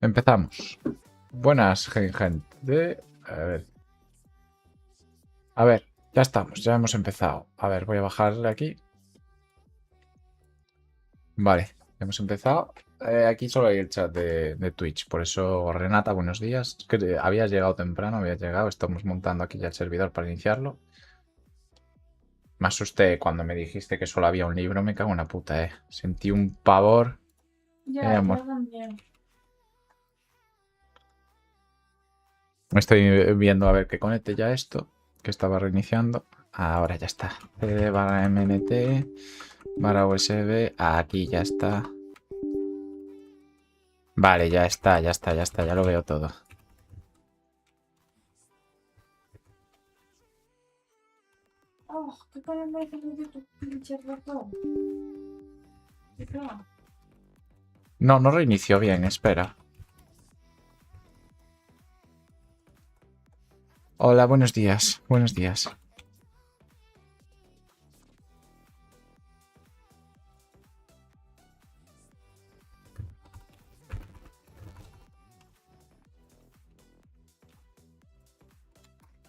Empezamos. Buenas, gente. A ver, ya estamos, ya hemos empezado. A ver, voy a bajarle aquí. Vale, hemos empezado. Aquí solo hay el chat de Twitch, por eso, Renata, buenos días. Es que habías llegado temprano, habías llegado. Estamos montando aquí ya el servidor para iniciarlo. Me asusté cuando me dijiste que solo había un libro, me cago en la puta, Sentí un pavor. Ya, Amor. yo también. Estoy viendo a ver que conecte ya esto, que estaba reiniciando. Ahora ya está. CD barra MNT, barra USB. Aquí ya está. Vale, ya está, ya está, ya está. Ya lo veo todo. Oh, ¿qué para me de tu pinche ratón? ¿Qué pasa? No, no reinició bien, espera. Hola, buenos días. Buenos días.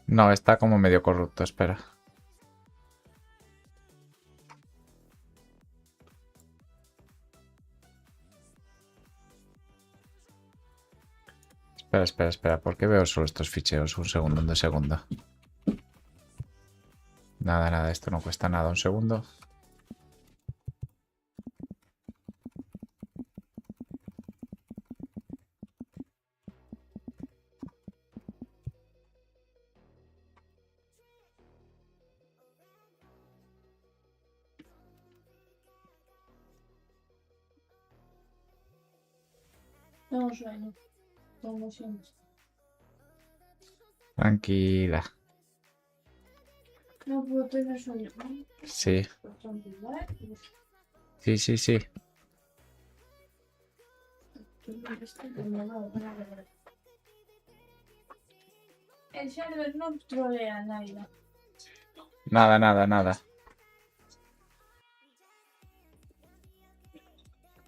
No, está como medio corrupto, espera. Espera, espera, espera. ¿Por qué veo solo estos ficheros? Un segundo, un segundo. Nada, nada, esto no cuesta nada. Un segundo. Tengo sueño. Tengo sueño. Tranquila. No puedo tener sueño. Sí, sí, sí, sí. El server no trolea a nadie. Nada, nada, nada.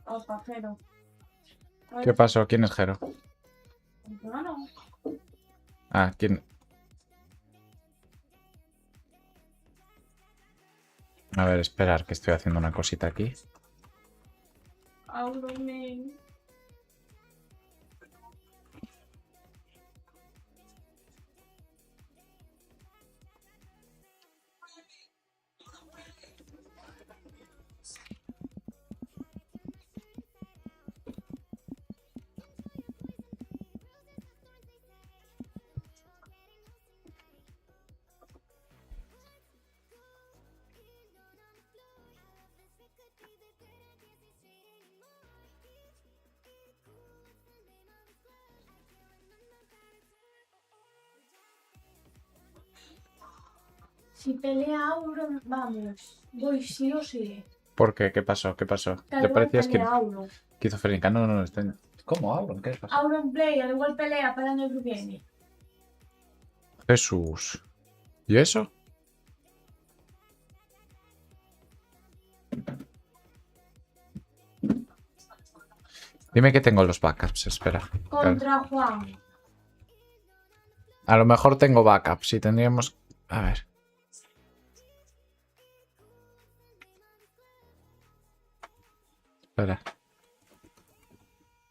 Oh, pajero. ¿Qué pasó? ¿Quién es Jero? Bueno, Ah, ¿quién? A ver, esperar, que estoy haciendo una cosita aquí. ábreme. Si pelea Auron, vamos. Voy sí o sí. ¿Por qué? ¿Qué pasó? ¿Qué pasó? Que al ¿Le igual parecías pelea Auron. esquizofrénica? No, no, no. ¿Cómo, Auron? ¿Qué les pasa? Auron Play, al igual pelea para el año que viene. Jesús. ¿Y eso? Dime que tengo los backups, espera. Contra Juan. A lo mejor tengo backups y tendríamos... A ver. Espera.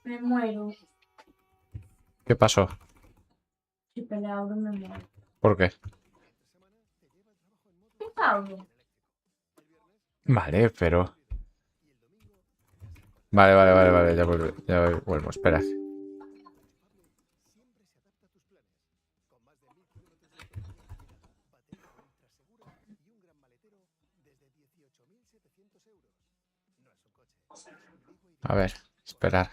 Me muero. ¿Qué pasó? Si pelea Auron, me muero. ¿Por qué? ¿Qué Auron? Vale, pero... Vale, vale, vale, vale, ya vuelvo, espera. A ver, esperar.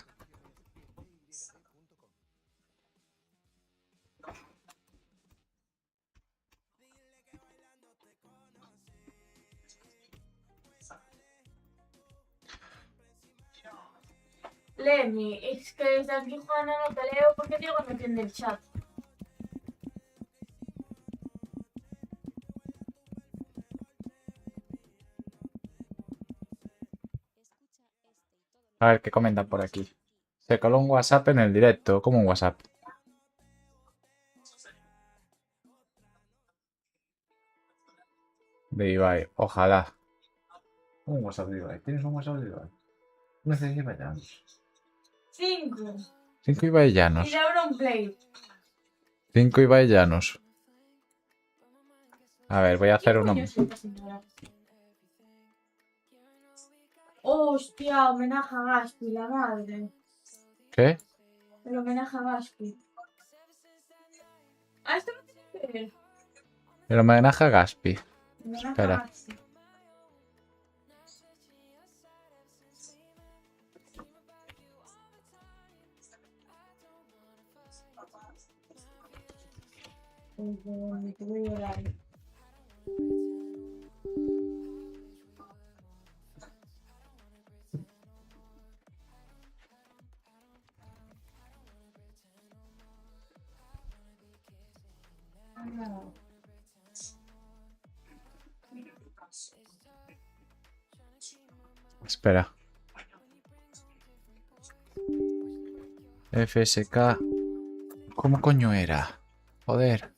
Léeme, es que desde aquí, Juana, no te leo porque Diego no entiende el chat. A ver qué comentan por aquí. Se coló un WhatsApp en el directo. ¿Cómo un WhatsApp? De Ibai, ojalá. Un WhatsApp de Ibai. ¿Tienes un WhatsApp de Ibai? No sé si vayamos. 5. 5 Y ibaillanos. de Auronplay. 5 ibaillanos. A ver, voy a hacer ¿Quién uno. coño es esta señora? Hostia, homenaje a Gaspi, la madre. ¿Qué? El homenaje a Gaspi. Ah, esto no tiene que ver. El homenaje a Gaspi. Homenaje a Espera. Gaspi. Te voy a llorar. No. Espera. FSK. ¿Cómo coño era? Joder.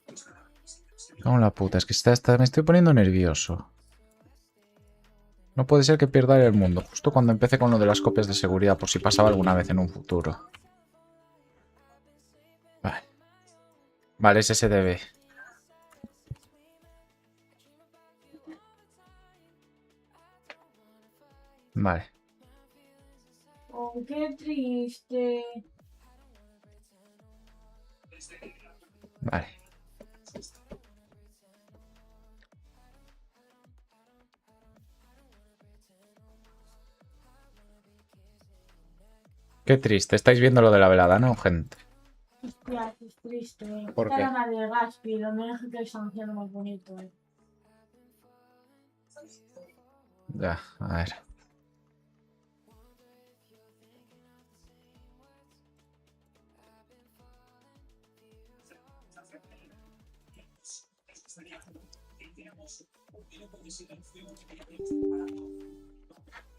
Cago en la puta, es que me estoy poniendo nervioso. No puede ser que pierda el mundo, justo cuando empecé con lo de las copias de seguridad, por si pasaba alguna vez en un futuro. Vale. Vale, es SDB. Vale. Oh, qué triste. Vale. Qué triste. Estáis viendo lo de la velada, ¿no, gente? Hostia, qué triste. ¿Por Está la qué? madre de Gaspi, el homenaje que le están haciendo más bonito. Ya, a ver.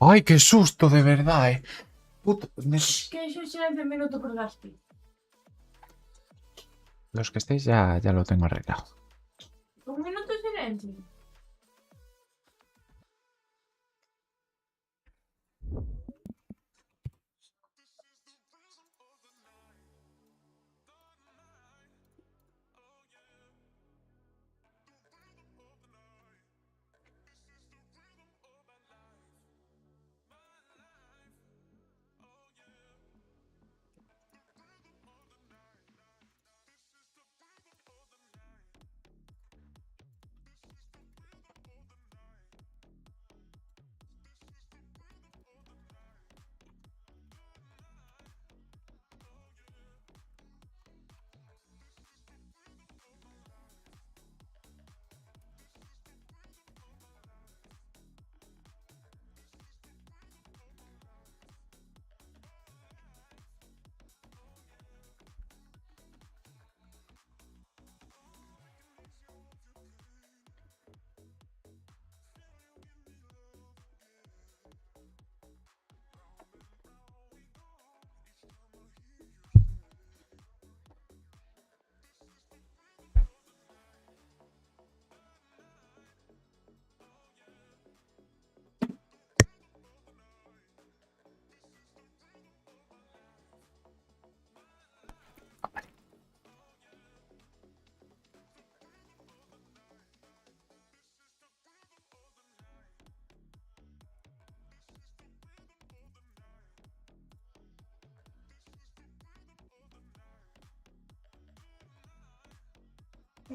¡Ay, qué susto, de verdad, Puto, Que eso sea el minuto por Gaspi. Los que estéis ya lo tengo arreglado. Un minuto de silencio.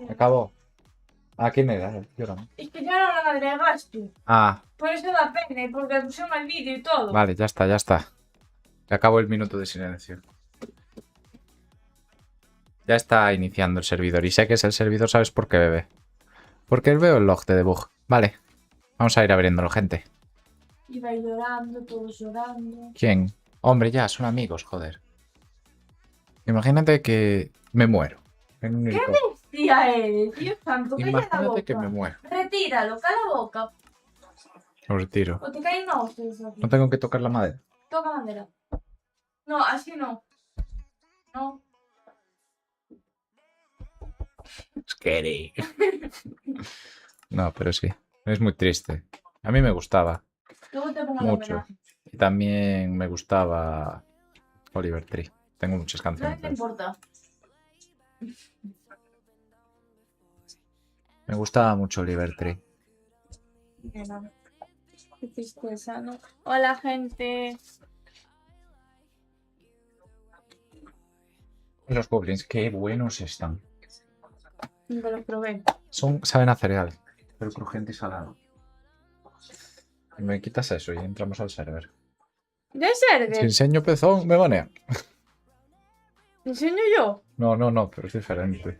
Acabó. ¿A quién era? Yo no. Es que ya no lo agregaste. Ah, Por eso da pena, y porque puse mal vídeo y todo. vale, ya está, ya está. Se acabó el minuto de silencio. Ya está iniciando el servidor. Y sé que es el servidor, ¿sabes por qué, bebé? Porque veo el log de debug. Vale. Vamos a ir abriéndolo, gente. Iba llorando, todos llorando. ¿Quién? Hombre, ya, son amigos, joder. Imagínate que me muero. En un helicóptero. Tía eres, Dios santo, calla la Imagínate que me boca. muero. Retíralo, calla la boca. Lo retiro. O te caen hostias aquí. No tengo que tocar la madera. Toca madera. No, así no. No. Scary. No, pero sí. Es muy triste. A mí me gustaba Luego te pongo el mucho. homenaje. Y también me gustaba Oliver Tree. Tengo muchas No canciones te de él. importa. Me gustaba mucho Oliver Tree. Mira, qué tristeza, ¿no? Hola, gente. Los goblins, qué buenos están. Nunca los probé. Saben a cereal, pero crujiente y salado. Y me quitas eso y entramos al server. ¿De Si server? enseño pezón, me banean. ¿Te enseño yo? No, pero es diferente.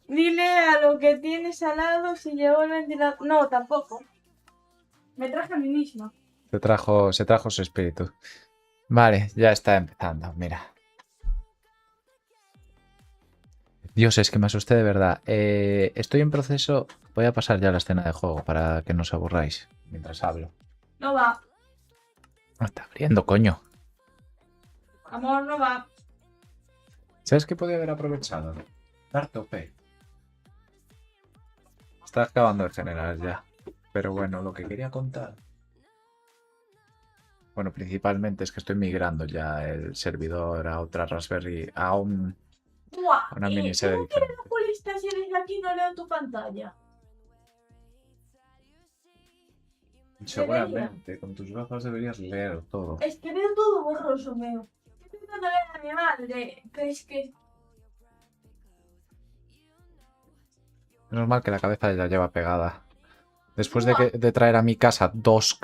Dile a lo que tienes al lado si llevó el ventilador. No, tampoco. Me traje a mí misma. Se trajo su espíritu. Vale, ya está empezando, mira. Dios, es que me asusté de verdad. Estoy en proceso. Voy a pasar ya a la escena de juego para que no os aburráis mientras hablo. No va. No está abriendo, coño. Amor, no va. ¿Sabes qué podía haber aprovechado? Dar tope. Está acabando de generar ya. Pero bueno, lo que quería contar. Bueno, principalmente es que estoy migrando ya el servidor a otra Raspberry, a una mini sede ¿Cómo quieres diferente. la colista si eres aquí y no leo tu pantalla? Seguramente, con tus gafas deberías leer todo. Es que veo todo borroso, veo. Estoy intentando leer a mi madre, pero es que... Menos mal que la cabeza ya lleva pegada. Después de traer a mi casa dos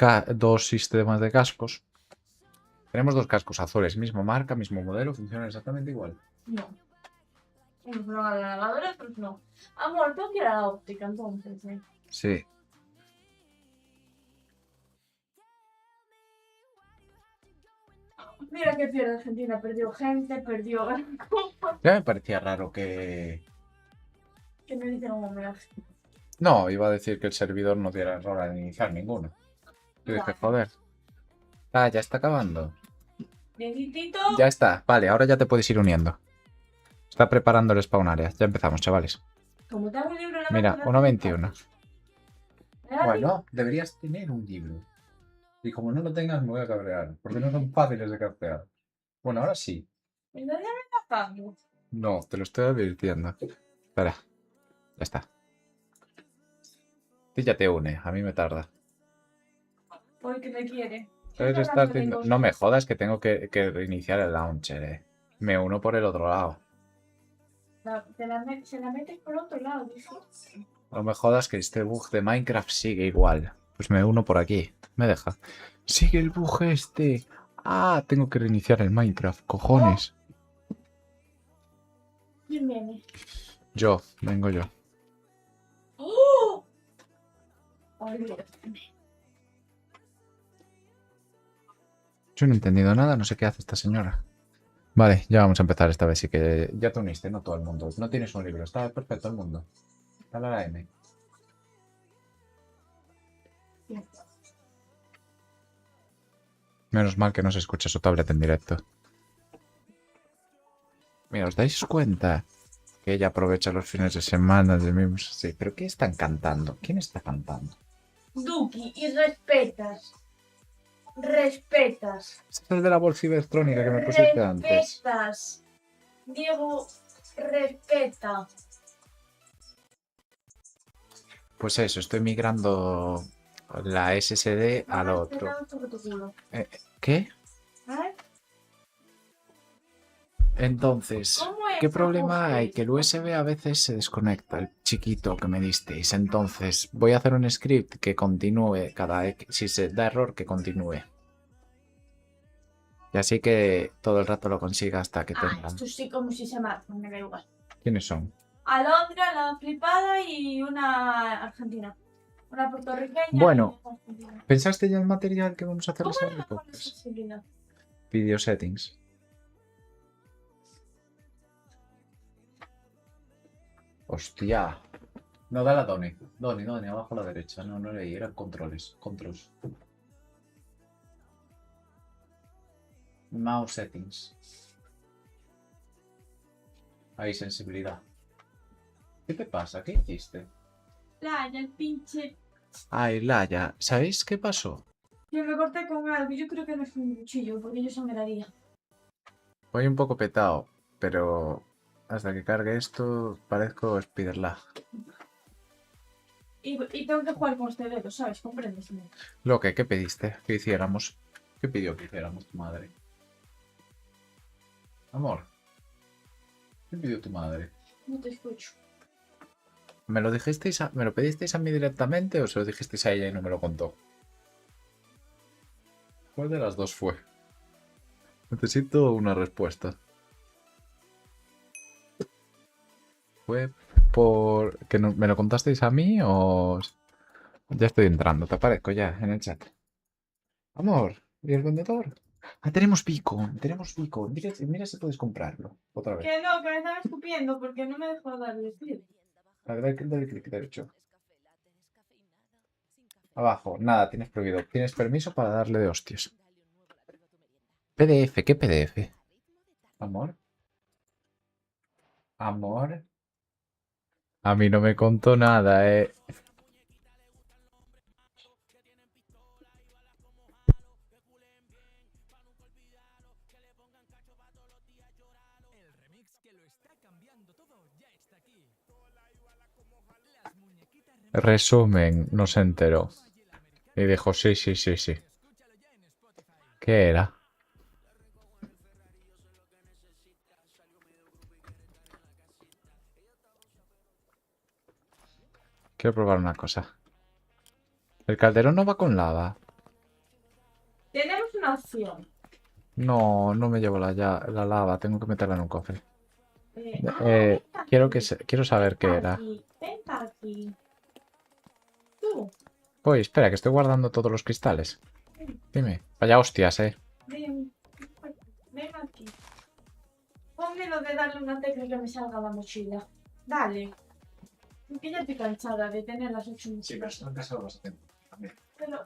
sistemas de cascos. Tenemos dos cascos azules, misma marca, mismo modelo, funcionan exactamente igual. No. Unos van a la lavadora, otros no. Amor, tengo que ir a la óptica entonces, ¿eh? Sí. Mira que pierde Argentina, perdió gente, perdió copa. Ya me parecía raro que... Que me dicen un homenaje. No, iba a decir que el servidor no diera error al iniciar ninguno. Yo dije, joder. Ah, ya está acabando. Bienitito. Ya está. Vale, ahora ya te puedes ir uniendo. Está preparando el spawn area. Ya empezamos, chavales. Como tengo un libro en la Mira, mano, 1.21. ¿verdad? Bueno, deberías tener un libro. Y como no lo tengas, me voy a cabrear. Porque no son fáciles de craftear. Bueno, ahora sí. ¿En dónde me está pagando? No, te lo estoy advirtiendo. Espera. Ya está. Tú ya te une. A mí me tarda. Porque me quiere. Puedes estar haciendo- No me jodas que tengo que reiniciar el launcher, Me uno por el otro lado. Se la metes por otro lado, dice. No me jodas que este bug de Minecraft sigue igual. Pues me uno por aquí. Me deja. Sigue el bug este. Ah, tengo que reiniciar el Minecraft. Cojones. ¿Quién viene? Vengo yo. ¡Oh! Olvídate. Yo no he entendido nada, no sé qué hace esta señora. Vale, ya vamos a empezar esta vez. Sí que ya te uniste, no todo el mundo. No tienes un libro, está perfecto el mundo. Dale a la M. Menos mal que no se escucha su tablet en directo. Mira, ¿os dais cuenta que ella aprovecha los fines de semana de mismos? Sí, pero ¿qué están cantando? ¿Quién está cantando? Duki, y respetas. Respetas. Este es el de la bolsa electrónica que me pusiste antes. Respetas. Diego, respeta. Pues eso, estoy migrando la SSD al otro. Tu culo. ¿Qué? ¿Eh? Entonces, ¿Cómo es ¿qué a problema hay? Que el Facebook? USB a veces se desconecta, el chiquito que me disteis. Entonces, voy a hacer un script que continúe si se da error, que continúe. Y así que todo el rato lo consiga hasta que Ah, tenga. esto sí como si se mata, me da igual. ¿Quiénes son? Alondra, la flipada y una argentina. Una puertorriqueña y Bueno, una argentina. ¿pensaste ya el material que vamos a hacer ¿Cómo las le mejor helicópteros? accesibilidad? Video settings. Hostia. No, dale a Donny. Donny, abajo a la derecha. No, no leí, eran controles. Controls. Mouse settings. Ahí, sensibilidad. ¿Qué te pasa? ¿Qué hiciste? Playa, el pinche. Ay, Laia, ¿sabéis qué pasó? Yo me corté con algo. Yo creo que no es un cuchillo, porque yo sangraría. Voy un poco petado, pero hasta que cargue esto parezco Spiderlag. Y tengo que jugar con este dedo, ¿sabes? ¿Comprendes? Lo que, ¿qué pediste? Que hiciéramos. ¿Qué pidió que hiciéramos tu madre? Amor, ¿qué pidió tu madre? No te escucho. ¿Me lo me lo pedisteis a mí directamente o se lo dijisteis a ella y no me lo contó? ¿Cuál de las dos fue? Necesito una respuesta. ¿Fue por que me lo contasteis a mí o...? Ya estoy entrando, te aparezco ya en el chat. Amor, ¿y el vendedor? Ah, tenemos Beacon. Mira si puedes comprarlo. Otra vez. Que no, que me estaba escupiendo porque no me dejó darle clic. Dale clic derecho. Abajo, nada, tienes prohibido. Tienes permiso para darle de hostias. PDF, ¿qué PDF? Amor. Amor. A mí no me contó nada, eh. Resumen, no se enteró. Y dijo, sí. ¿Qué era? Quiero probar una cosa. El calderón no va con lava. Tenemos una opción. No, no me llevo la lava. Tengo que meterla en un cofre. Venta Quiero saber qué era. aquí, venta aquí. Tú, Uy, espera, que estoy guardando todos los cristales. Dime. Vaya hostias, ven, ven aquí. Ponme lo de darle una tecla que me salga la mochila. Dale. Porque ya estoy cansada de tener las 8 mochilas. en casa lo vas a tener también. Pero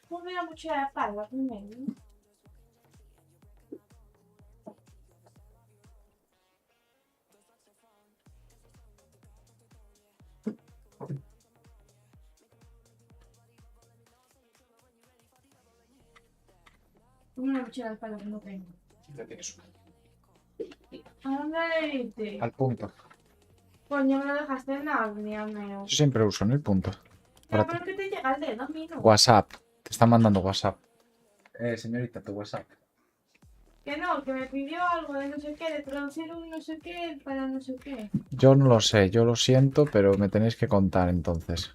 ponme la mochila de espalda primero. ¿No? Ponme la mochila de espalda que no tengo. Ya tienes una. ¿A dónde le diste? Al punto. Coño, me lo dejaste en la agnia, mío. Yo siempre uso en el punto. Pero Para ¿por qué te llega el dedo a mí no? WhatsApp. Te están mandando WhatsApp. Señorita, tu WhatsApp. Que me pidió algo de no sé qué, de traducir un no sé qué para no sé qué. Yo no lo sé, yo lo siento, pero me tenéis que contar entonces.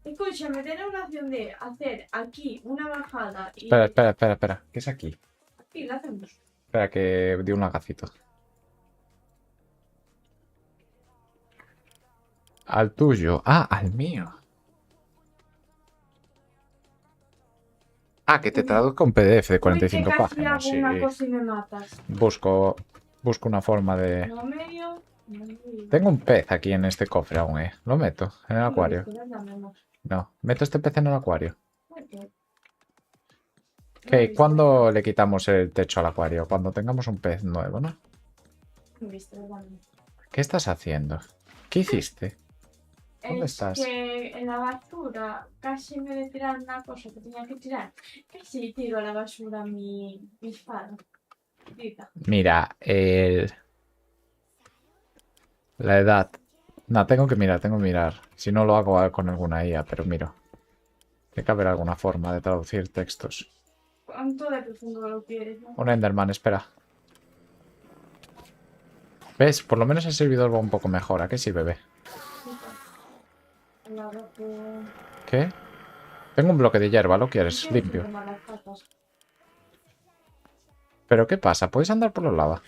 Escúchame, tener una opción de hacer aquí una bajada y... Espera. ¿Qué es aquí? Aquí la hacemos. Espera que di un lagacito. Al tuyo. Ah, al mío. Ah, que te traduzca un PDF de Uy, que 45 casi páginas. hago Sí. una cosa y me matas. Busco una forma de... No medio, no medio. Tengo un pez aquí en este cofre aún, ¿eh? Lo meto en el No lo acuario. viste, ¿verdad, mi amor? No, meto este pez en el acuario. ¿Por qué? No lo Ok, viste, ¿cuándo ¿verdad? le quitamos el techo al acuario? Cuando tengamos un pez nuevo, ¿no? No lo viste, ¿verdad, mi amor? ¿Qué estás haciendo? ¿Qué hiciste? ¿Dónde Es estás? que en la basura casi me de tirar una cosa que tenía que tirar. Casi tiro a la basura mi espada. Grita. Mira, la edad. No, tengo que mirar. Si no lo hago con alguna IA, pero miro. Tiene que haber alguna forma de traducir textos. ¿Cuánto de profundo lo quieres? ¿No? Un Enderman, espera. ¿Ves? Por lo menos el servidor va un poco mejor. ¿A qué sí, bebé? Claro que... ¿Qué? Tengo un bloque de hierba, ¿lo ¿Y quieres? qué es Limpio. de malas patas? ¿Pero qué pasa? ¿Puedes andar por la lava?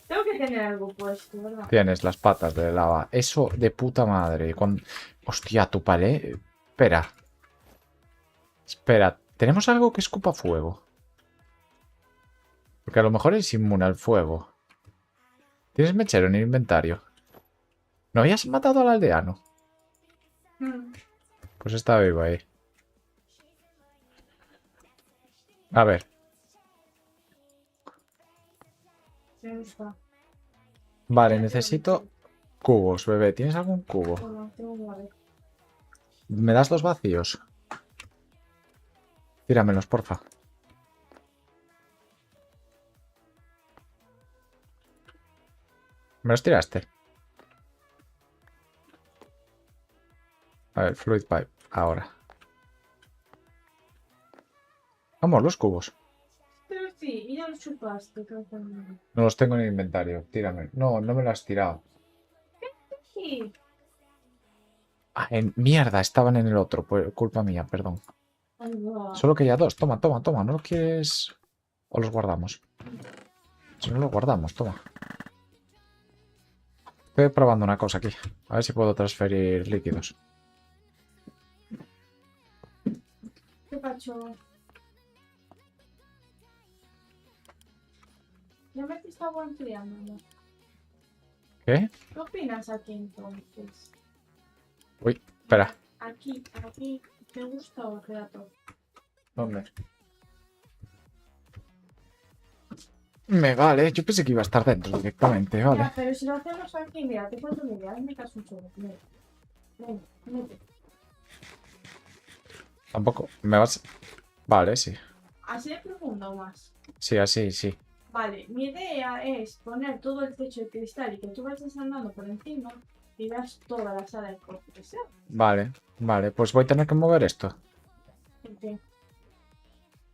Tengo que tener algo puesto, ¿verdad? Tienes las patas de lava. Eso de puta madre. Hostia, tu palé. Espera. Espera. ¿Tenemos algo que escupa fuego? Porque a lo mejor es inmune al fuego. ¿Tienes mechero en el inventario? ¿No habías matado al aldeano? Mm, Pues está vivo ahí. A ver. me gusta. Vale, Ya tengo necesito mucho. cubos, bebé. ¿Tienes algún cubo? Bueno, tengo 9. ¿Me das dos vacíos? Tíramelos, porfa. ¿Me los tiraste? A ver, Fluid Pipe. Ahora. Vamos, los cubos. Pero sí, y ya lo chupaste, creo que no. No los tengo en el inventario. Tírame. No, no me lo has tirado. Sí. Ah, mierda, estaban en el otro. Pues culpa mía, perdón. Ahí va. Solo quería dos. Toma, toma, toma. ¿No lo quieres? ¿O los guardamos? Si no los guardamos, toma. Estoy probando una cosa aquí. A ver si puedo transferir líquidos. ¿Qué pacho? Ya me estaba enfriando, ¿no? ¿Qué? ¿Qué opinas aquí entonces? Uy, espera. Aquí, ¿te gusta o teatro? ¿Dónde? Me vale. Yo pensé que iba a estar dentro directamente. Vale. Ya, pero si lo hacemos aquí, mira, te cuento mi idea, hazme caso un solo. Mira, ven, mete. Tampoco. Me vas... Vale, sí. Así de profundo o más. Sí, así, sí. Vale, mi idea es poner todo el techo de cristal y que tú vayas andando por encima y veas toda la sala de compresión. Vale, vale. Pues voy a tener que mover esto. En fin.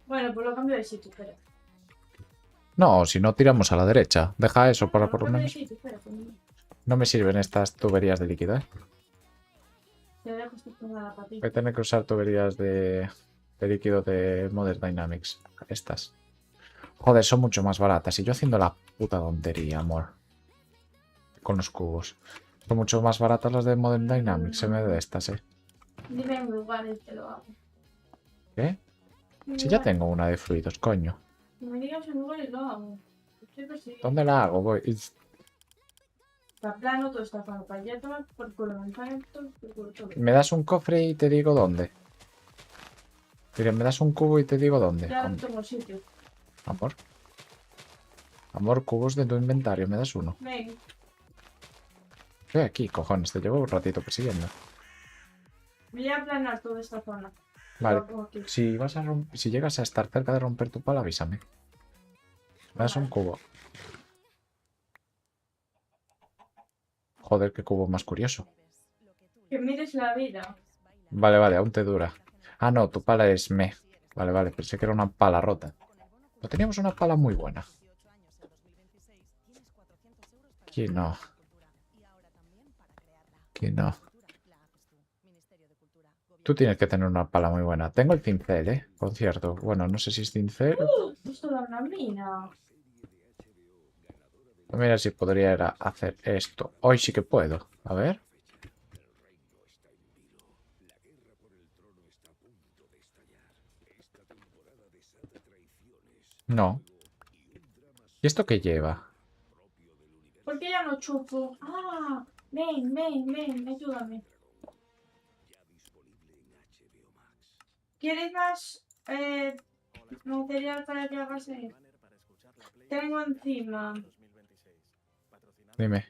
Bueno, pues lo cambio de sitio, espera. No, si no tiramos a la derecha. Deja eso para Lo por lo cambio de menos. sitio, espera. No me sirven estas tuberías de líquido, ¿eh? Te dejo esto para ti. Voy a tener que usar tuberías de líquido de Modern Dynamics. Estas. Joder, son mucho más baratas. Y yo haciendo la puta tontería, amor. Con los cubos. Son mucho más baratas las de Modern Dynamics en vez de estas, ¿eh? Dime un lugar y te lo hago. ¿Qué? Un Si ya lugar. tengo una de fluidos, coño. Que me digas un lugar y lo hago. Estoy persiguiendo. ¿Dónde la hago? Voy. Está plano, todo está plano. Para allá tomar por culo, montaña, todo por culo, todo. Me das un cofre y te digo dónde. Mira, me das un cubo y te digo dónde. Ya no tengo sitio. Amor. Amor, cubos de tu inventario. Me das uno. Ven, Ve aquí, cojones. Te llevo un ratito persiguiendo. voy a aplanar toda esta zona. Vale. Lo pongo aquí. Si llegas a estar cerca de romper tu pala, avísame. Me das un cubo. Joder, qué cubo más curioso. Que mires la vida. Vale, vale, aún te dura. Ah, no, tu pala es me. Vale, vale, pensé que era una pala rota. No teníamos una pala muy buena. Aquí no. Aquí no. Tú tienes que tener una pala muy buena. Tengo el cincel, ¿eh? Por cierto. Bueno, no sé si es cincel. Esto da una mina. Mira si podría hacer esto. Hoy sí que puedo. A ver. No. ¿Y esto qué lleva? ¿Por qué ya no chupo? Ah, ven, ayúdame. ¿Quieres más material para que hagas eso? Tengo encima Dime.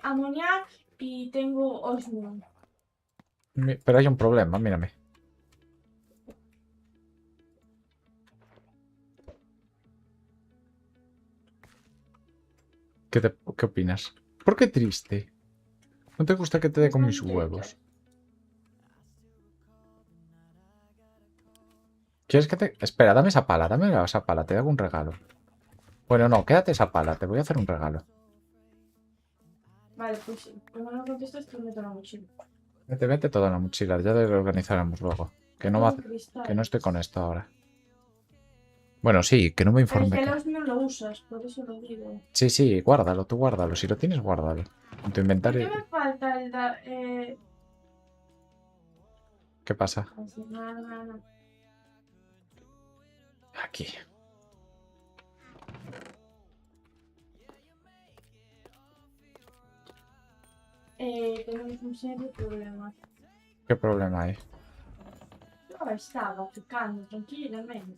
amoníac y tengo osmium. Pero hay un problema, mírame. ¿Qué opinas? ¿Por qué triste? ¿No te gusta que te dé con mis huevos? ¿Quieres que te...? Espera, dame esa pala, te hago un regalo. Bueno, no, quédate esa pala, te voy a hacer un regalo. Vale, pues sí. Como no contestas, te meto la mochila. Te mete todo en la mochila, ya lo organizaremos luego. Que no, Tengo que no cristal. estoy con esto ahora. Bueno, sí, que no me Pero es informe que que... los no lo usas, por eso lo digo. Sí, sí, guárdalo, tú guárdalo. Si lo tienes, guárdalo. En tu ¿Por qué inventario... me falta ¿Qué pasa? así, no, no, no. Aquí. Tenemos un serio problema. ¿Qué problema hay? Yo estaba picando tranquilamente.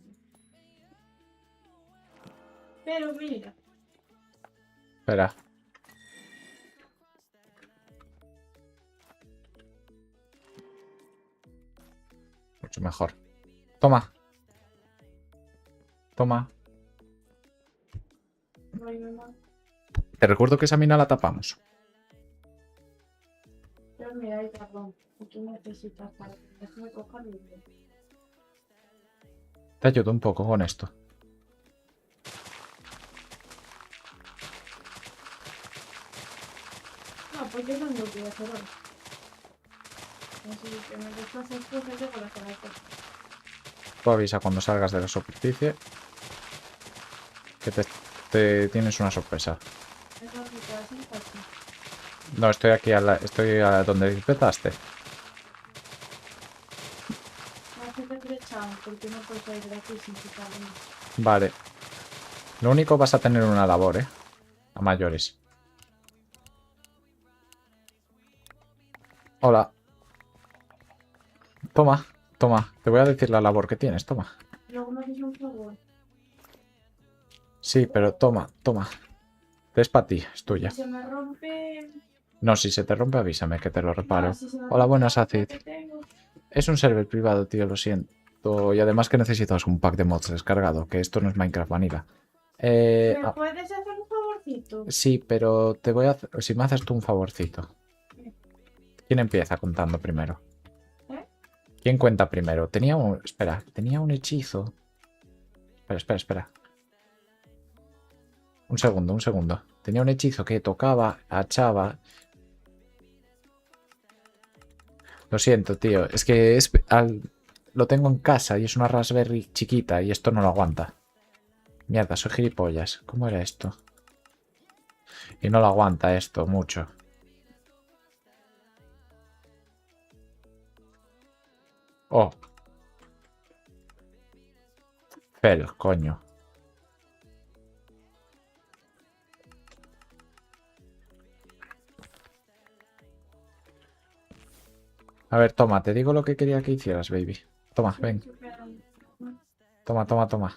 Pero mira, Espera. Mucho mejor. Toma. Toma. no hay nada. Te recuerdo que esa mina la tapamos. Pero mira, hay carbón. ¿Y tú necesitas para? Déjame cogerlo. Te ayudo un poco con esto. No, porque eso no lo voy a hacer hoy. Así que me desplazas cosas de con la caracol. Tú avisa cuando salgas de la superficie que te tienes una sorpresa. Es la puta, así fácil. No, estoy aquí estoy a donde empezaste. Me hace que flechado porque no puedo salir de aquí sin quitarme. Vale. Lo único vas a tener una labor, ¿eh? A mayores. Hola. Toma, toma. Te voy a decir la labor que tienes, toma. Luego me haces un favor. Sí, pero toma, toma. Es para ti, es Si tuya. se me rompe. No, si se te rompe avísame que te lo reparo. No, si se me Hola, rompe buenas, la Acid. que tengo. Es un server privado, tío, lo siento. Y además que necesitas un pack de mods descargado, que esto no es Minecraft Vanilla. ¿Me puedes hacer un favorcito? Sí, pero te voy a hacer... Si me haces tú un favorcito. ¿Quién empieza contando primero? ¿Eh? ¿Quién cuenta primero? Tenía un... Espera, tenía un hechizo. Espera. Un segundo, un segundo. Tenía un hechizo que tocaba, achaba... Lo siento, tío. Es que lo tengo en casa y es una Raspberry chiquita y esto no lo aguanta. Mierda, soy gilipollas. ¿Cómo era esto? Y no lo aguanta esto mucho. Oh. Fel, coño. A ver, toma, te digo lo que quería que hicieras, baby. Toma, Sí, ven. espera. Toma.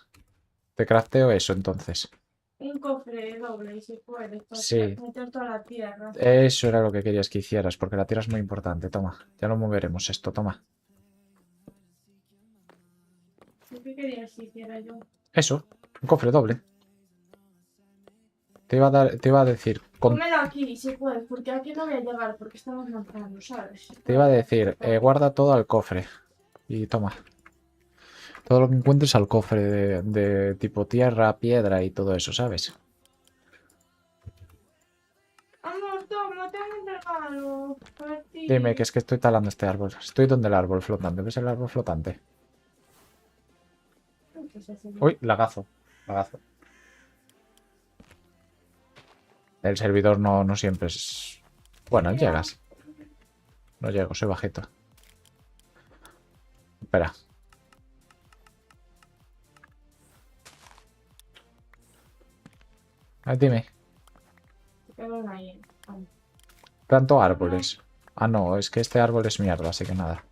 Te crafteo eso entonces. Un cofre doble, si puedes, para Sí, meter toda la tierra. eso era lo que querías que hicieras, porque la tierra es muy importante. Toma, ya lo moveremos esto, toma. ¿Qué querías que hiciera yo? Eso, un cofre doble. Te iba a decir, Pónmelo aquí, si puedes, porque aquí no voy a llegar, porque estamos montando, ¿sabes? te iba a decir, guarda todo al cofre. Y toma. Todo lo que encuentres al cofre de tipo tierra, piedra y todo eso, ¿sabes? Amor, toma, tengo un regalo para ti. Dime que es que estoy talando este árbol. Estoy donde el árbol flotante. ¿Ves el árbol flotante? ¿Qué es ese? Uy, lagazo. Lagazo. El servidor no siempre es... Bueno, Mira, llegas. No llego, soy bajito. Espera. Dime. pero no hay. Planto árboles. Ah, no, es que este árbol es mierda, así que nada.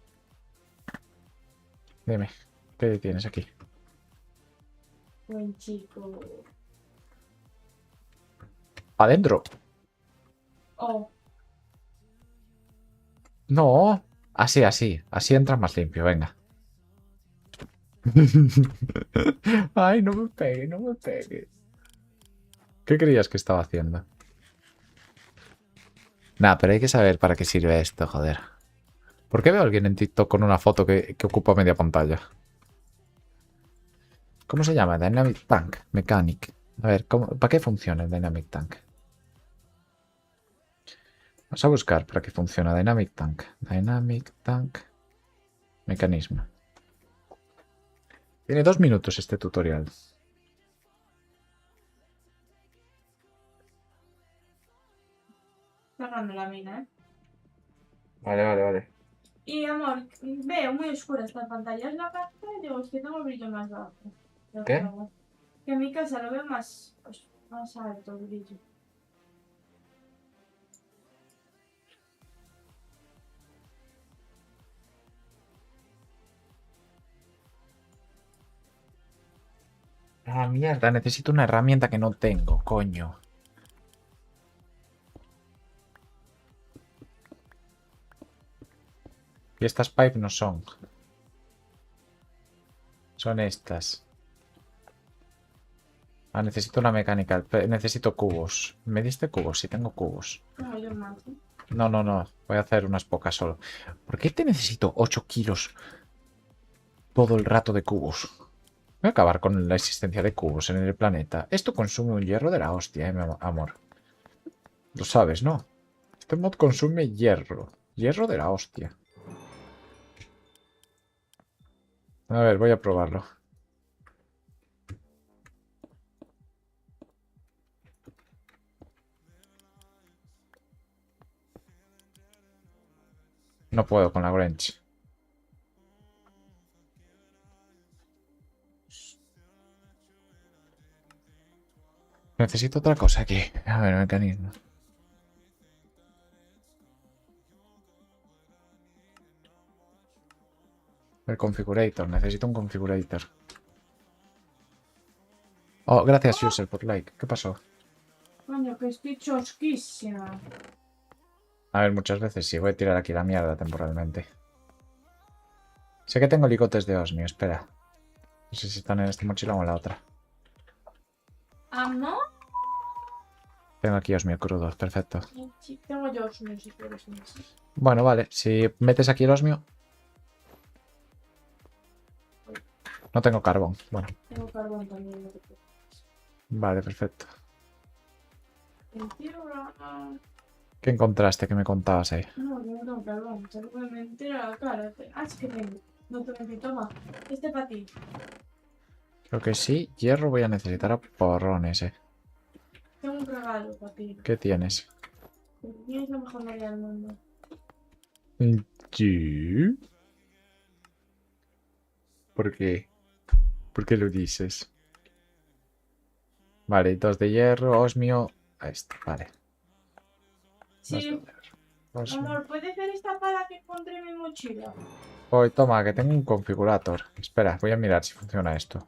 Dime. ¿Qué tienes aquí? Buen chico. ¿Adentro? Oh, No. Así, así. Así entra más limpio, venga. Ay, no me pegue, no me pegue. ¿Qué creías que estaba haciendo? Nah, pero hay que saber para qué sirve esto, joder. ¿Por qué veo a alguien en TikTok con una foto que ocupa media pantalla? ¿Cómo se llama? Dynamic Tank. Mechanic. A ver, ¿para qué funciona el Dynamic Tank? Vamos a buscar para qué funciona Dynamic Tank. Dynamic Tank. Mecanismo. Tiene 2 minutos este tutorial. Cerrando la mina, ¿eh? Vale, vale, vale. Y amor, veo muy oscura esta pantalla. Es la parte, digo, es que tengo el brillo más bajo. ¿Qué? Que en mi casa lo veo más, pues, más alto el brillo. Ah, mierda, necesito una herramienta que no tengo, coño. Y estas pipes no son. Son estas. Ah, necesito una mecánica. Necesito cubos. ¿Me diste cubos? Sí, tengo cubos. Tengo yo más, ¿eh? No, no, no. Voy a hacer unas pocas solo. ¿Por qué te necesito 8 kilos todo el rato de cubos? Voy a acabar con la existencia de cubos en el planeta. Esto consume un hierro de la hostia, mi amor. Lo sabes, ¿no? Este mod consume hierro. Hierro de la hostia. A ver, voy a probarlo. No puedo con la Grange. Necesito otra cosa aquí. A ver, mecanismo. El configurator. Necesito un configurator. Oh, gracias, user, por like. ¿Qué pasó? Coño, que estoy chosquísima. A ver, muchas veces sí. Voy a tirar aquí la mierda temporalmente. Sé que tengo ligotes de osmio. Espera. No sé si están en esta mochila o en la otra. ¿Amor? Tengo aquí osmio crudo. Perfecto. Sí, tengo yo uno si quieres más. Bueno, vale. Si metes aquí el osmio... No tengo carbón. Bueno, Tengo carbón también. No te preocupes. vale, perfecto. Mentira. ¿Qué encontraste que me contabas ahí? No, yo no tengo carbón. Te lo puedo mentir a la cara. Ah, es que tengo. No te mentí, toma. Este para ti. Creo que sí. Hierro voy a necesitar a porrones, Tengo un regalo para ti. ¿Qué tienes? Tienes la mejor novia del mundo. Sí. ¿Por qué? ¿Por qué lo dices? Vale, 2 de hierro, osmio. Ahí está, vale. Sí, Osmio. amor, ¿puedes ver esta pala que encontré en mi mochila? Hoy, toma, que tengo un configurator. Espera, voy a mirar si funciona esto.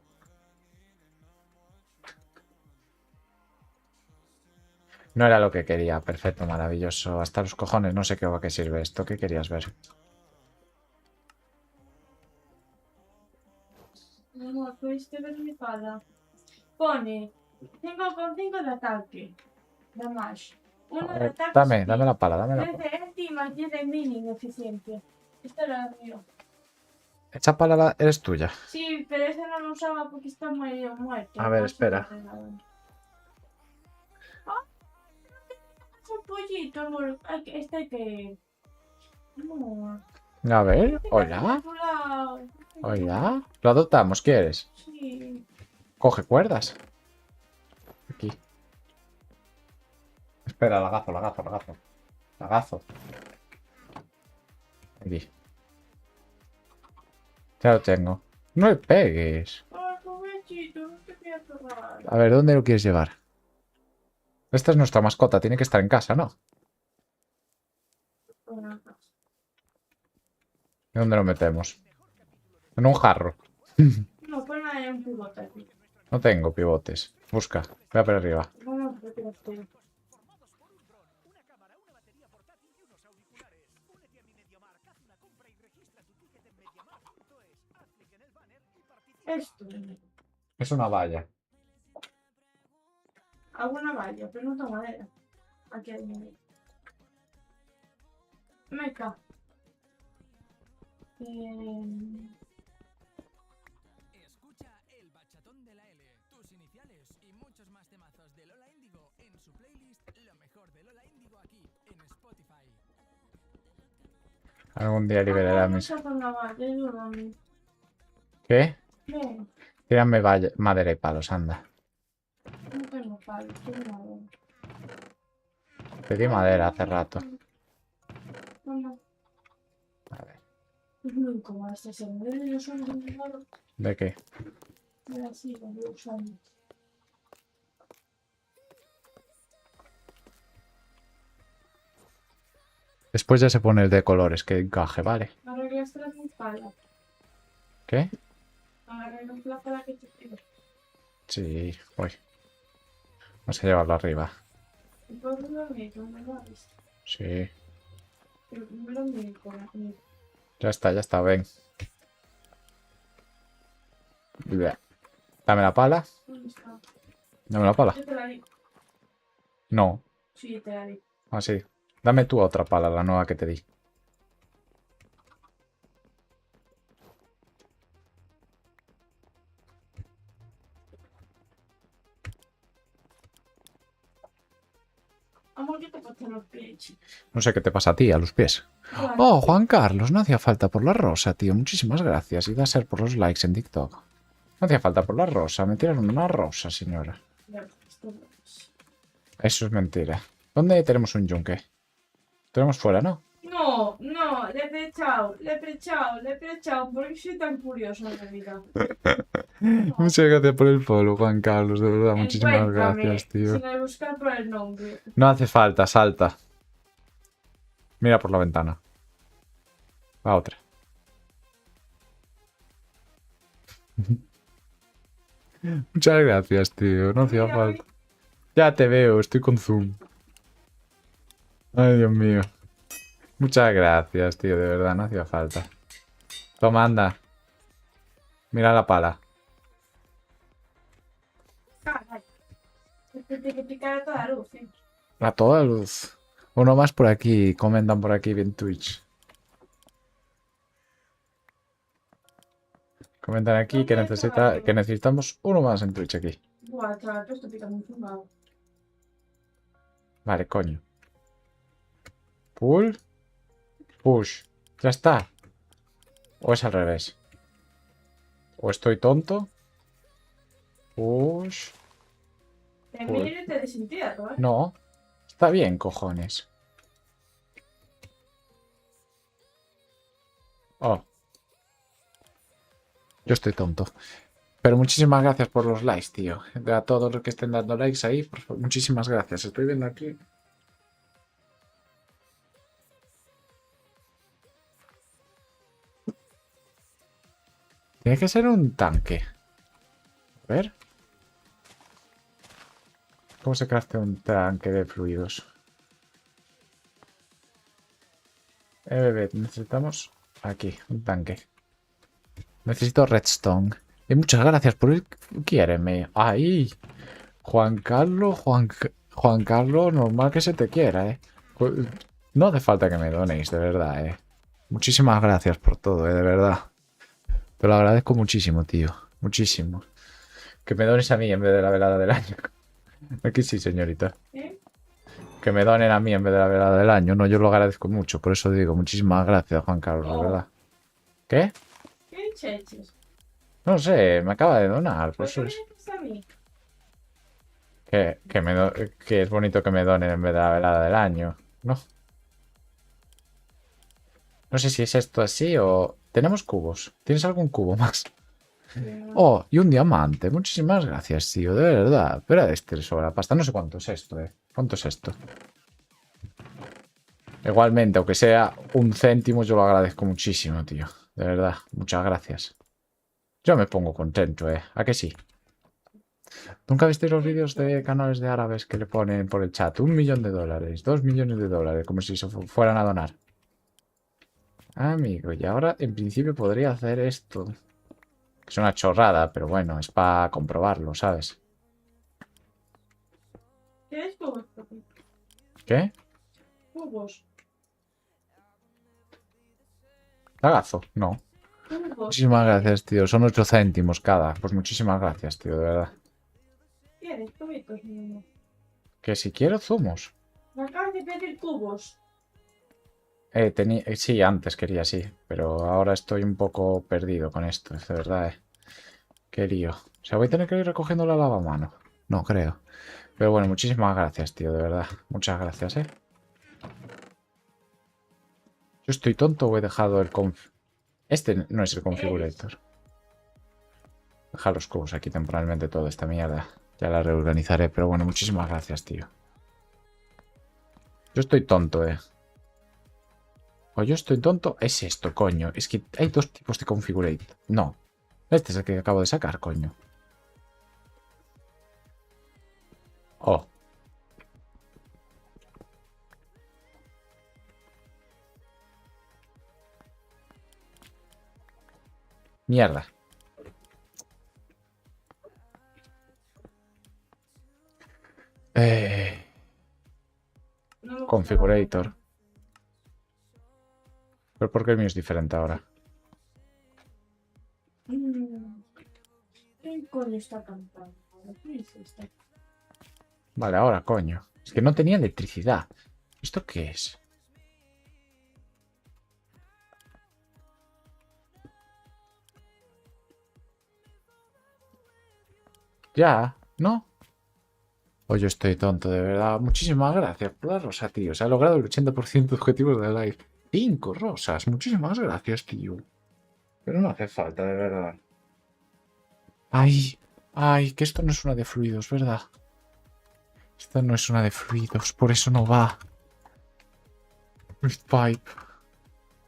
No era lo que quería. Perfecto, maravilloso. Hasta los cojones, no sé qué va que sirve esto. ¿Qué querías ver? Amor, ¿pudiste ver mi pala? Pone 5 con 5 de ataque. Damage. A 1 de ver, ataque dame speed. la pala, dame la 3 pala. de ENTI más 10 de mini eficiencia. Esta era la mía. Esa pala eres tuya. Sí, pero esa no la usaba porque está medio muerto. A ver, Por eso la espera. regalaron. ¡Ah! Es un pollito, amor. Este hay que... Amor. A ver, Este hola. a tu lado. Hola. Lo adoptamos, ¿quieres? Sí. Coge cuerdas. Aquí. Espera, lagazo, lagazo, lagazo. Lagazo. Aquí. Ya lo tengo. No le pegues. Ay, pobrecito, no te voy a pegar. A ver, ¿dónde lo quieres llevar? Esta es nuestra mascota, tiene que estar en casa, ¿no? ¿Dónde lo metemos? En un jarro. No, ponla en un pivote aquí. No tengo pivotes. Busca. Voy a por arriba. Vamos a ver este. Esto. Es una valla. Alguna valla, pero no tengo madera. Aquí hay madera. Meca. Eh... iniciales y muchos más temazos de Lola Índigo en su playlist Lo mejor de Lola Índigo aquí en Spotify. Algún día liberará mis... ¿Qué? Ven, Tírame madera y palos, anda. no tengo palo, quiero madera. Pedí madera hace rato. No, A ver, es muy incómodo este segundo. Yo soy un malo. ¿de qué? Mira, sí, lo voy usando. Después ya se pone el de colores que encaje, ¿vale? Arreglaste la pala. ¿Qué? Arreglaste la pala que te pido. Sí, uy. Vamos a llevarlo arriba. Entonces lo meto, no lo has visto. Sí. Pero primero me con aquí. Ya está, ven. Bleh. Dame la pala. ¿Dónde está? Dame la pala. Yo te la di. No. Sí, te la di. Así. Dame tú otra pala, la nueva que te di. Amor, ¿qué te pasa en los pies? No sé qué te pasa a ti, a los pies. Bueno, Oh, Juan Carlos, no hacía falta por la rosa, tío. Muchísimas gracias. Y da ser por los likes en TikTok. No hacía falta por la rosa. Me tiraron una rosa, señora. ya, esto no es. Eso es mentira. ¿Dónde tenemos un yunque? Tenemos fuera, ¿no? No, no, le he prechado, ¿por qué soy tan curioso en la vida? No. Muchas gracias por el follow, Juan Carlos. De verdad, muchísimas Encuéntrame, gracias, tío. sin buscar por el nombre. No hace falta, salta. Mira por la ventana. La otra. Muchas gracias, tío. No hacía Mira, falta. Ya te veo, estoy con zoom. Ay, Dios mío. Muchas gracias, tío. De verdad, no hacía falta. Toma, anda. Mira la pala. caray. Te tiene que picar a toda luz, ¿eh? A toda luz. Uno más por aquí. Comentan por aquí en Twitch. Comentan aquí que necesitamos uno más en Twitch aquí. Buah, chaval, esto pica muy fumado. Vale, coño. Pull. Push. Ya está. O es al revés. O estoy tonto. Push. Te Joder. miro y te desentierro, ¿eh? No. Está bien, cojones. Oh. Yo estoy tonto. Pero muchísimas gracias por los likes, tío. A todos los que estén dando likes ahí, por favor, muchísimas gracias. Estoy viendo aquí. Tiene que ser un tanque. A ver. ¿Cómo se craftea un tanque de fluidos? Bebé, necesitamos aquí, un tanque. Necesito redstone. Y muchas gracias por ir. Quiéreme. Ahí. Juan Carlos, Juan Carlos, normal que se te quiera, ¿eh? No hace falta que me donéis, de verdad, ¿eh? Muchísimas gracias por todo, ¿eh? De verdad. Te lo agradezco muchísimo, tío. Muchísimo. Que me dones a mí en vez de la velada del año. Aquí sí, señorita. ¿Eh? Que me donen a mí en vez de la velada del año. No, yo lo agradezco mucho. Por eso digo, muchísimas gracias, Juan Carlos, de Oh. verdad. ¿Qué? ¿Qué cheches? No sé, me acaba de donar. Por ¿Por eso qué es... me dices a mí? Que es bonito que me donen en vez de la velada del año. No. No sé si es esto así o... ¿Tenemos cubos? ¿Tienes algún cubo más? Oh, y un diamante. Muchísimas gracias, tío. De verdad. Pero de este sobra pasta. No sé cuánto es esto, ¿eh? ¿Cuánto es esto? Igualmente, aunque sea un céntimo, yo lo agradezco muchísimo, tío. De verdad. Muchas gracias. Yo me pongo contento, ¿eh? ¿A que sí? ¿Nunca visteis los vídeos de canales de árabes que le ponen por el chat $1.000.000, $2.000.000, como si se fueran a donar? Amigo, y ahora en principio podría hacer esto. Es una chorrada, pero bueno, es para comprobarlo, ¿sabes? ¿Quieres cubos, papi? ¿Qué? Cubos. ¿Lagazo? No. Cubos. Muchísimas gracias, tío. Son 8 céntimos cada. Pues muchísimas gracias, tío, de verdad. ¿Quieres cubitos, niño? Que si quiero zumos. Me acabas de pedir cubos. Sí, antes quería, sí. Pero ahora estoy un poco perdido con esto, es de verdad, Qué lío. O sea, voy a tener que ir recogiendo la lavamano. No creo. Pero bueno, muchísimas gracias, tío, de verdad. Muchas gracias, Yo estoy tonto o he dejado el Este no es el configurator. Dejar los cubos aquí temporalmente toda esta mierda. Ya la reorganizaré, pero bueno, muchísimas gracias, tío. Yo estoy tonto, O yo estoy tonto. Es esto, coño. Es que hay dos tipos de configurator. No. Este es el que acabo de sacar, coño. Oh. Mierda. No me gusta Configurator. ¿Pero por qué el mío es diferente ahora? ¿Quién coño está cantando? ¿Qué es esto? Vale, ahora, coño. Es que no tenía electricidad. ¿Esto qué es? Ya, ¿no? O yo estoy tonto, de verdad. Muchísimas gracias por la rosa, tío. Se ha logrado el 80% de objetivos de live. 5 rosas. Muchísimas gracias, tío. Pero no hace falta, de verdad. Ay, ay, que esto no es una de fluidos, ¿verdad? Esta no es una de fluidos, por eso no va. Rift Pipe.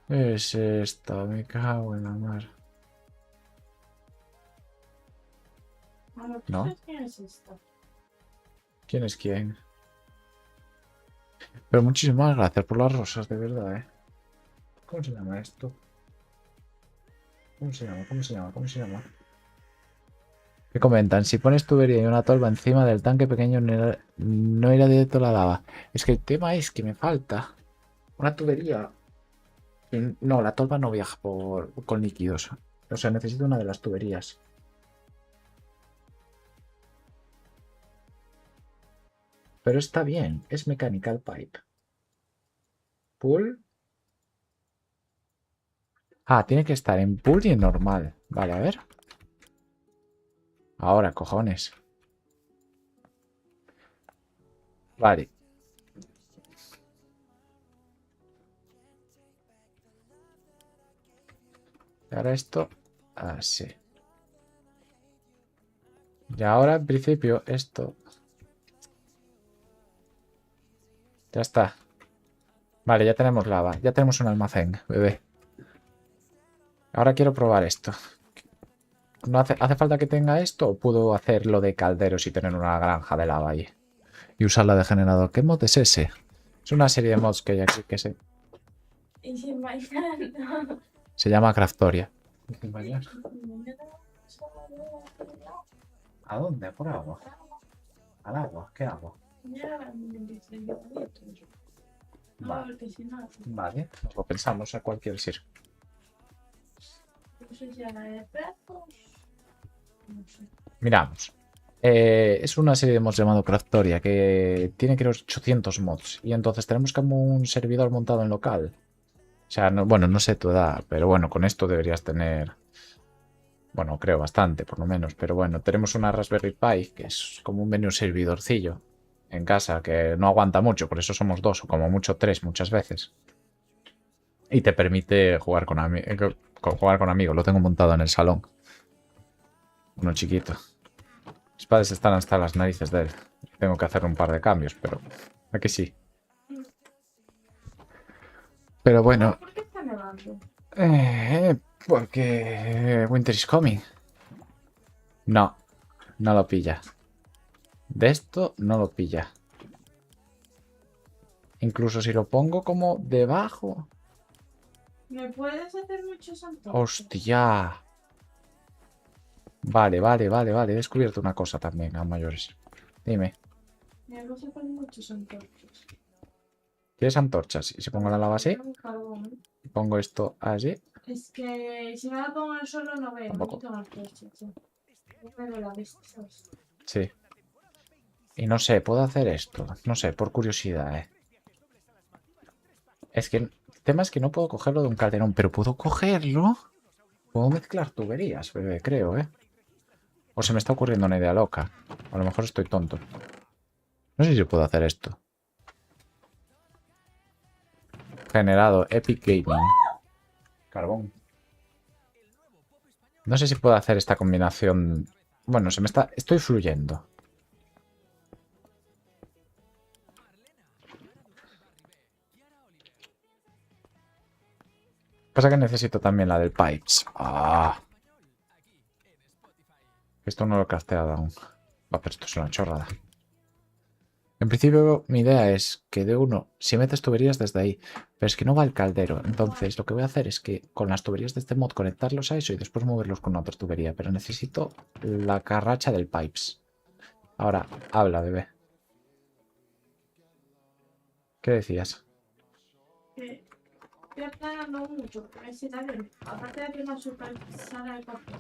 Es esta, me cago en la mar. Bueno, ¿No? ¿quién es esto? ¿Quién es quién? Pero muchísimas gracias por las rosas, de verdad, ¿Cómo se llama esto? ¿Cómo se llama? ¿Cómo se llama? ¿Cómo se llama? ¿Qué comentan? Si pones tubería y una tolva encima del tanque pequeño no irá directo a la lava. Es que el tema es que me falta una tubería. No, la tolva no viaja con líquidos. O sea, necesito una de las tuberías. Pero está bien, es Mechanical Pipe. Pool. Ah, tiene que estar en pool y en normal. Vale, a ver. Ahora, cojones. Vale. Y ahora esto. Así. Y ahora, en principio, esto. Ya está. Vale, ya tenemos lava. Ya tenemos un almacén, bebé. Ahora quiero probar esto. ¿No hace falta que tenga esto o puedo hacerlo de calderos y tener una granja de lava ahí? Y usarla de generador. ¿Qué mod es ese? Es una serie de mods que ya que Y sin mañana. se llama Craftoria. ¿A dónde? ¿Por agua? ¿Al agua? ¿Qué agua? Vale, vale. Nos lo pensamos a cualquier sitio. No sé si era de perros. No sé. Miramos. Es una serie de mods llamado Craftoria que tiene creo 800 mods. Y entonces tenemos como un servidor montado en local. O sea, bueno, no sé tu edad, pero bueno, con esto deberías tener... Bueno, creo bastante, por lo menos. Pero bueno, tenemos una Raspberry Pi, que es como un menú servidorcillo en casa, que no aguanta mucho, por eso somos dos, o como mucho tres muchas veces. Y te permite jugar jugar con amigos. Lo tengo montado en el salón. Uno chiquito. Mis padres están hasta las narices de él. Tengo que hacer un par de cambios, pero... Aquí sí. Pero bueno... ¿Por qué está nevando? Porque... Winter is coming. No. No lo pilla. De esto no lo pilla. Incluso si lo pongo como debajo... ¿Me puedes hacer muchos antojos? ¡Hostia! Vale, vale, vale, vale. He descubierto una cosa también a mayores. Dime. Me vas a poner muchos antorchos. ¿Quieres antorchas? ¿Y si pongo la lava así? Un carbón. Pongo esto así. Es que si no la pongo en el suelo no veo. Tampoco. Necesito más antorchas. No me veo la vista, ¿sabes? Sí. Y no sé, puedo hacer esto. No sé, por curiosidad, ¿eh? Es que el tema es que no puedo cogerlo de un calderón, pero puedo cogerlo. Puedo mezclar tuberías, bebé, creo, ¿eh? O se me está ocurriendo una idea loca. A lo mejor estoy tonto. No sé si puedo hacer esto. Generado Epic Gaming. Carbón. No sé si puedo hacer esta combinación. Bueno, se me está... Estoy fluyendo. Pasa que necesito también la del Pipes. Ah, esto no lo he casteado aún. Va, pero esto es una chorrada. En principio, mi idea es que de uno, si metes tuberías desde ahí, pero es que no va el caldero. Entonces, lo que voy a hacer es que con las tuberías de este mod conectarlos a eso y después moverlos con otra tubería. Pero necesito la carracha del Pipes. Ahora, habla, bebé. ¿Qué decías? Que estoy aclarando mucho, porque si también, aparte de hacer una super sala de café,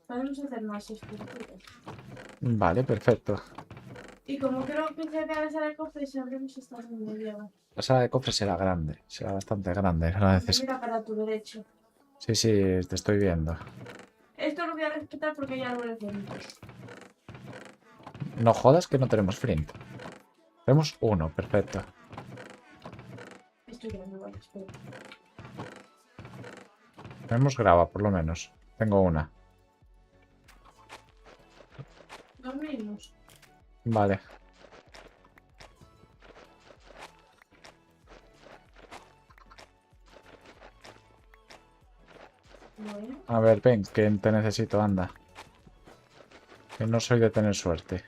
podemos hacer más estructuras. Vale, perfecto. Y como creo que se vea la sala de café, sabremos estar donde lleva. La sala de cofres será grande. Será bastante grande. La Mira para tu derecho. Sí, sí, te estoy viendo. Esto lo voy a respetar porque hay árboles bonitos. No jodas que no tenemos flint. Tenemos uno, perfecto. Esto ya no vale, espera. Tenemos grava, por lo menos. Tengo una. Lo mismos. Vale. Bueno, A ver, ven, que te necesito, anda. Que no soy de tener suerte.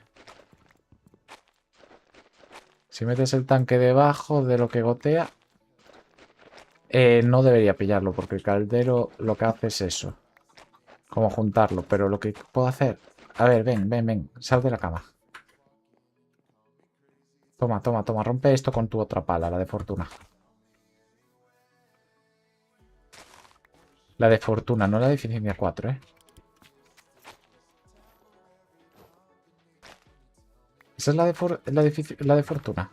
Si metes el tanque debajo de lo que gotea, no debería pillarlo, porque el caldero lo que hace es eso. Como juntarlo, pero lo que puedo hacer... A ver, ven, ven, ven, sal de la cama. Toma, toma, toma, rompe esto con tu otra pala, la de fortuna. La de fortuna, no la de eficiencia 4, ¿eh? Esa es la de fortuna.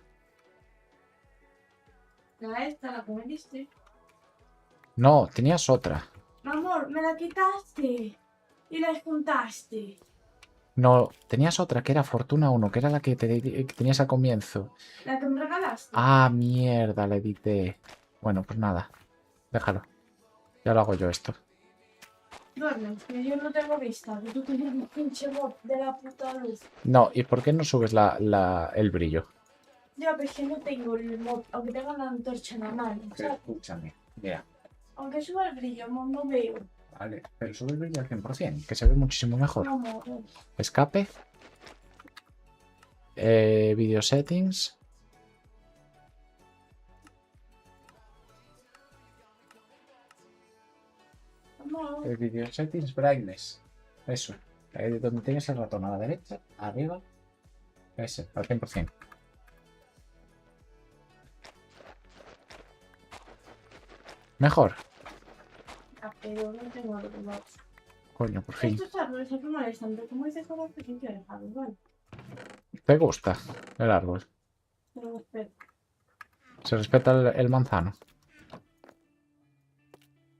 la esta, la que me diste. No, tenías otra. Amor, me la quitaste. Y la juntaste. No, tenías otra que era Fortuna 1, que era la que tenías al comienzo. La que me regalaste. Ah, mierda, la edité. Bueno, pues nada. Déjalo. Ya lo hago yo esto. Duerme, que yo no tengo vista. Que tú tienes un pinche mod de la puta luz. No, ¿y por qué no subes el brillo? Ya, pero es que no tengo el mod, aunque tenga la antorcha en la mano. O sea, Escúchame. Mira. aunque suba el brillo, no veo. Vale, pero sube el brillo al 100%, que se ve muchísimo mejor. No, Escape. Video settings. no. Video settings brightness. Eso. Donde tienes el ratón a la derecha, arriba. Ese, al 100%. Mejor. Ah, pero no tengo los mods. Coño, por fin. Estos árboles aquí molestan, pero como dices con el principio, dejarlos, ¿vale? ¿Te gusta el árbol? Pero espera. Se respeta el manzano.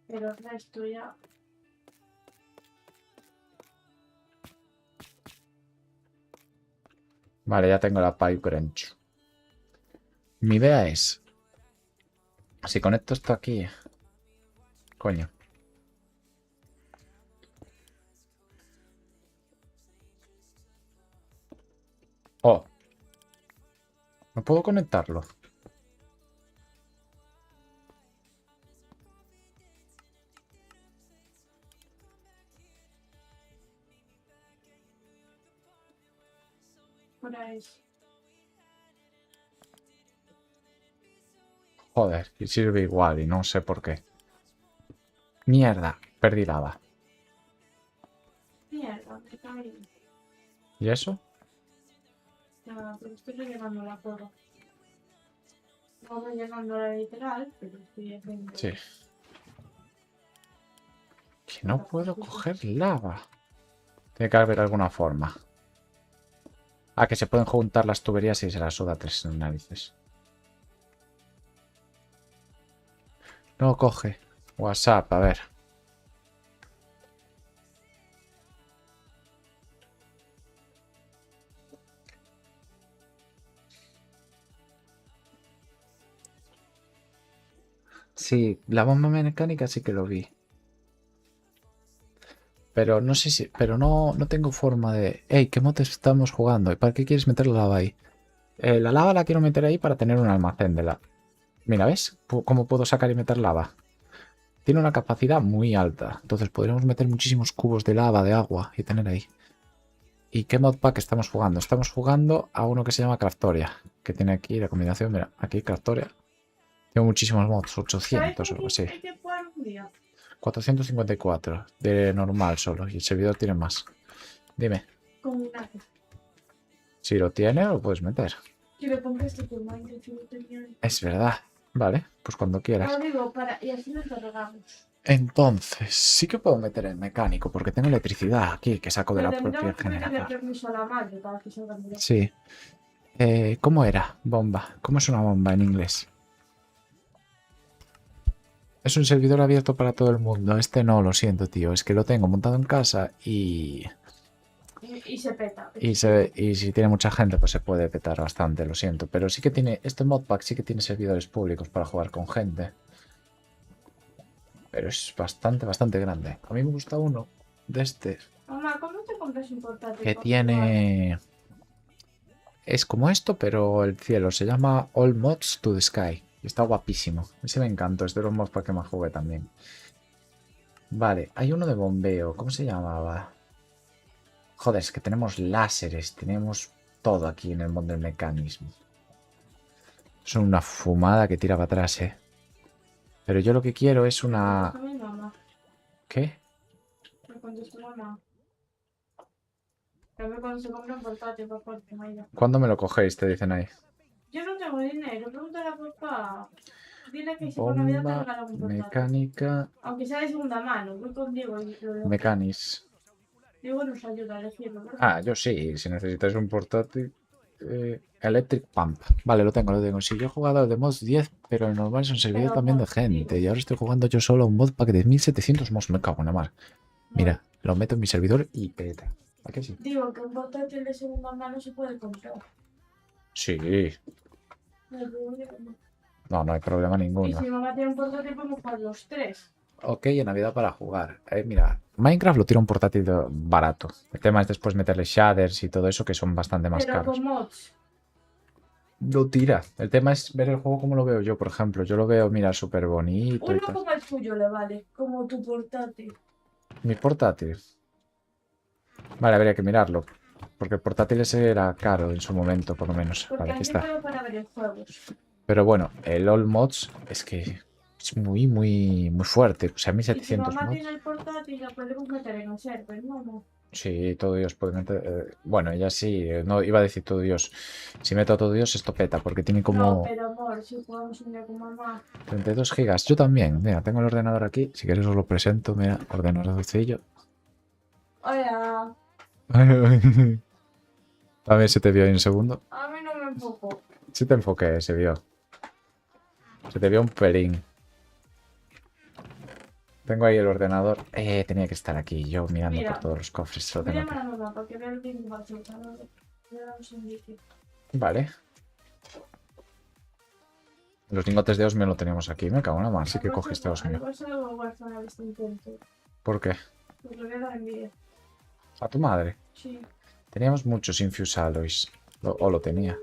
Pero el resto ya. Vale, ya tengo la pipe wrench. Mi idea es... Si conecto esto aquí... Coño. Oh. No puedo conectarlo. Por ahí. Joder, y sirve igual y no sé por qué. Mierda, perdí lava. Mierda, me caí. ¿Y eso? Ya, pero estoy rellenando la porra. No rellenando la literal, pero estoy haciendo. Sí. Que no puedo coger lava. Tiene que haber alguna forma. Ah, que se pueden juntar las tuberías y se las suda tres narices. No coge. WhatsApp, a ver. Sí, la bomba mecánica sí que lo vi. Pero no sé si. Pero no tengo forma de. Ey, ¿qué mod estamos jugando? ¿Y para qué quieres meter la lava ahí? La lava la quiero meter ahí para tener un almacén de la. Mira, ¿ves? ¿Cómo puedo sacar y meter lava? Tiene una capacidad muy alta. Entonces podríamos meter muchísimos cubos de lava, de agua y tener ahí. ¿Y qué modpack estamos jugando? Estamos jugando a uno que se llama Craftoria. Que tiene aquí la combinación. Mira, aquí Craftoria. Tengo muchísimos mods, ¿Sabes 800 o con algo quién así. hay que jugar un día? 454 de normal solo. Y el servidor tiene más. Dime, Con una. si lo tiene, lo puedes meter. Que le pongas tu Minecraft y lo tenía. Es verdad. Vale, pues cuando quieras. Lo digo para. Y así nos cargamos. Entonces, sí que puedo meter el mecánico, porque tengo electricidad aquí que saco de Pero la propia tendríamos que pedirle generadora. permiso a la madre para que salga bien. Sí. ¿Cómo era? Bomba. ¿Cómo es una bomba en inglés? Es un servidor abierto para todo el mundo. Este no, lo siento, tío. Es que lo tengo montado en casa y Se peta. y si tiene mucha gente, pues se puede petar bastante, lo siento. Pero sí que tiene, este modpack sí que tiene servidores públicos para jugar con gente. Pero es bastante grande. A mí me gusta uno de este Mamá, ¿cómo te compras un portátil? que para jugar? tiene... Es como esto, pero el cielo. Se llama All Mods to the Sky. Y está guapísimo. Ese me encantó. Es de los mods para que más jugué también. Vale, hay uno de bombeo. ¿Cómo se llamaba? Joder, es que tenemos láseres. Tenemos todo aquí en el mod del mecanismo. Son una fumada que tira para atrás, ¿eh? Pero yo lo que quiero es una... Mi mamá. ¿Qué? Me contestó mamá. Que a ver cuando se compra un portátil para jugar con ella. ¿Cuándo me lo cogéis? Te dicen ahí. Yo no tengo dinero, pregúntale a papá. Dile que si por Navidad te Bomba regalo un portátil. mecánica. Aunque sea de segunda mano, voy con Diego y lo dejo. Mecanis. Diego nos ayuda a elegirlo, ¿verdad? Ah, yo sí. Si necesitáis un portátil. Electric Pump. Vale, lo tengo. Si yo he jugado al de mods 10, pero el normal es un servidor Pero también de mods, gente. digo. Y ahora estoy jugando yo solo a un modpack de 1700 mods. Me cago en la mar. Mira, lo meto en mi servidor y peta. ¿A qué sí? Digo que un portátil de segunda mano se puede comprar. Sí. No hay problema. No hay problema Y ninguno. si mamá tiene un portátil, podemos jugar los tres. Ok, en Navidad para jugar. Mira, Minecraft lo tira un portátil barato. El tema es después meterle shaders y todo eso que son bastante más Pero caros. con mods. Lo tira. El tema es ver el juego como lo veo yo, por ejemplo. Yo lo veo, mira, súper bonito y Uno tal. como el tuyo le vale, como tu portátil. Mi portátil. Vale, habría que mirarlo. Porque el portátil ese era caro en su momento, por lo menos. Porque Vale, aquí aquí está. puedo para ver juegos. Pero bueno, el All Mods es que es muy fuerte. O sea, Y si 1700 mamá mods. tiene el portátil, lo podemos meter en el server, ¿no? No. Sí, todo Dios puede meter. Bueno, ella sí, no iba a decir todo Dios. Si meto a todo Dios, esto peta, porque tiene No, como pero amor, si jugamos un día con mamá. 32 gigas. Yo también, mira, tengo el ordenador aquí. Si quieres os lo presento, mira, ordenadorcillo. Hola, A ver si te vio ahí un segundo. a mí no me enfocó. Si te enfoqué, se vio. Se te vio un pelín. Tengo ahí el ordenador. Tenía que estar aquí, yo mirando Mira, por todos los cofres. Lo Voy a tengo llamar aquí. a mamá para que vea el vídeo para soltarlo. Le damos un vídeo. Vale. Los lingotes de osmio lo teníamos aquí. Me cago en la mar. Sí que cogiste osmio. Igual se lo voy a guardar este intento. ¿Por qué? Porque le voy a dar envidia. A tu madre. Sí. Teníamos muchos Infuse Alloys. O lo tenía.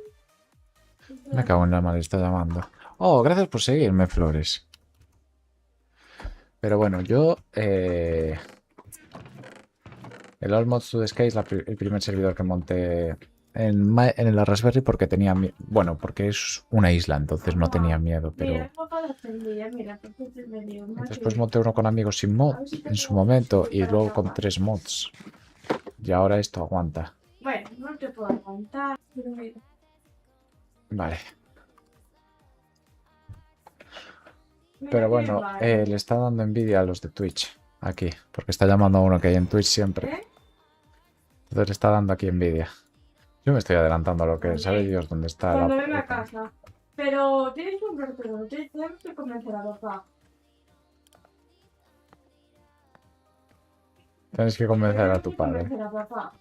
Me cago en la madre, está llamando. Oh, gracias por seguirme, Flores. Pero bueno, yo... el All Mods to the Sky es el primer servidor que monté en la Raspberry porque tenía... Bueno, porque es una isla, entonces no tenía miedo, Mira, pero... el papá de envidia, mira, que tú te me dio. Después monté uno con amigos sin mod en su momento y luego con 3 mods. Y ahora esto aguanta. Bueno, no te puedo aguantar, pero mira. Vale. Mira Pero qué bueno, vale. le está dando envidia a los de Twitch. Aquí. Porque está llamando a uno que hay en Twitch siempre. ¿Eh? Entonces le está dando aquí envidia. Yo me estoy adelantando a lo que Vale. sabe Dios dónde está Cuando la venga a puerta. casa. Pero tienes que comprártelo, tenemos que convencer a papá. Tienes que convencer a Tenemos tu que padre. convencer a papá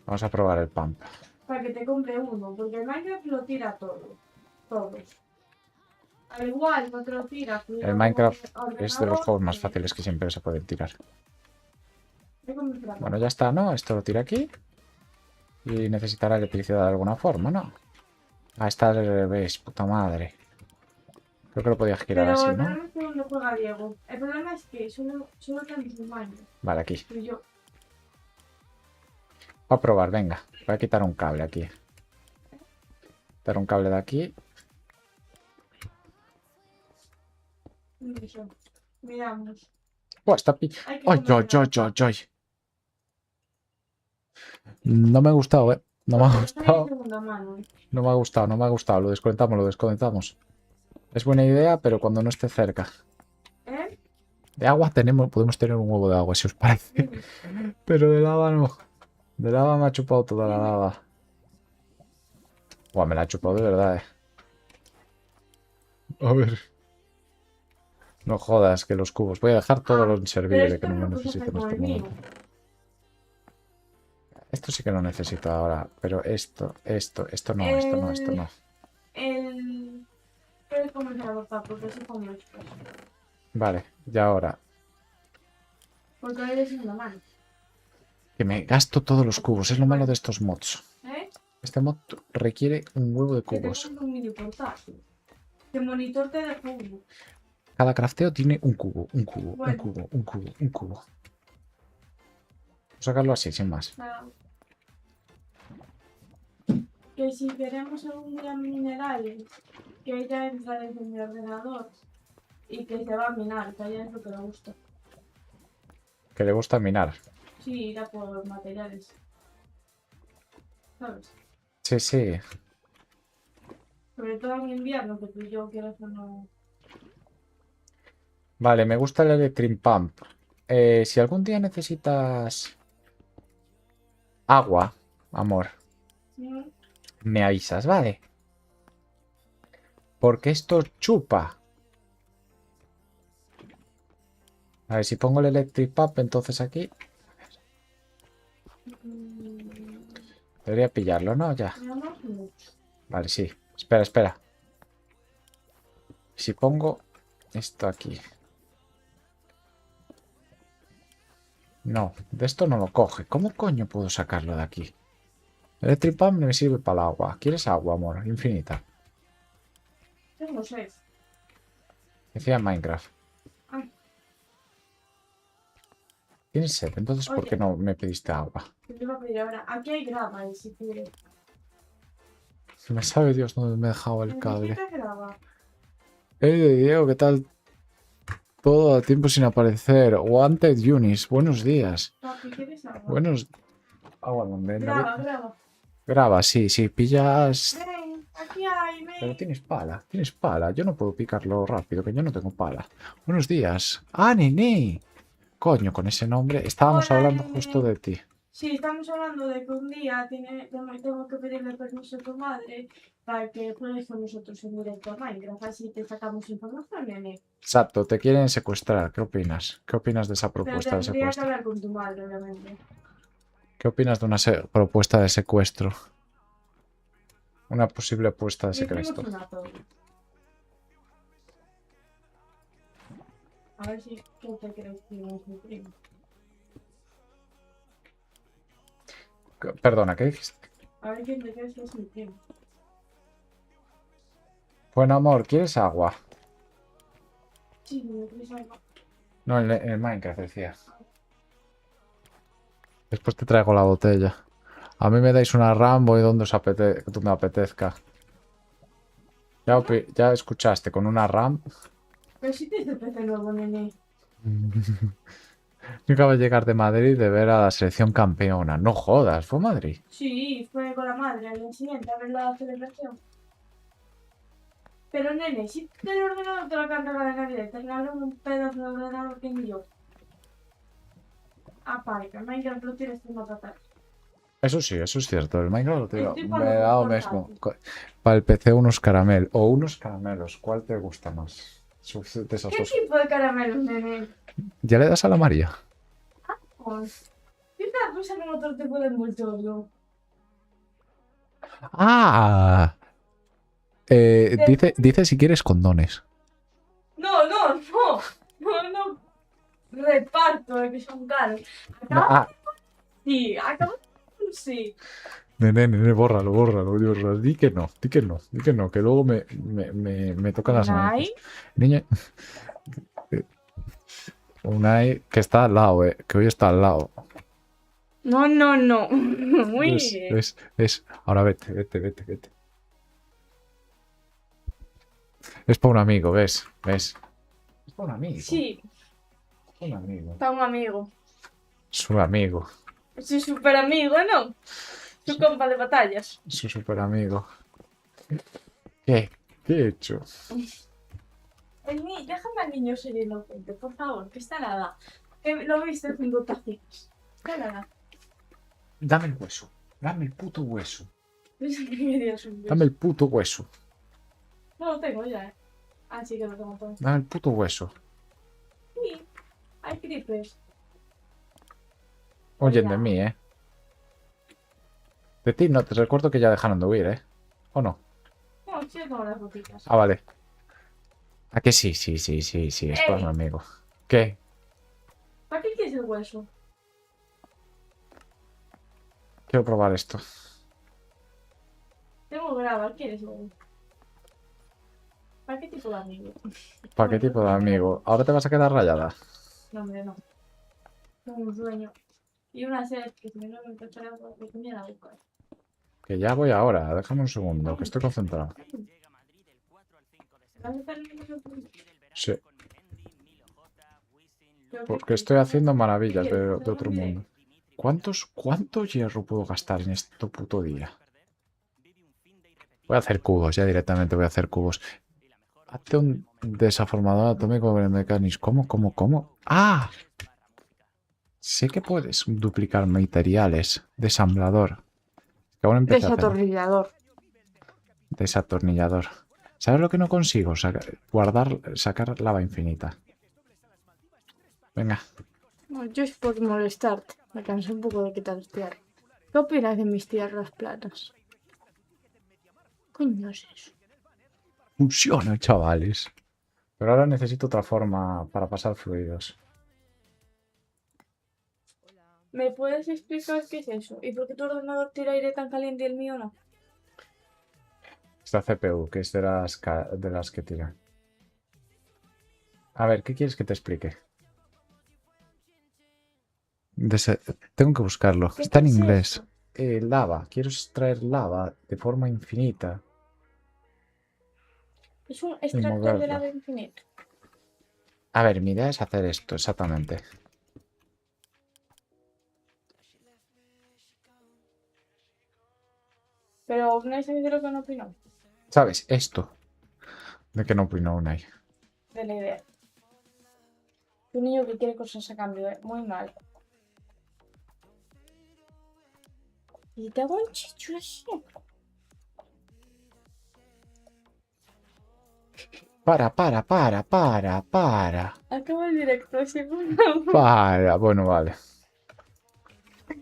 Vamos a probar el pump. para que te compre uno, porque el Minecraft lo tira todo. Todos. Al igual no te lo tira, El pero Minecraft como es de los ordenador, juegos más fáciles que siempre se pueden tirar. hay que convencer a Bueno, papá. ya está, ¿no? Esto lo tira aquí. Y necesitará electricidad de alguna forma, ¿no? Ah, está al revés, puta madre. Creo que lo podía girar Pero así, el ¿no? problema es que donde juega Diego. El problema es que solo tenemos un Minecraft. Vale, aquí. Y yo, Voy a probar, venga. Voy a quitar un cable aquí. Quitar un cable de aquí. eso. Miramos. ¡Oh, está pi... Hay que ¡Ay, ay, convencer a ay, papá. ay, ay! No me ha gustado, ¿eh? No me ha Porque está de gustado. segunda mano. No me ha gustado, no me ha gustado. Lo desconectamos, lo desconectamos. Es buena idea, pero cuando no esté cerca. ¿Eh? De agua podemos tener un huevo de agua, si os parece. Dime. Pero de lava no. De lava me ha chupado toda la Dime. lava. Buah, me la ha chupado de verdad, A ver. No jodas, que los cubos. Voy a dejar todo lo Pero inservible esto que no no lo lo puedes necesito hacer en con este el mío. momento. Esto sí que lo necesito ahora. Pero esto no, esto no, esto no. El... Puedes convencer a papá porque eso como esto. Vale, ya ahora. Porque él es segunda mano. Que me gasto todos los cubos. Es lo malo de estos mods. ¿Eh? Este mod requiere un huevo de Que te cubos. compres un mini portátil. Que monitor te de juego. Cada crafteo tiene un cubo, un cubo, un Bueno. cubo, un cubo, un cubo. Voy a sacarlo así, sin más. Nada. Que si queremos algún día minerales, que ella entra desde mi ordenador y que se va a minar, que a ella es lo que le gusta. Que le gusta minar. Sí, ir a por materiales. ¿Sabes? Sí, sí. Sobre todo en invierno, que tú y yo quieras o no. Vale, me gusta el Electric Pump. Si algún día necesitas agua, amor, ¿Mm? me avisas, ¿vale? Porque esto chupa. A ver, si pongo el Electric Pump, entonces aquí debería pillarlo, ¿no? Ya. Tenemos mucho. Vale, sí. Espera, espera. Si pongo esto aquí. No, de esto no lo coge. ¿Cómo coño puedo sacarlo de aquí? Electric Pump me sirve para el agua. ¿Quieres agua, amor? Infinita. Tengo 6. Decía en Minecraft. Ay, ¿Tienes sed? Entonces, ¿por qué oye, no me pediste agua? ¿qué te iba a pedir ahora? Aquí hay grava, y si quieres. Me sabe Dios dónde me he dejado el cable. ¿Necesitas grava? Diego, ¿qué tal? Todo a tiempo sin aparecer. Wanted Unis, buenos días. Papi, ¿quieres agua? Buenos... Agua, ¿dónde? Grava, grava. Graba, sí, sí, pillas... Ven, aquí hay, Pero ven. tienes pala, tienes pala. Yo no puedo picarlo rápido, que yo no tengo pala. Buenos días. ¡Ah, Nini! Coño, con ese nombre. Estábamos Hola, hablando nene. justo de ti. Sí, estamos hablando de que un día tengo que pedirle permiso a tu madre para que juegues con nosotros en directo a Minecraft. Así te sacamos información, nene. Exacto, te quieren secuestrar. ¿Qué opinas? ¿Qué opinas de esa Pero propuesta de tendría que secuestro? hablar con tu madre, obviamente. ¿Qué opinas de una propuesta de secuestro? Una posible apuesta de Le hicimos secuestro. una todo. A ver si ¿qué te crees que es mi primo? Perdona, ¿qué dijiste? A ver quién te crees que es mi primo. Bueno, amor, ¿quieres agua? Sí, me crees algo. No, en el Minecraft decía. Después te traigo la botella. A mí me dais una Rambo y donde me apetezca. Ya escuchaste, con una RAM. Pero si te hice PC nuevo, nene. Yo acabo de llegar de Madrid de ver a la selección campeona. No jodas, fue Madrid. Sí, fue con la madre al día siguiente a ver la celebración. Pero nene, si el ordenador te lo canta la de Navidad, te regalaron un pedazo de ordenador que ni yo. Aparte, Minecraft lo tienes que matar. Eso sí, eso es cierto. El Minecraft, tío, Estoy me por he lo dado portátil. mismo. Para el PC unos caramel o unos caramelos. ¿Cuál te gusta más? De esas ¿Qué dos. tipo de caramelos, nene? ¿Ya le das a la María? Pues, yo estaba pensando en otro tipo de envoltorio. ¡Ah! De- Dice si quieres condones. No, no, no. No, no. Reparto de que son caros. Acabo Ah, sí, acabo sí. nene, bórralo, bórralo. Di que no, que luego me tocan las Unai. narices. Niña, Unai, que está al lado, que hoy está al lado. No, no, no. Muy bien. Ahora vete. Es para un amigo, ¿ves? Es para un amigo. Sí, Es para un amigo. para un amigo. Su amigo. Soy súper amigo, ¿no? Su compa de batallas. Su super amigo. ¿Qué? ¿Qué he hecho? Déjame al niño ser inocente, por favor, que está nada. Que lo viste haciendo tacitas. Está nada. Dame el hueso. Dame el puto hueso. Pensé que querías un beso. Dame el puto hueso. No lo tengo ya, ¿eh? Ah, sí que lo tengo todo. Dame el puto hueso. Sí, hay creepers. Oyen de Hola. mí, ¿eh? De ti no, te recuerdo que ya dejaron de huir, ¿eh? ¿O no? No, sí tengo las botitas. Ah, vale. ¿A que sí? Sí, es para un amigo. ¿Qué? ¿Para qué quieres el hueso? Quiero probar esto. Tengo que grabar, ¿quieres el hueso? ¿Para qué tipo de amigo? ¿Para qué tipo de amigo? ¿Ahora te vas a quedar rayada? No, hombre, no. Tengo un sueño. Y una sed que si no me preparo de comida la boca. Que ya voy ahora. Déjame un segundo, que estoy concentrado. ¿Vas a estar en el Sí, porque estoy haciendo maravillas de otro mundo. ¿Cuánto hierro puedo gastar en este puto día? Voy a hacer cubos, ya directamente voy a hacer cubos. Hazte un desaformador atómico de mecánicos. ¿Cómo? ¡Ah! Sé que puedes duplicar materiales. Desamblador. Que aún empecé a hacer. Desatornillador. Desatornillador. ¿Sabes lo que no consigo? Sacar lava infinita. Venga. No, yo es por molestarte. Me cansé un poco de que te tierras. ¿Qué opinas de mis tierras planas? Coño es eso. Funciona, chavales. Pero ahora necesito otra forma para pasar fluidos. ¿Me puedes explicar qué es eso? ¿Y por qué tu ordenador tira aire tan caliente y el mío no? Esta CPU, que es de las que tiran. A ver, ¿qué quieres que te explique? Tengo que buscarlo. ¿Qué Está en es inglés. eso? Lava. Quiero extraer lava de forma infinita Es un y extractor de moverla. lava infinito. A ver, mi idea es hacer esto, exactamente. Pero no es sincero que no opino ¿Sabes? Esto. De que no opino Unai. de la idea. Un niño que quiere cosas a cambio, muy mal. Y te hago un chicho así. Para. Acaba el directo así. Para. Bueno, vale.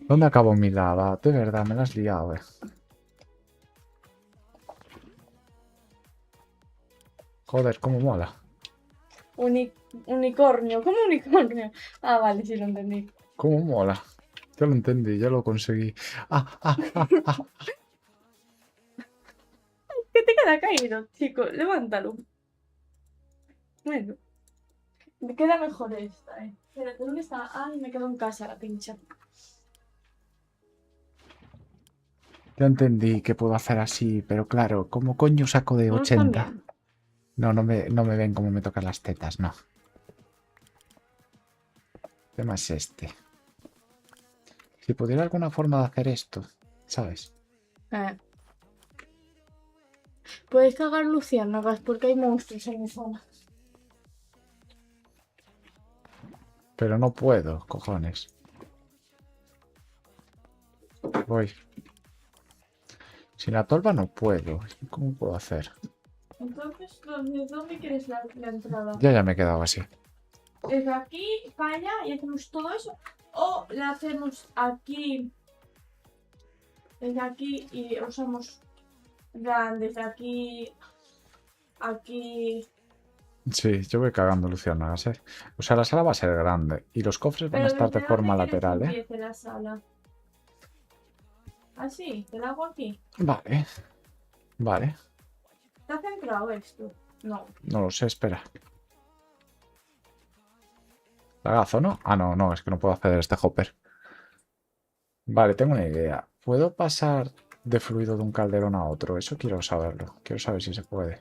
¿Dónde acabó mi lava? De verdad, me la has liado, Joder, cómo mola. Unicornio. ¿Cómo unicornio? Ah, vale, sí lo entendí. Cómo mola. Ya lo entendí, ya lo conseguí. Ah. ¿Qué te queda caído, chico? Levántalo. Bueno, me queda mejor esta, Espérate, ¿dónde está? Ay, me quedo en casa la pincha. Ya entendí que puedo hacer así, pero claro, ¿cómo coño saco de ¿No lo están 80? viendo? No me ven cómo me tocan las tetas, no. ¿Qué tema es este? Si pudiera alguna forma de hacer esto, ¿sabes? Puedes cagar luciérnagas porque hay monstruos en mi zona. Pero no puedo, cojones. Voy. Sin la tolva no puedo. ¿Cómo puedo hacer? Entonces, ¿dónde quieres la entrada? Ya me he quedado así. ¿Desde aquí para allá y hacemos todo eso? ¿O la hacemos aquí, desde aquí y usamos desde aquí, aquí? Sí, yo voy cagando luciérnagas, ¿eh? O sea, la sala va a ser grande y los cofres van a Pero estar de ¿desde forma dónde quieres que lateral, ¿eh? empiece la sala? Así, te la hago aquí. Vale. Vale. ¿Está centrado esto? No. No lo sé, espera. Lagazo, ¿no? Ah, no, es que no puedo acceder a este hopper. Vale, tengo una idea. ¿Puedo pasar de fluido de un calderón a otro? Eso quiero saberlo. Quiero saber si se puede.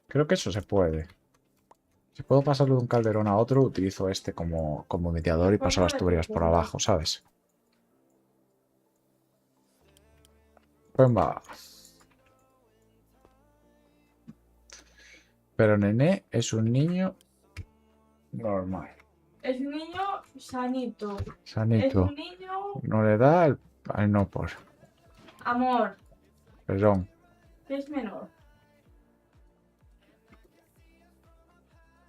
Creo que eso se puede. Si puedo pasarlo de un calderón a otro, utilizo este como mediador y Pues paso las puede tuberías por ser, abajo, ¿sabes? Pues va. Pero Nené es un niño normal. Es un niño sanito. Es Sanito. un niño No le da el... Ay, no, por... amor, Perdón. que es menor.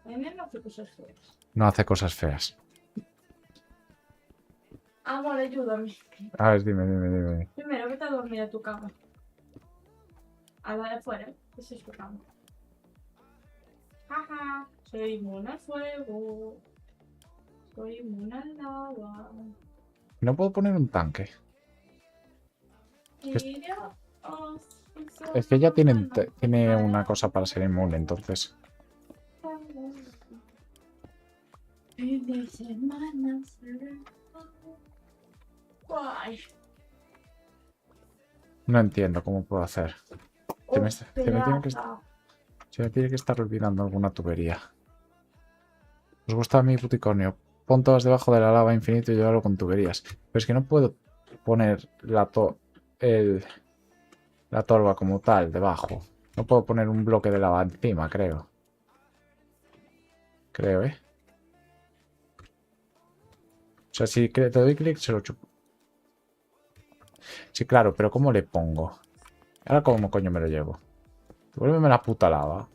Nene no hace cosas feas. No hace cosas feas. Amor, ayúdame. A ver, dime. Primero, vete a dormir a tu cama. A la de afuera, esa es tu cama. Jaja, soy inmune al fuego. Soy inmune al lava. No puedo poner un tanque. Es- Es que ya tiene una cosa para ser inmune, entonces... Fin de semana. Guay. No entiendo cómo puedo hacer. Se me tiene que, Hostia. se me tiene que estar olvidando alguna tubería. ¿Os gusta mi puticornio? Pon todas debajo de la lava infinito y llévalo con tuberías. Pero es que no puedo poner la torba como tal debajo. No puedo poner un bloque de lava encima, creo. Creo, ¿eh? O sea, si te doy clic, se lo chupo. Sí, claro, pero ¿cómo le pongo? Ahora, ¿cómo coño me lo llevo? Devuélveme la puta lava.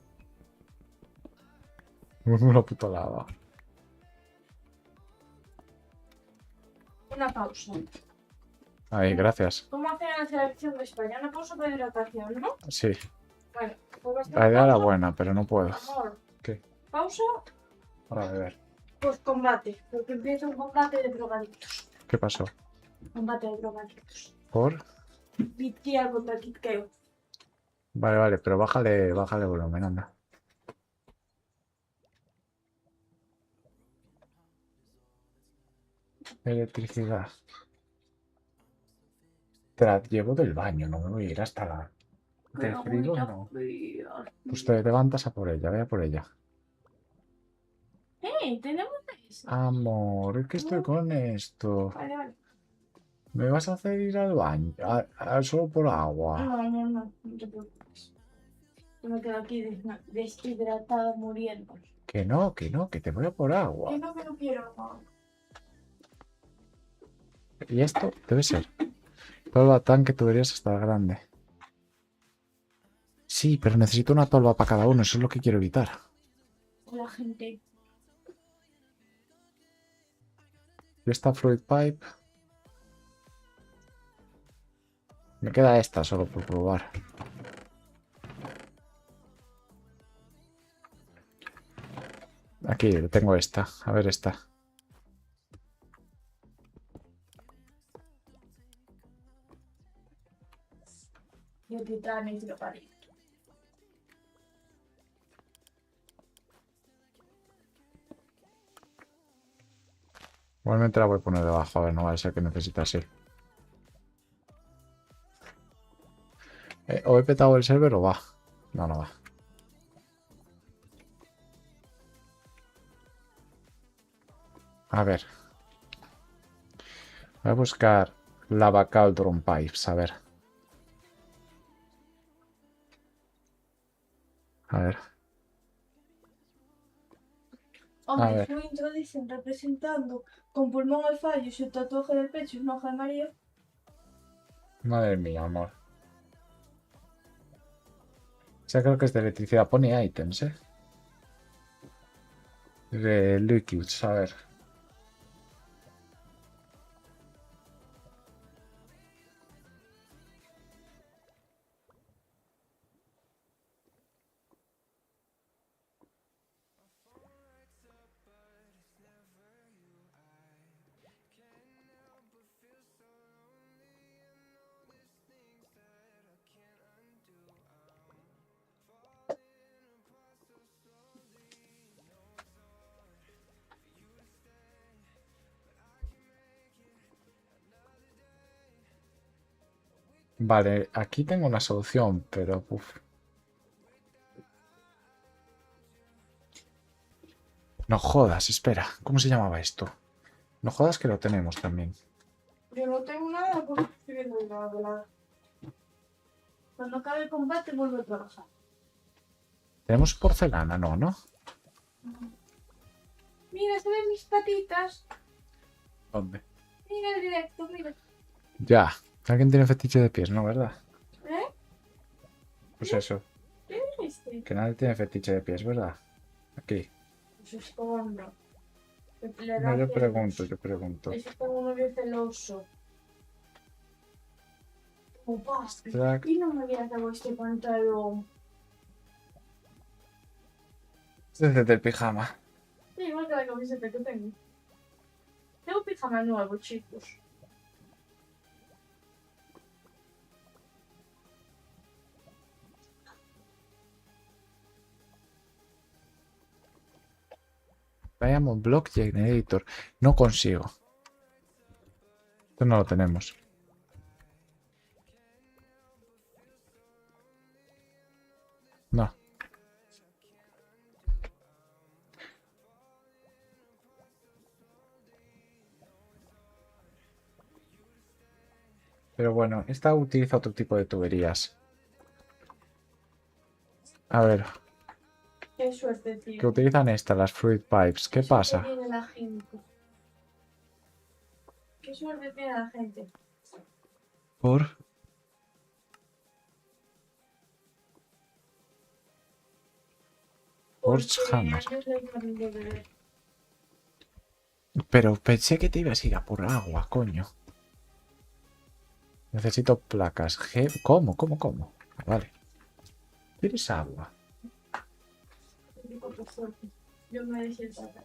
Devuélveme la puta lava. Una pausa. Ahí, gracias. ¿Cómo hacen en la selección de España? Una pausa para hidratación, ¿no? Sí, Bueno, pues bastante la idea era pausa. buena, pero no puedo. Amor. ¿Qué? Pausa, Para beber. pues combate. Porque empieza un combate de drogadictos. ¿Qué pasó? Combate de drogadictos. ¿Por? Pitial contra Kitkeo. Vale, pero bájale volumen, anda. Electricidad. Te la llevo del baño, no me voy a ir hasta la... ¿Del frigo? No. Pues te levantas a por ella, ve a por ella. Tenemos eso. Amor, es que estoy con esto. Vale. ¿Me vas a hacer ir al baño? Solo por agua. No te preocupes. Yo me quedo aquí deshidratada muriendo. Que no, que te voy a por agua. Que no quiero, amor. Y esto debe ser. Tolva tanque, tuberías hasta grande. Sí, pero necesito una tolva para cada uno, eso es lo que quiero evitar. Hola, gente. Y esta Fluid Pipe. Me queda esta solo por probar. Aquí, tengo esta. A ver esta. Y el titanio y lo parí. Igualmente la voy a poner debajo, a ver, no va a ser que necesite así. ¿O he petado el server o va? No, no va. A ver. Voy a buscar Lava Cauldron Pipes, a ver. A ver. Hombre, ver. su intro dicen representando con pulmón al fallo y su tatuaje del pecho es una hoja de María. Madre mía, amor. O sea, creo que es de electricidad. Pone items, ¿eh? De liquids, a ver. Vale, aquí tengo una solución, pero uf. No jodas, espera. ¿Cómo se llamaba esto? No jodas que lo tenemos también. Yo no tengo nada porque estoy viendo nada. Cuando acabe el combate vuelvo a trabajar. Tenemos porcelana, no, ¿no? Mira, se ven mis patitas. ¿Dónde? Mira el directo, mira. Ya. Alguien tiene fetiche de pies, ¿no? ¿Verdad? ¿Eh? Pues eso. ¿Qué dijiste? Que nadie tiene fetiche de pies, ¿verdad? Aquí. Pues es como no. Le No, da yo celos. pregunto, yo pregunto. Es como un novio celoso. Como basta. Track. Y no me había dado este pantalón. Desde el pijama. Sí, igual que la camiseta que tengo. Tengo pijama nuevo, chicos. Diamond Block Generator. No consigo. Esto no lo tenemos. No. Pero bueno, esta utiliza otro tipo de tuberías. A ver, Qué suerte, que tío. utilizan estas, las Fruit Pipes. ¿Qué Qué suerte pasa? tiene la gente. Qué suerte tiene la gente. Por Forge Hammer. Yo soy el de beber. Pero pensé que te ibas a ir a por agua, coño. Necesito placas. ¿Cómo? ¿Cómo? ¿Cómo? Ah, vale. ¿Quieres agua? Qué suerte. Yo me decía el papel.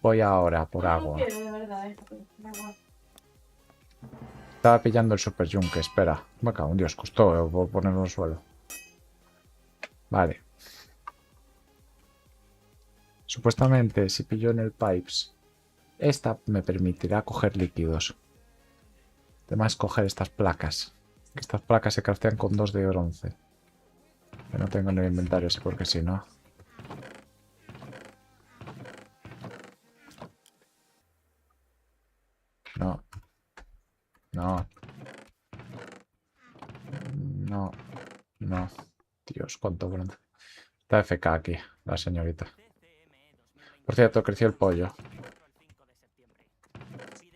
Voy ahora por No, no agua. quiero, de verdad, da igual. Estaba pillando el Super Yunque, espera. Me cago en Dios, costó ponerlo en el suelo. Vale. Supuestamente, si pillo en el Pipes, esta me permitirá coger líquidos. Además, coger estas placas. Estas placas se craftean con 2 de bronce. Que no tengo en el inventario, sí, porque si no. No. No. No. No. Dios, cuánto bronce. Está FK aquí, la señorita. Por cierto, creció el pollo.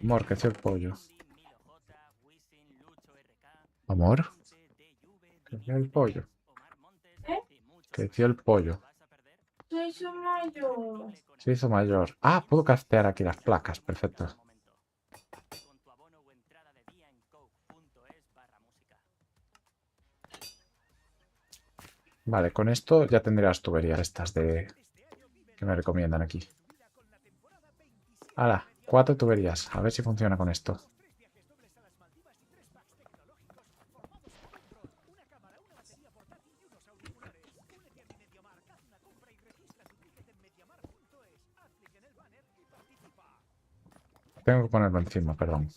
Amor, creció el pollo. Amor. Creció el pollo. ¿Eh? Creció el pollo. Soy su mayor. Se hizo mayor. Ah, puedo craftear aquí las placas. Perfecto. Vale, con esto ya tendré las tuberías estas de que me recomiendan aquí. ¡Hala! 4 tuberías. A ver si funciona con esto. Tengo que ponerlo encima, perdón.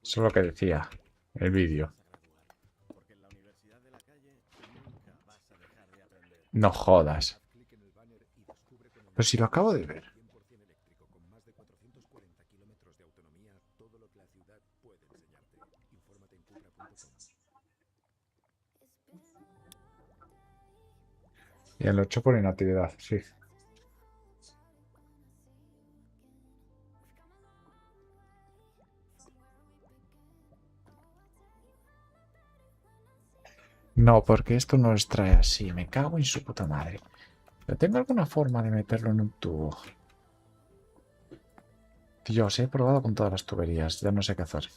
Eso es lo que decía el vídeo. No jodas. Pero si lo acabo de ver. Y el 8 por inactividad, sí. No, porque esto no lo extrae así. Me cago en su puta madre. Pero tengo alguna forma de meterlo en un tubo. Dios, he probado con todas las tuberías. Ya no sé qué hacer.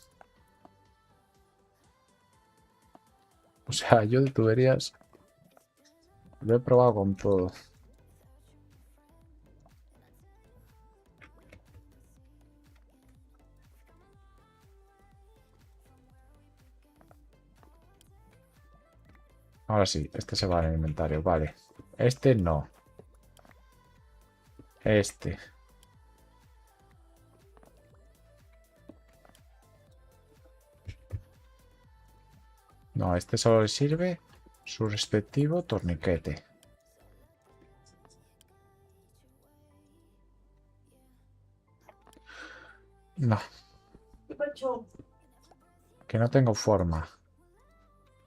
O sea, yo de tuberías lo he probado con todo. Ahora sí, este se va en el inventario. Vale. Este no. Este. No, este solo le sirve su respectivo torniquete. No, ¿Qué pasó? que no tengo forma.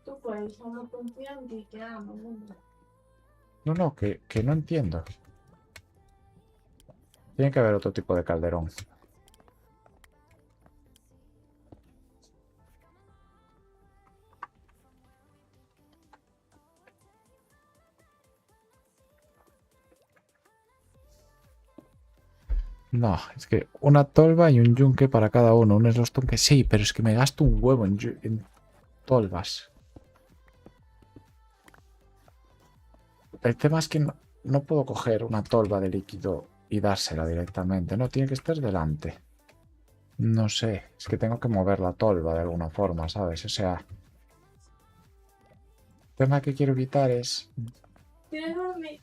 Tú puedes, no confío en ti, te amo, mundo. No, no, que no entiendo. Tiene que haber otro tipo de calderón. No, es que una tolva y un yunque para cada uno. Un slowstone que sí, pero es que me gasto un huevo en tolvas. El tema es que no puedo coger una tolva de líquido y dársela directamente. No, tiene que estar delante. No sé, es que tengo que mover la tolva de alguna forma, ¿sabes? O sea, el tema que quiero evitar es... ¿Tienes dormir?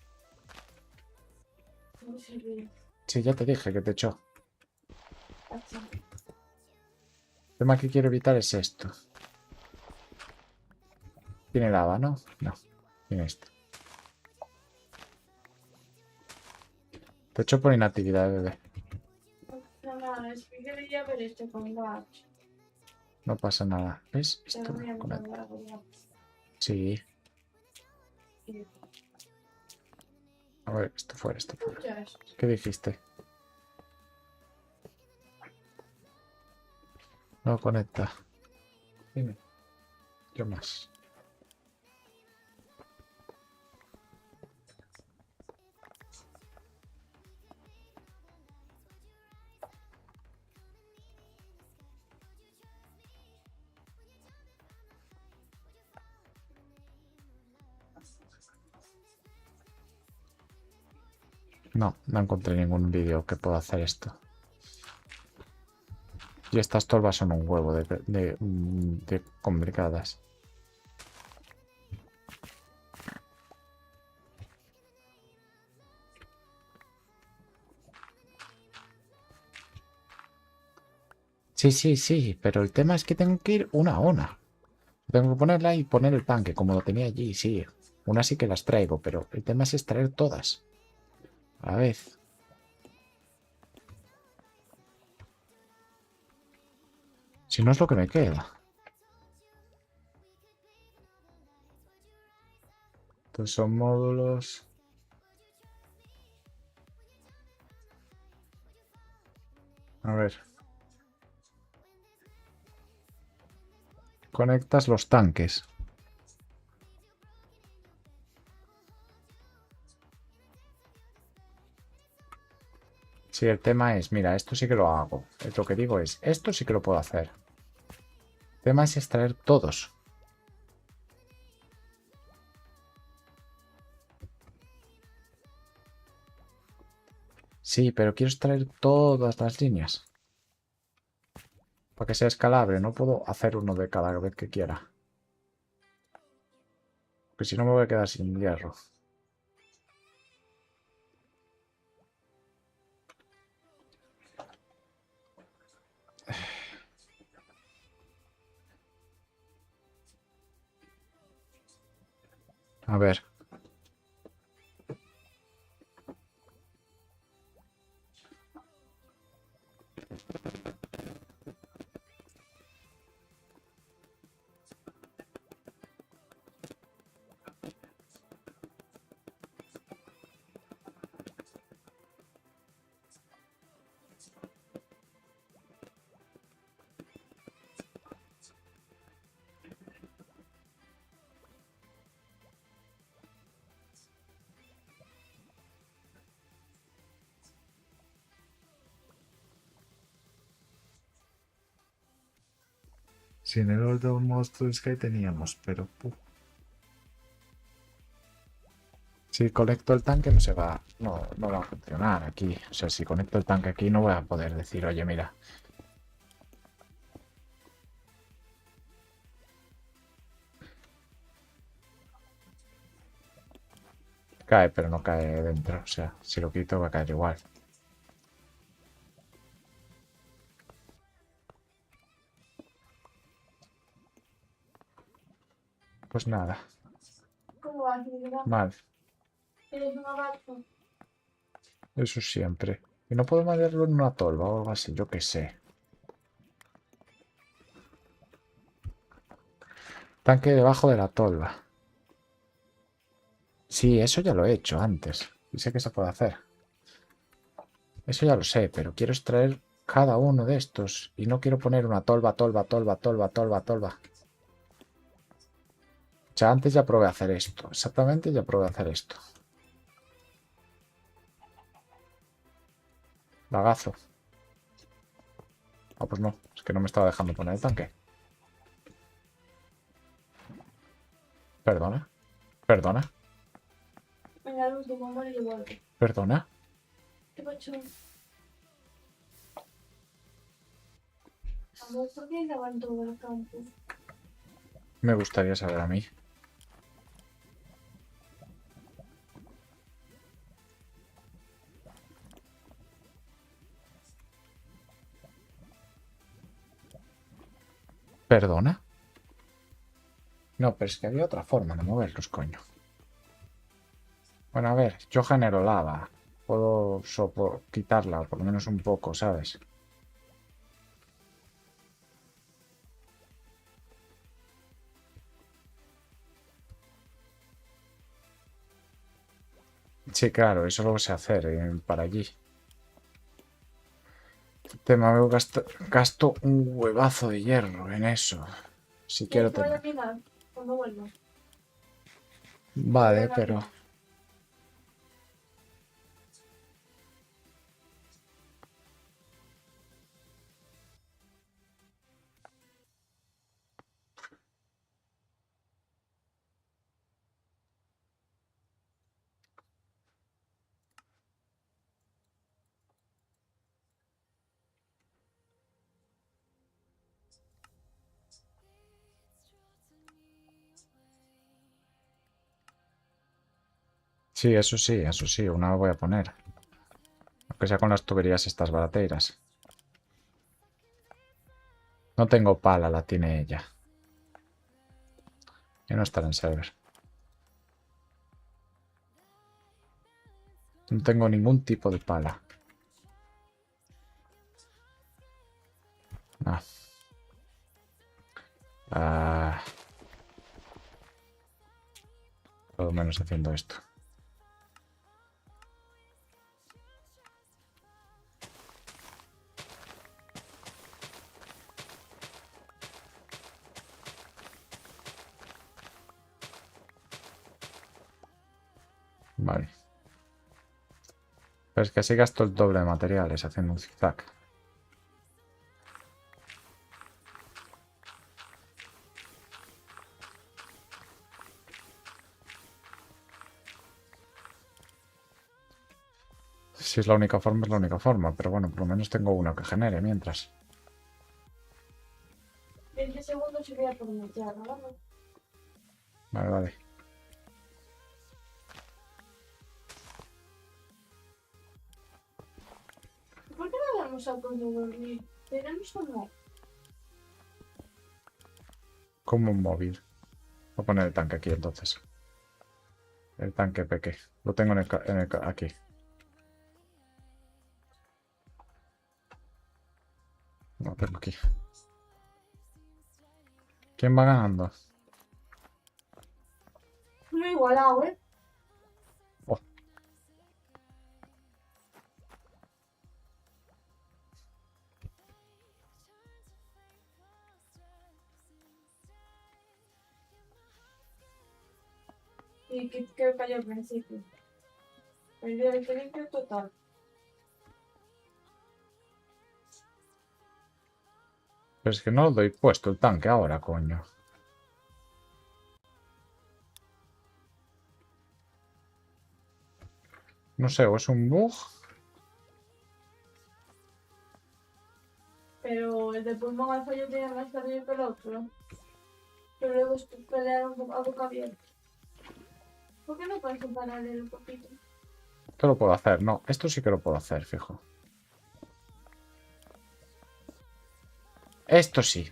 No sé bien. Sí, ya te dije que te echó. Así. El tema que quiero evitar es esto. Tiene lava, ¿no? No, tiene esto. Te echó por inactividad, bebé. No, no, es que quería ver este combate. No pasa nada. ¿Ves? Te Esto voy no a conecta. mandar a Sí. y A ver, esto fuera, esto fuera. ya es. ¿Qué dijiste? No conecta. Dime. Yo más. No, no encontré ningún vídeo que pueda hacer esto. Y estas tolvas son un huevo de complicadas. Sí, sí, sí, pero el tema es que tengo que ir una a una. Tengo que ponerla y poner el tanque, como lo tenía allí, sí. Una sí que las traigo, pero el tema es extraer todas. A la vez. Si no es lo que me queda. Entonces son módulos... A ver. Conectas los tanques. Sí, el tema es, mira, esto sí que lo hago. Lo que digo es, esto sí que lo puedo hacer. El tema es extraer todos. Sí, pero quiero extraer todas las líneas. Para que sea escalable, no puedo hacer uno de cada vez que quiera. Porque si no me voy a quedar sin hierro. A ver. Sin el otro monstruo Sky teníamos, pero... Si conecto el tanque no se va... No va a funcionar aquí. O sea, si conecto el tanque aquí no voy a poder decir, oye, mira... Cae, pero no cae dentro. O sea, si lo quito va a caer igual. Pues nada. ¿Cómo vas, mi vida? Mal. ¿Eres un gato? Eso siempre. Y no puedo mandarlo en una tolva o algo así, yo qué sé. Tanque debajo de la tolva. Sí, eso ya lo he hecho antes. Y sé que se puede hacer. Eso ya lo sé, pero quiero extraer cada uno de estos. Y no quiero poner una tolva, tolva, tolva, tolva, tolva, tolva. O sea, antes ya probé a hacer esto. Exactamente, ya probé a hacer esto. Lagazo. Ah, pues no. Es que no me estaba dejando poner el tanque. Perdona. Perdona. Venga, el último, amor, y vuelvo. Perdona. ¿Qué pasó? Amor, ¿por qué lavan todo el campo? Me gustaría saber a mí. ¿Perdona? No, pero es que había otra forma de moverlos, coño. Bueno, a ver, yo genero lava. Puedo quitarla, por lo menos un poco, ¿sabes? Sí, claro, eso lo sé hacer para allí. Tema, me gasto un huevazo de hierro en eso. Si quiero ¿Quieres que vaya a tener. mirar cuando vuelva? Vale, pero... Sí, eso sí, una voy a poner. Aunque sea con las tuberías estas barateiras. No tengo pala, la tiene ella. Y no estará en server. No tengo ningún tipo de pala. Ah. Ah. Todo menos haciendo esto. Vale. Pero es que así gasto el doble de materiales haciendo un zigzag. Si es la única forma, es la única forma. Pero bueno, por lo menos tengo uno que genere mientras. 20 segundos y voy a poner ya, ¿no? Vale, vale. ¿Por qué no vamos a poder dormir? Tenemos uno. Como un móvil. Voy a poner el tanque aquí entonces. El tanque peque. Lo tengo aquí. Lo tengo aquí. ¿Quién va ganando? Muy igualado, ¿eh? Oh, Y que cayó al principio. Perdió el equilibrio total. Pero es que no lo doy puesto el tanque ahora, coño. No sé, o es un bug. Pero el de pulmón al fallo tiene más también que el otro. Pero luego es pelear a boca abierta. ¿Por qué no puedes comparar un poquito? Esto lo puedo hacer, no. Esto sí que lo puedo hacer, fijo. Esto sí.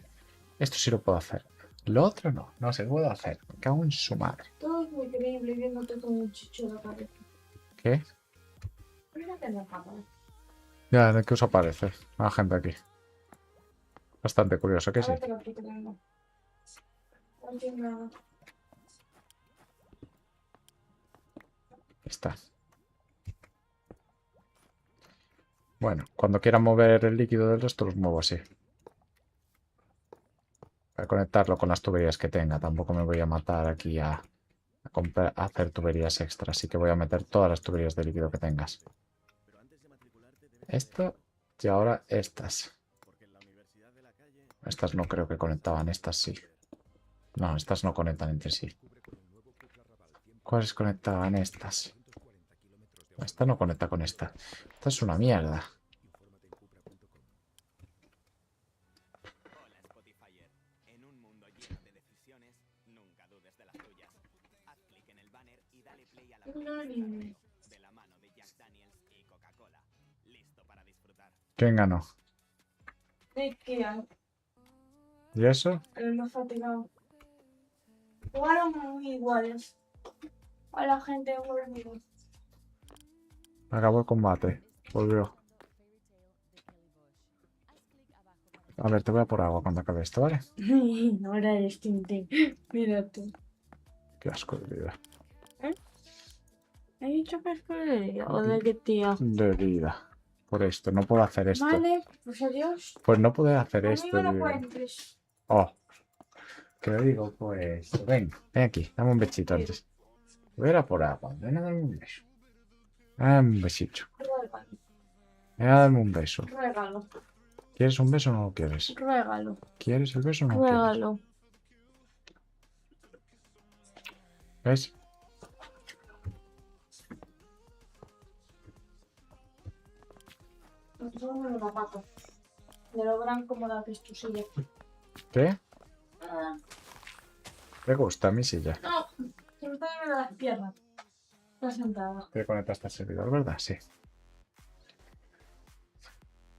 Esto sí lo puedo hacer. Lo otro no. No se puede hacer. Me cago en su madre. Todo es muy creíble viéndote con un chicho en la cabeza. ¿Qué? Mírate en la cámara. Ya, ¿de qué os aparece? La gente aquí. Bastante curioso, que sí. Ahora te lo creo. No tiene nada. Está. Bueno, cuando quiera mover el líquido del resto los muevo así. Para conectarlo con las tuberías que tenga. Tampoco me voy a matar aquí a hacer tuberías extras. Así que voy a meter todas las tuberías de líquido que tengas. Esto y ahora estas. Estas no creo que conectaban. Estas sí. No, estas no conectan entre sí. ¿Cuáles conectaban estas? Esta no conecta con esta. Esta es una mierda. Hola Spotifyer. En un mundo lleno de decisiones, nunca dudes de las tuyas. Haz clic en el banner y dale play a la No, ni- de la mano de Jack Daniels y Coca-Cola. Listo para disfrutar. ¿Quién ganó? ¿De qué? ¿Y eso? El más fatigado. Jugaron muy iguales. A la gente volvió. Acabó el combate. Volvió. A ver, te voy a por agua cuando acabe esto, ¿vale? Ahora eres Tintín. Mira tú. Qué asco de vida. ¿He dicho que es por o de qué tía? De vida. Por esto, no puedo hacer esto. Vale, pues adiós. Pues no puedo hacer esto. Conmigo no tío. cuentes. Oh. ¿Qué le digo? Pues. Ven aquí, dame un besito antes. Voy a ir a por agua. Ven a darme un beso. Dame un besito. Ruégalo. Ven a darme un beso. Ruégalo. ¿Quieres un beso o no lo quieres? Ruégalo. ¿Quieres el beso o no lo quieres? Ruégalo. ¿Ves? Somos los zapatos. De lo gran cómoda que es tu silla. ¿Qué? Ah, ¿Te gusta mi silla? no, se me están yendo las piernas. Está sentada. Te conectaste al servidor, ¿verdad? Sí.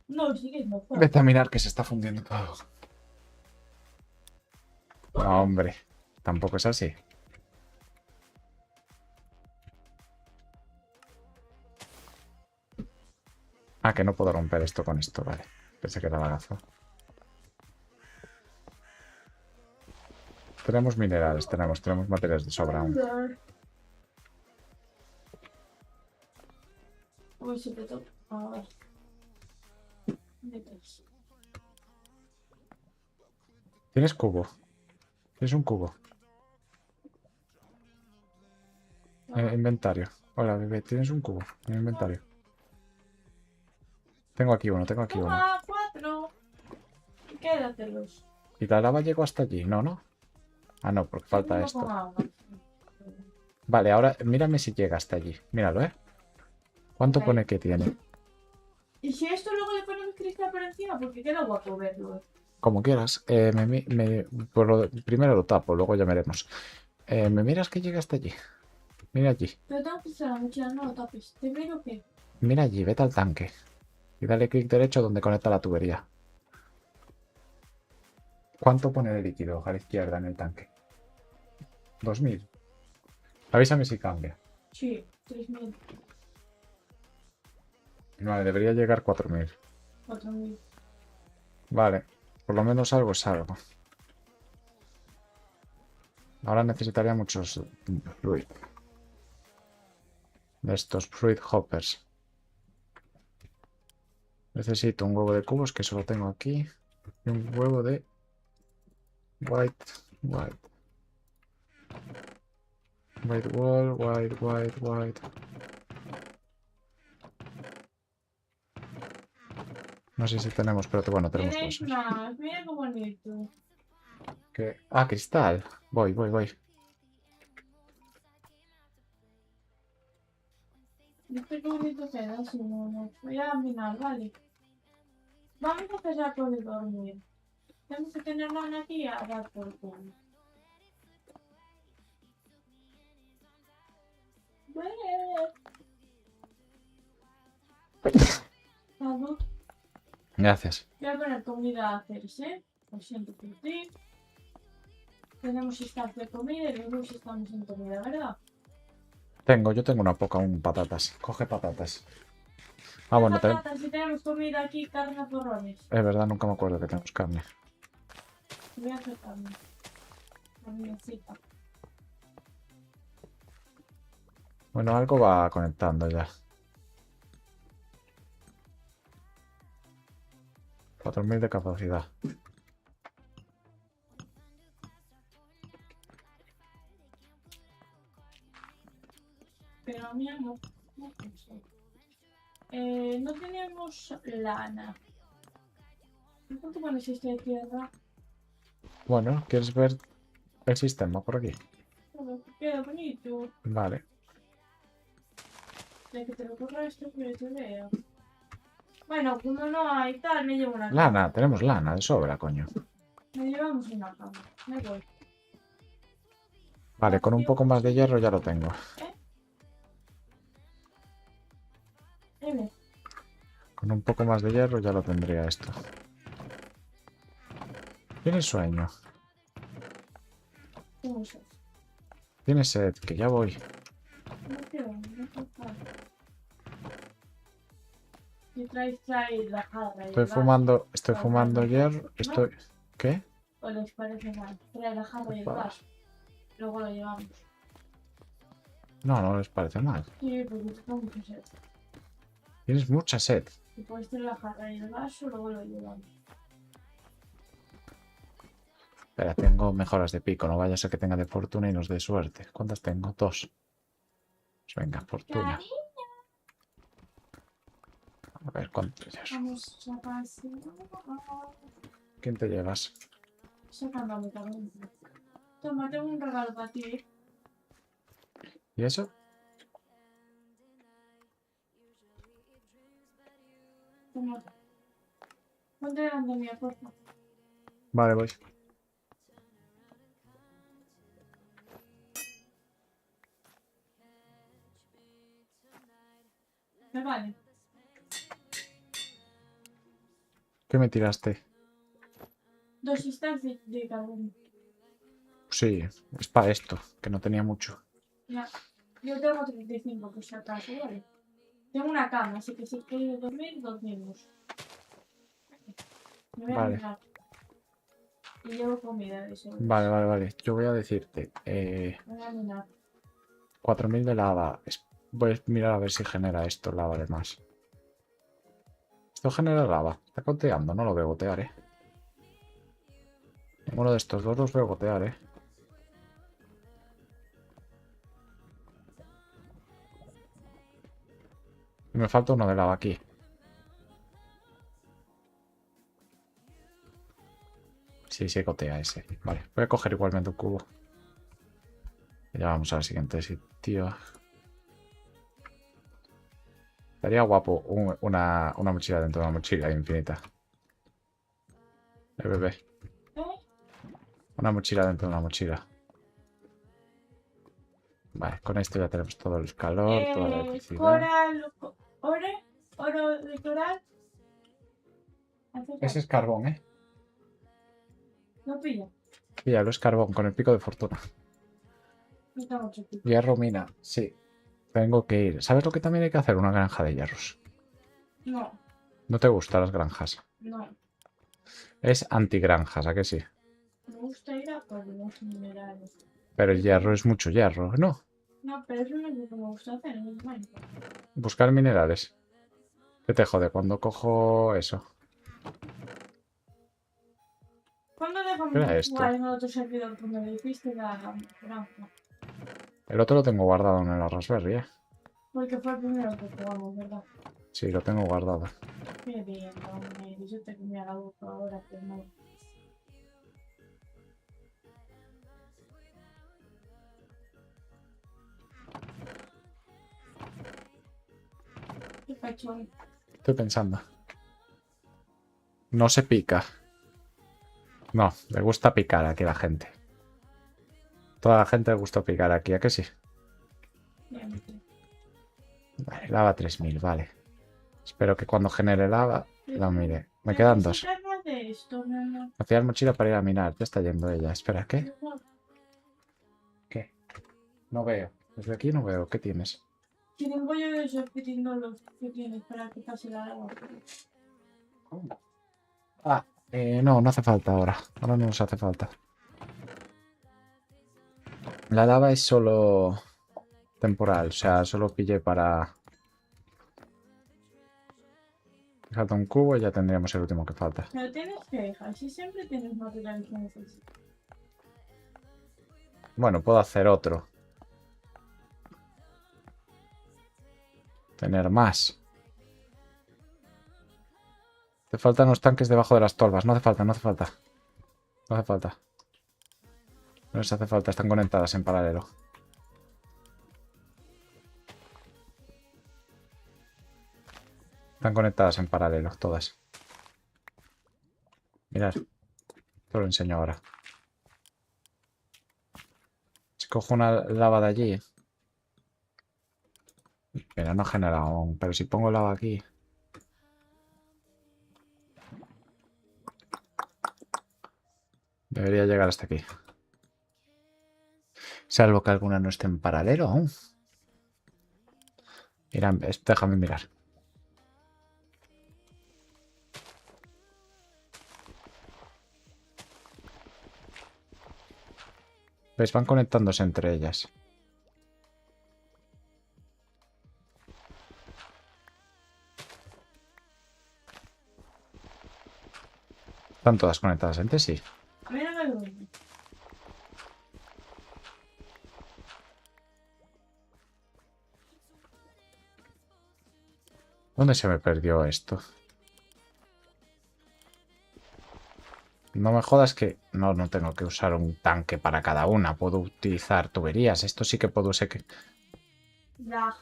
No, sigues mejor. Vete a mirar que se está fundiendo todo. No, hombre. Tampoco es así. Ah, que no puedo romper esto con esto, vale. Pensé que era bagazo. Tenemos minerales, tenemos materiales de sobra aún. Uy, se te toca. A ver. Metes. ¿Tienes cubo? Tienes un cubo. Inventario. Hola, bebé, tienes un cubo en el inventario. Tengo aquí uno. Toma, 4. Quédatelos. ¿Y la lava llegó hasta allí? No, ¿no? Ah, no, porque falta Uno esto. con agua. Vale, ahora mírame si llega hasta allí. Míralo, ¿eh? ¿Cuánto Ok. pone que tiene? Y si esto luego le ponemos cristal por encima, porque queda guapo verlo. Como quieras. Primero lo tapo, luego ya veremos. ¿Me miras que llega hasta allí? Mira allí. Pero tengo que usar la mochila, no lo tapes. ¿Te miro qué? Mira allí, vete al tanque. Y dale clic derecho donde conecta la tubería. ¿Cuánto pone de líquido a la izquierda en el tanque? 2000. Avísame si cambia. Sí, 3000, Vale, debería llegar 4000. 4000. Vale, por lo menos algo es algo. Ahora necesitaría muchos fluid. De estos fluid hoppers. Necesito un huevo de cubos, que solo tengo aquí. Y un huevo de white. White wall, white. No sé si tenemos, pero bueno, tenemos Tenéis cosas. más. Mira qué bonito. Ah, cristal. Voy. ¿Viste qué bonito queda? Sí, no. Voy a mirar, vale. Vamos a empezar por el dormir. Tenemos que tener lana aquí a dar por culo. Salud. Gracias. Voy a poner comida a hacerse. Lo siento por ti. Tenemos staff de comida y los dos estamos en comida, ¿verdad? Yo tengo una poca, un patatas. Coge patatas. Ah, ¿Qué bueno, patatas? Si tenemos comida aquí, carne a porrones. es verdad, nunca me acuerdo que tenemos carne. Voy a hacer carne. Carnecita. Bueno, algo va conectando ya. 4000 de capacidad. Pero a mí no pienso. No tenemos lana. ¿Cuánto pones este de tierra? Bueno, ¿quieres ver el sistema por aquí? Queda bonito. Vale. Ya que te lo ocurra esto, que yo te veo. Bueno, como no hay tal, me llevo una cama. Lana, tenemos lana de sobra, coño. Me llevamos una cama. Me voy. Vale, con un poco más de hierro ya lo tengo. Dime. Con un poco más de hierro ya lo tendría esto. ¿Tienes sueño? ¿Cómo es? ¿Tienes sed? Que ya voy. No quiero, no tocar. Y traes la jarra y Estoy el vaso. fumando hierro. ¿Qué? ¿O les parece mal? Trae la jarra y el Vale. vaso. Luego lo llevamos. No les parece mal. Sí, porque tengo mucha sed. Tienes mucha sed. Si puedes traer la jarra y el vaso, luego lo llevamos. Espera, tengo mejoras de pico. No vaya a ser que tenga de fortuna y nos dé suerte. ¿Cuántas tengo? 2. Pues venga, fortuna. A ver, ¿cuánto llevas? Vamos a pasar. ¿Quién te llevas? Sacando a mi cabeza. Toma, tengo un regalo para ti. ¿Y eso? Toma. Ponte delante mía, por favor. Vale, voy. Me vale. ¿Qué me tiraste? 2 stacks de carbón. Sí, es para esto, que no tenía mucho. Ya. Yo tengo 35 por si acaso, ¿vale? Tengo una cama, así que si queréis dormir, dormimos. Me voy a Vale. mirar. Y llevo comida de eso. Vale. Yo voy a decirte. Me voy a mirar. 4000 de lava. Voy a mirar a ver si genera esto lava además. Esto genera lava. Está goteando, no lo veo gotear, ¿eh? Ninguno de estos dos los veo gotear, ¿eh? Y me falta uno de lava aquí. Sí, gotea ese. Vale, voy a coger igualmente un cubo. Y ya vamos al siguiente sitio. Estaría guapo una mochila dentro de una mochila infinita. Bebé. ¿Eh? Una mochila dentro de una mochila. Vale, con esto ya tenemos todo el calor, toda la electricidad. Coral. Oro de coral. Ese es carbón, ¿eh? No pilla. Píllalo, es carbón, con el pico de fortuna. No está mucho pico. Hierro mina, sí. Tengo que ir. ¿Sabes lo que también hay que hacer? Una granja de hierros. No, ¿No te gustan las granjas? no. Es antigranjas, ¿a que sí? Me gusta ir a por los minerales. Pero el hierro es mucho hierro, ¿no? No, pero eso no es lo que me gusta hacer en el Minecraft. Buscar minerales. ¿Qué te jode cuando cojo eso? ¿Cuándo ¿Qué era dejamos de esto? jugar en el otro servidor cuando le hiciste la granja? El otro lo tengo guardado en la Raspberry, ¿eh? Porque fue el primero que jugamos, ¿verdad? Sí, lo tengo guardado. Qué bien, hombre. Yo te comía la boca ahora, pero no. Qué cachón. Estoy pensando. No se pica. No, le gusta picar aquí a la gente. Toda la gente le gusta picar aquí, ¿a que sí? Siempre. Vale, lava 3000, vale. Espero que cuando genere lava la mire. Me Pero quedan si 2. te más de esto, mi amor. Hacía el mochila para ir a minar. Ya está yendo ella. Espera, ¿qué? Mejor. ¿Qué? No veo. Desde aquí no veo. ¿Qué tienes? Tienen bollo de esos pidiendo los que tienes para que pase la agua. Ah, no, no hace falta ahora. Ahora no nos hace falta. La lava es solo temporal. O sea, solo pillé para... Falta un cubo y ya tendríamos el último que falta. Pero tienes que dejar, si siempre tienes material que necesitas. Bueno, puedo hacer otro. Tener más. Te faltan los tanques debajo de las tolvas. No hace falta, no hace falta. No hace falta. No les hace falta, están conectadas en paralelo. Están conectadas en paralelo, todas. Mirad. Te lo enseño ahora. Si cojo una lava de allí. Mira, no ha generado aún. Pero si pongo lava aquí. Debería llegar hasta aquí. Salvo que alguna no esté en paralelo aún. Mira, déjame mirar. ¿Ves? Van conectándose entre ellas. Están todas conectadas entre sí. A mí no me duele. ¿Dónde se me perdió esto? No me jodas que... No, no tengo que usar un tanque para cada una. Puedo utilizar tuberías. Esto sí que puedo... Sé que... Ya.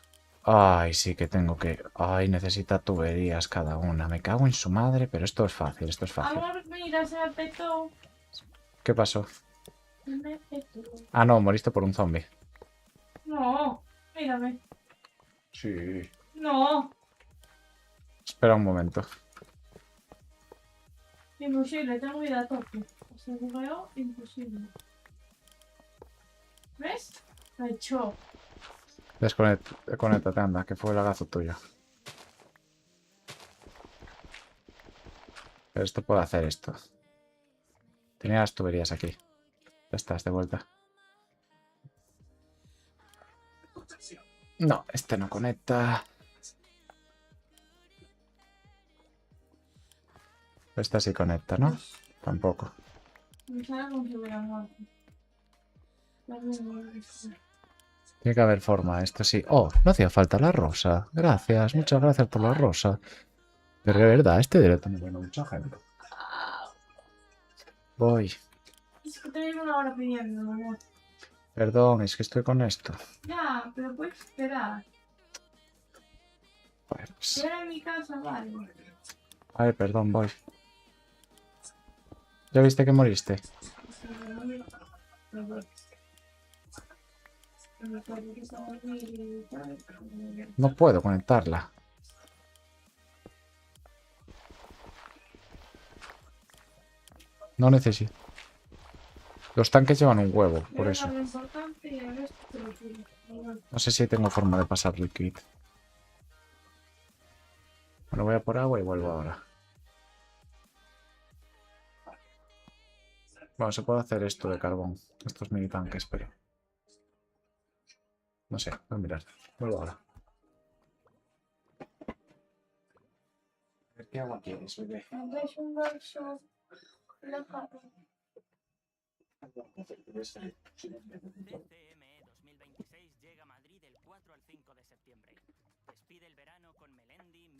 Ay, sí que tengo que... Ay, necesita tuberías cada una. Me cago en su madre, pero esto es fácil, esto es fácil. Amor, mira, se me petó. ¿Qué pasó? Se me petó. Ah, no, moriste por un zombie. No, mírame. Sí. No, Espera un momento. imposible, tengo vida a tope. Se bugueó, imposible. ¿Ves? Lo he hecho. Desconéctate, anda, que fue el lagazo tuyo. Pero esto puedo hacer esto. Tenía las tuberías aquí. Ya estás de vuelta. No, este no conecta. Esta sí conecta, ¿no? Tampoco. Me sale como si hubiera muerto. Tiene que haber forma, esto sí. Oh, no hacía falta la rosa. Gracias, muchas gracias por la rosa. Pero de verdad, este directo me viene mucha gente. Voy. Es que te llevo una hora pidiendo, amor. Perdón, es que estoy con esto. Ya, pero puedes esperar. Pues, Espera en mi casa, vale. a ver, perdón, voy. ¿Ya viste que moriste? No puedo conectarla. No necesito. Los tanques llevan un huevo, por eso. No sé si tengo forma de pasar liquid. Bueno, voy a por agua y vuelvo ahora. Bueno, se puede hacer esto de carbón. Estos mini tanques, pero... No sé, voy a mirar. Vuelvo ahora. ¿Qué agua quieres, bebé? DCME 2026 llega a Madrid del 4 al 5 de septiembre. Despide el verano con Melendi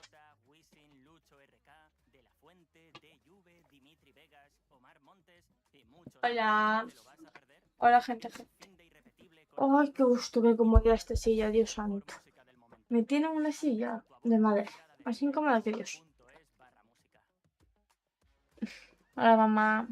Costa, Wisin, Lucho RK, De La Fuente, DV, Dimitri Vegas, Omar Montes y muchos más. Hola. ¿Te lo vas a perder? Hola, gente. Es un fin de irrepetible con Ay, qué gusto, qué comodidad esta silla, Dios santo. música del momento. Me tienen una silla de madera, más incómoda que Dios. .es/música. Hola, mamá.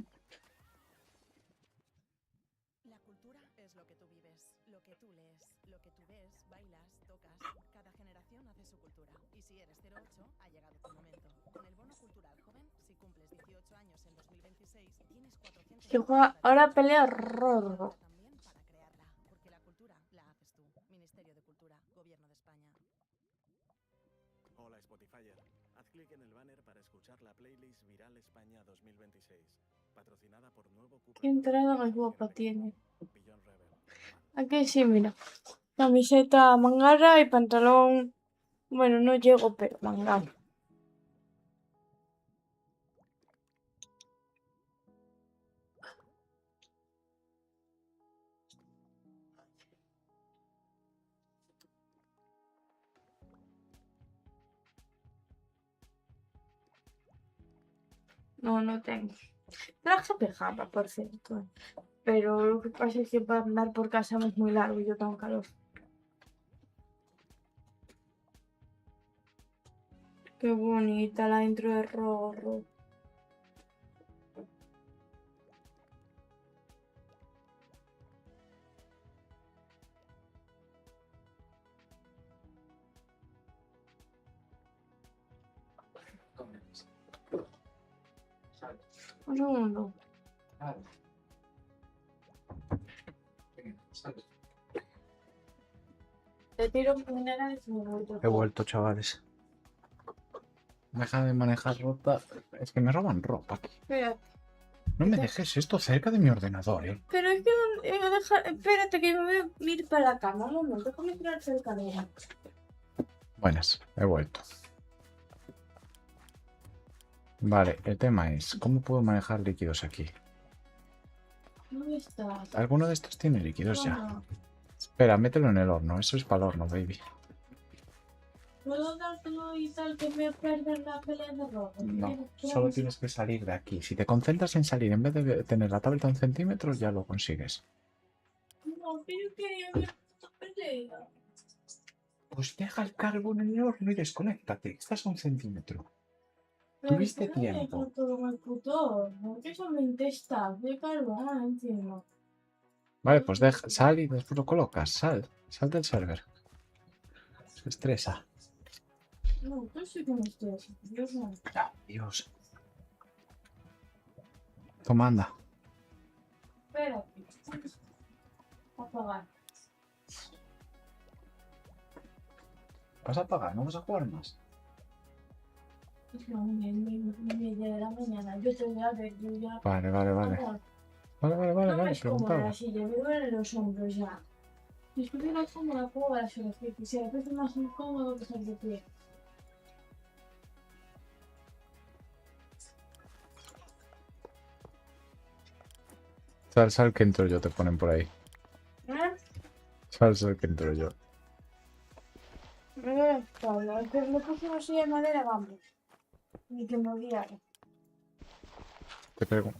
La cultura es lo que tú vives, lo que tú lees, lo que tú ves, bailas, tocas. Cada generación hace su cultura. Y si eres 08, ha llegado tu momento. Con el bono cultural joven, si cumples 18 años en 2026, tienes 400 Que euros juega para ahora disfrutar. pelea Ahora Rorro. también para crearla, porque la cultura la haces tú. Ministerio de Cultura, Gobierno de España. Hola Spotifyer. Haz clic en el banner para escuchar la playlist Viral España 2026, patrocinada por Nuevo Cupra. Qué entrada más guapa tiene. Beyond Rebel. Aquí sí, mira. Camiseta mangara y pantalón. Bueno, no llego, pero mangara. No, no tengo. Traje pijama, por cierto. Pero lo que pasa es que para andar por casa no es muy largo y yo tengo calor. Qué bonita la intro de Rorro. Un segundo. Te tiro minerales y me voy yo. He vuelto, chavales. Deja de manejar ropa. Es que me roban ropa aquí. Espérate. No me dejes esto cerca de mi ordenador, ¿eh? Pero es que espérate que me voy a ir para la cama. Un momento, déjame tirar cerca de ella. Buenas, he vuelto. Vale, el tema es, ¿cómo puedo manejar líquidos aquí? ¿Dónde estás? ¿Alguno de estos tiene líquidos ya? Toma. Espera, mételo en el horno. Eso es para el horno, baby. ¿Puedo dártelo y tal que me perder la pelea de robo? No, solo tienes que salir de aquí. Si te concentras en salir en vez de tener la tableta a 1 centímetro, ya lo consigues. No, pero yo quería ver esta pelea. Pues deja el carbón en el horno y desconéctate. Estás a 1 centímetro. Pero Tuviste ¿por qué me tiempo. dejas todo en el puto horno? ¿Qué son 20 stacks de carbón encima? Vale, pues sal y después lo colocas. Sal del server. Se estresa. No, yo sí que me estoy haciendo. Dios mío. Dios. Toma, anda. Espérate. Apagar. ¿Vas a apagar? ¿No vas a jugar más? No, media de la mañana. Yo te voy a ver, yo ya. Vale. Amor, Vale, no me vale. es cómoda Preguntaba. la silla, me duelen los hombros ya. Si estuviera cómoda, puedo ver las horas que quisiera, pero es más incómodo que estar de pie. Sal que entro yo, te ponen por ahí. ¿Eh? Sal que entro yo. Me duele la espalda. Es que me puse una silla de madera, vamos. Ni que me odiara. Te pego.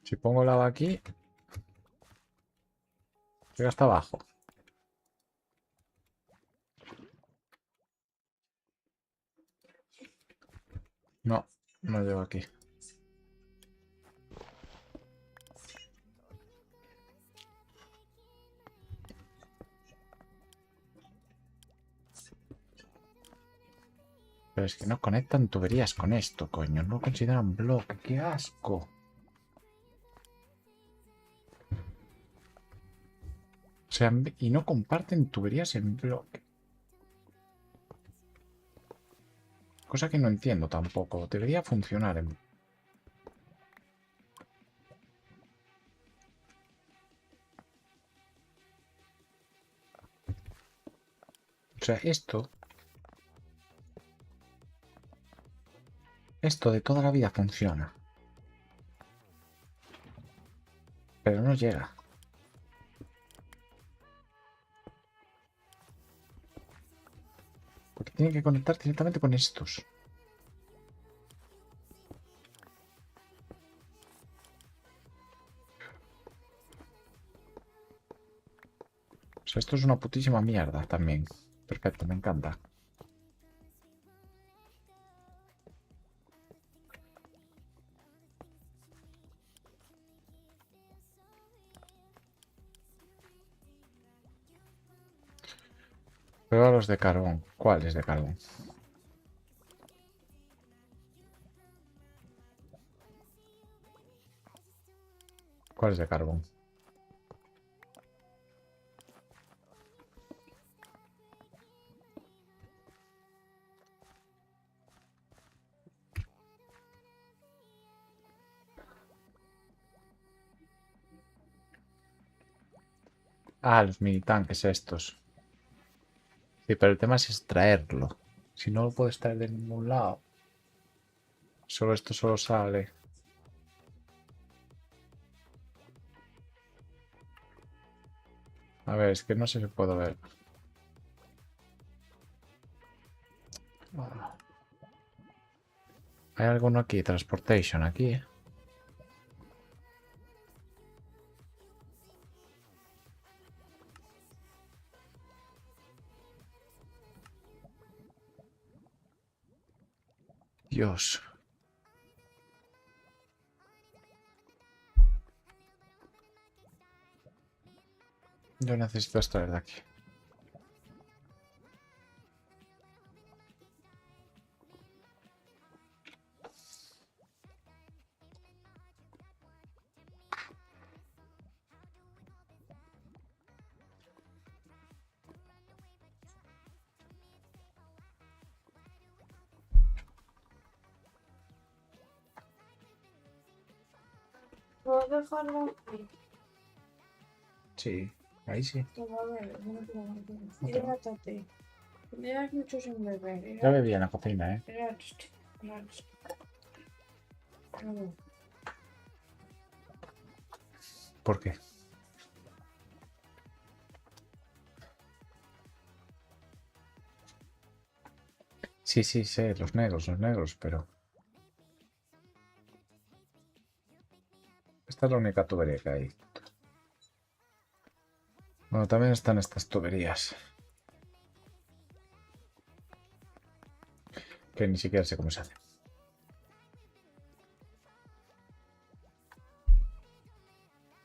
Si pongo lava aquí, llega hasta abajo. No, no llego aquí. Pero es que no conectan tuberías con esto, coño. No lo consideran bloque. ¡Qué asco! O sea, y no comparten tuberías en bloque. Cosa que no entiendo tampoco. Debería funcionar en... O sea, esto de toda la vida funciona. Pero no llega. Porque tiene que conectar directamente con estos. O sea, esto es una putísima mierda también. Perfecto, me encanta. Prueba los de carbón. ¿Cuáles de carbón? ¿Cuáles de carbón? Ah, los mini tanques estos. Sí, pero el tema es extraerlo. Si no lo puedes extraer de ningún lado. Solo esto solo sale. A ver, es que no sé si puedo ver. Hay alguno aquí, transportation aquí. Dios. Yo necesito extraer de aquí. ¿Puedo dejarlo aquí? Sí, ahí sí. Pues a ver, no tengo. Hidrátate. Llevas mucho sin beber. Ya bebí en la cocina, ¿eh? Hidrátate. Hidrátate. No. ¿Por qué? Sí, sí, sé, los negros, pero... Esta es la única tubería que hay. Bueno, también están estas tuberías. Que ni siquiera sé cómo se hace.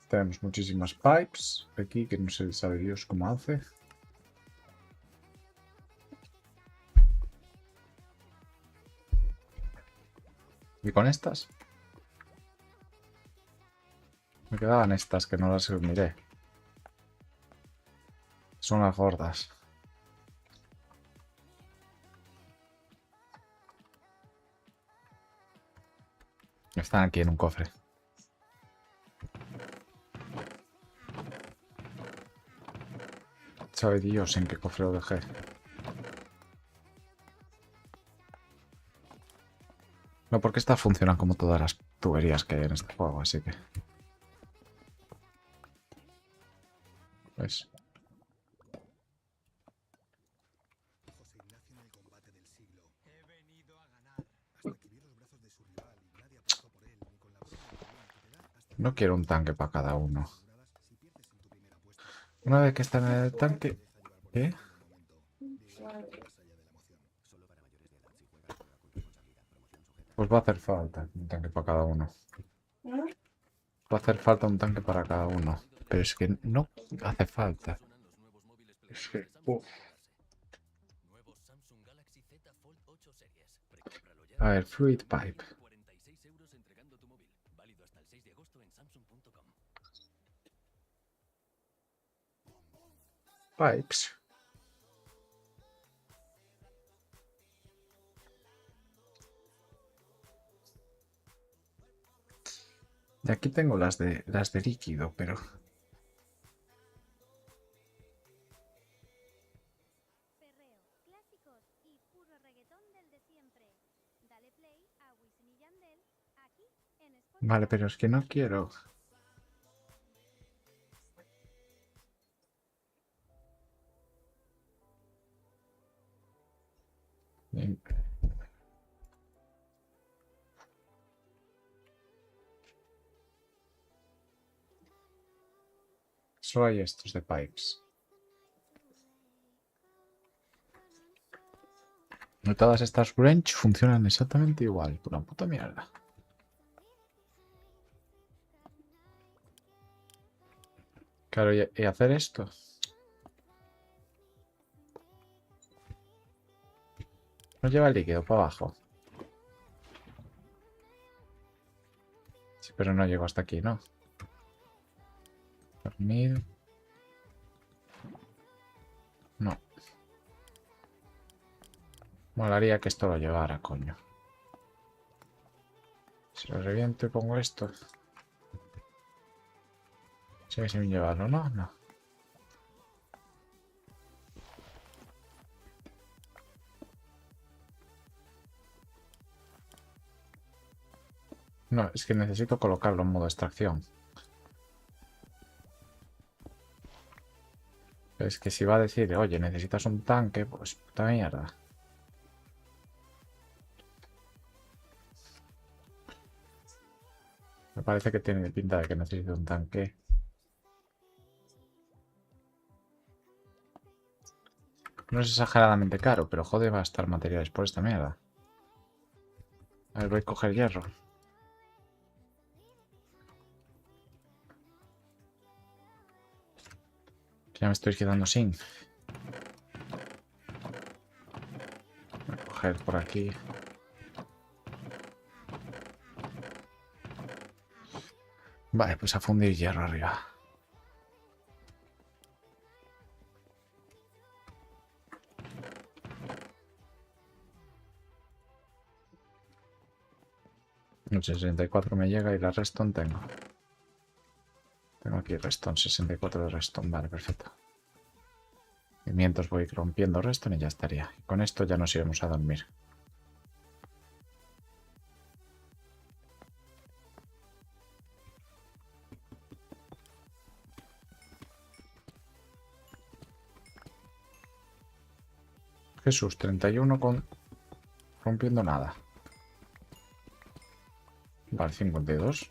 Tenemos muchísimas pipes aquí que no sé sabe Dios cómo hace. ¿Y con estas? Me quedaban estas que no las miré. Son las gordas. Están aquí en un cofre. Sabe Dios en qué cofre lo dejé. No, porque estas funcionan como todas las tuberías que hay en este juego, así que... ¿Ves? No quiero un tanque para cada uno. Una vez que están en el tanque... ¿Qué? Pues va a hacer falta un tanque para cada uno. Va a hacer falta un tanque para cada uno. Pero es que no hace falta. Es que... uf. A ver, Fluid Pipe. Pipes. Y aquí tengo las de líquido, pero... Perreo, clásicos y puro reggaetón del de siempre. Dale play a Wisin y Yandel aquí en Spotify. Vale, pero es que no quiero... Bien. Solo hay estos de pipes. No todas estas wrench funcionan exactamente igual. Pura puta mierda. Claro, y hacer esto. No lleva el líquido para abajo. Sí, pero no llego hasta aquí, ¿no? Dormir. No. Molaría que esto lo llevara, coño. Si lo reviento y pongo esto. Sigue sin llevarlo, ¿no? No. No, es que necesito colocarlo en modo extracción. Es que si va a decir, oye, necesitas un tanque, pues puta mierda. Me parece que tiene pinta de que necesito un tanque. No es exageradamente caro, pero joder, va a estar materiales por esta mierda. A ver, voy a coger hierro. Que ya me estoy quedando sin. Voy a coger por aquí. Vale, pues a fundir hierro arriba. El 64 me llega y la redstone tengo. Tengo aquí redstone, 64 de redstone. Vale, perfecto. Y mientras voy rompiendo redstone y ya estaría. Y con esto ya nos iremos a dormir. Jesús, 31 con... rompiendo nada. Vale, 52.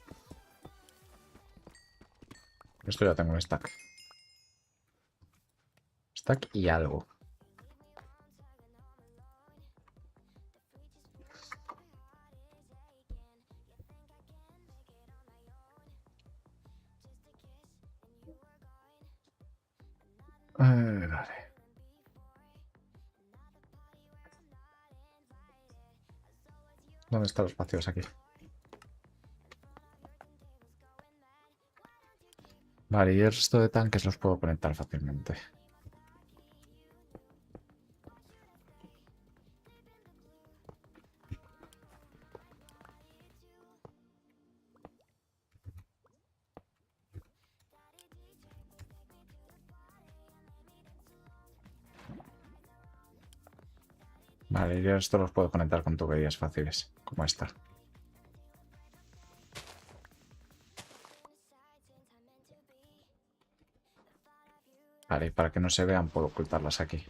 Esto ya tengo un stack. Stack y algo. Vale. ¿Dónde están los vacíos aquí? Vale, y el resto de tanques los puedo conectar fácilmente. Vale, y esto los puedo conectar con tuberías fáciles, como esta. Vale, y para que no se vean puedo ocultarlas aquí.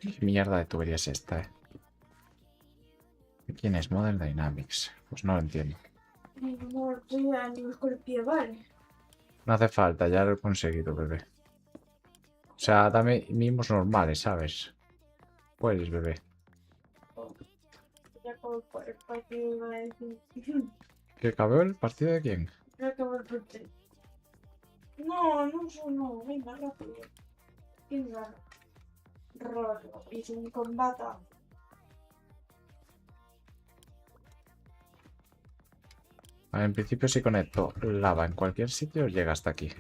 ¿Qué mierda de tubería es esta, ¿Quién es Modern Dynamics? Pues no lo entiendo. Ay, amor, voy a nivel con el pie, vale. No hace falta, ya lo he conseguido, bebé. O sea, dame mimos normales, ¿sabes? Puedes, bebé. Ya acabó el partido, iba a decir. ¿Que acabó el partido de quién? Ya acabó el partido. No, no, venga, rápido. Venga. Rollo, hizo un combate. Vale, en principio si conecto lava en cualquier sitio llega hasta aquí.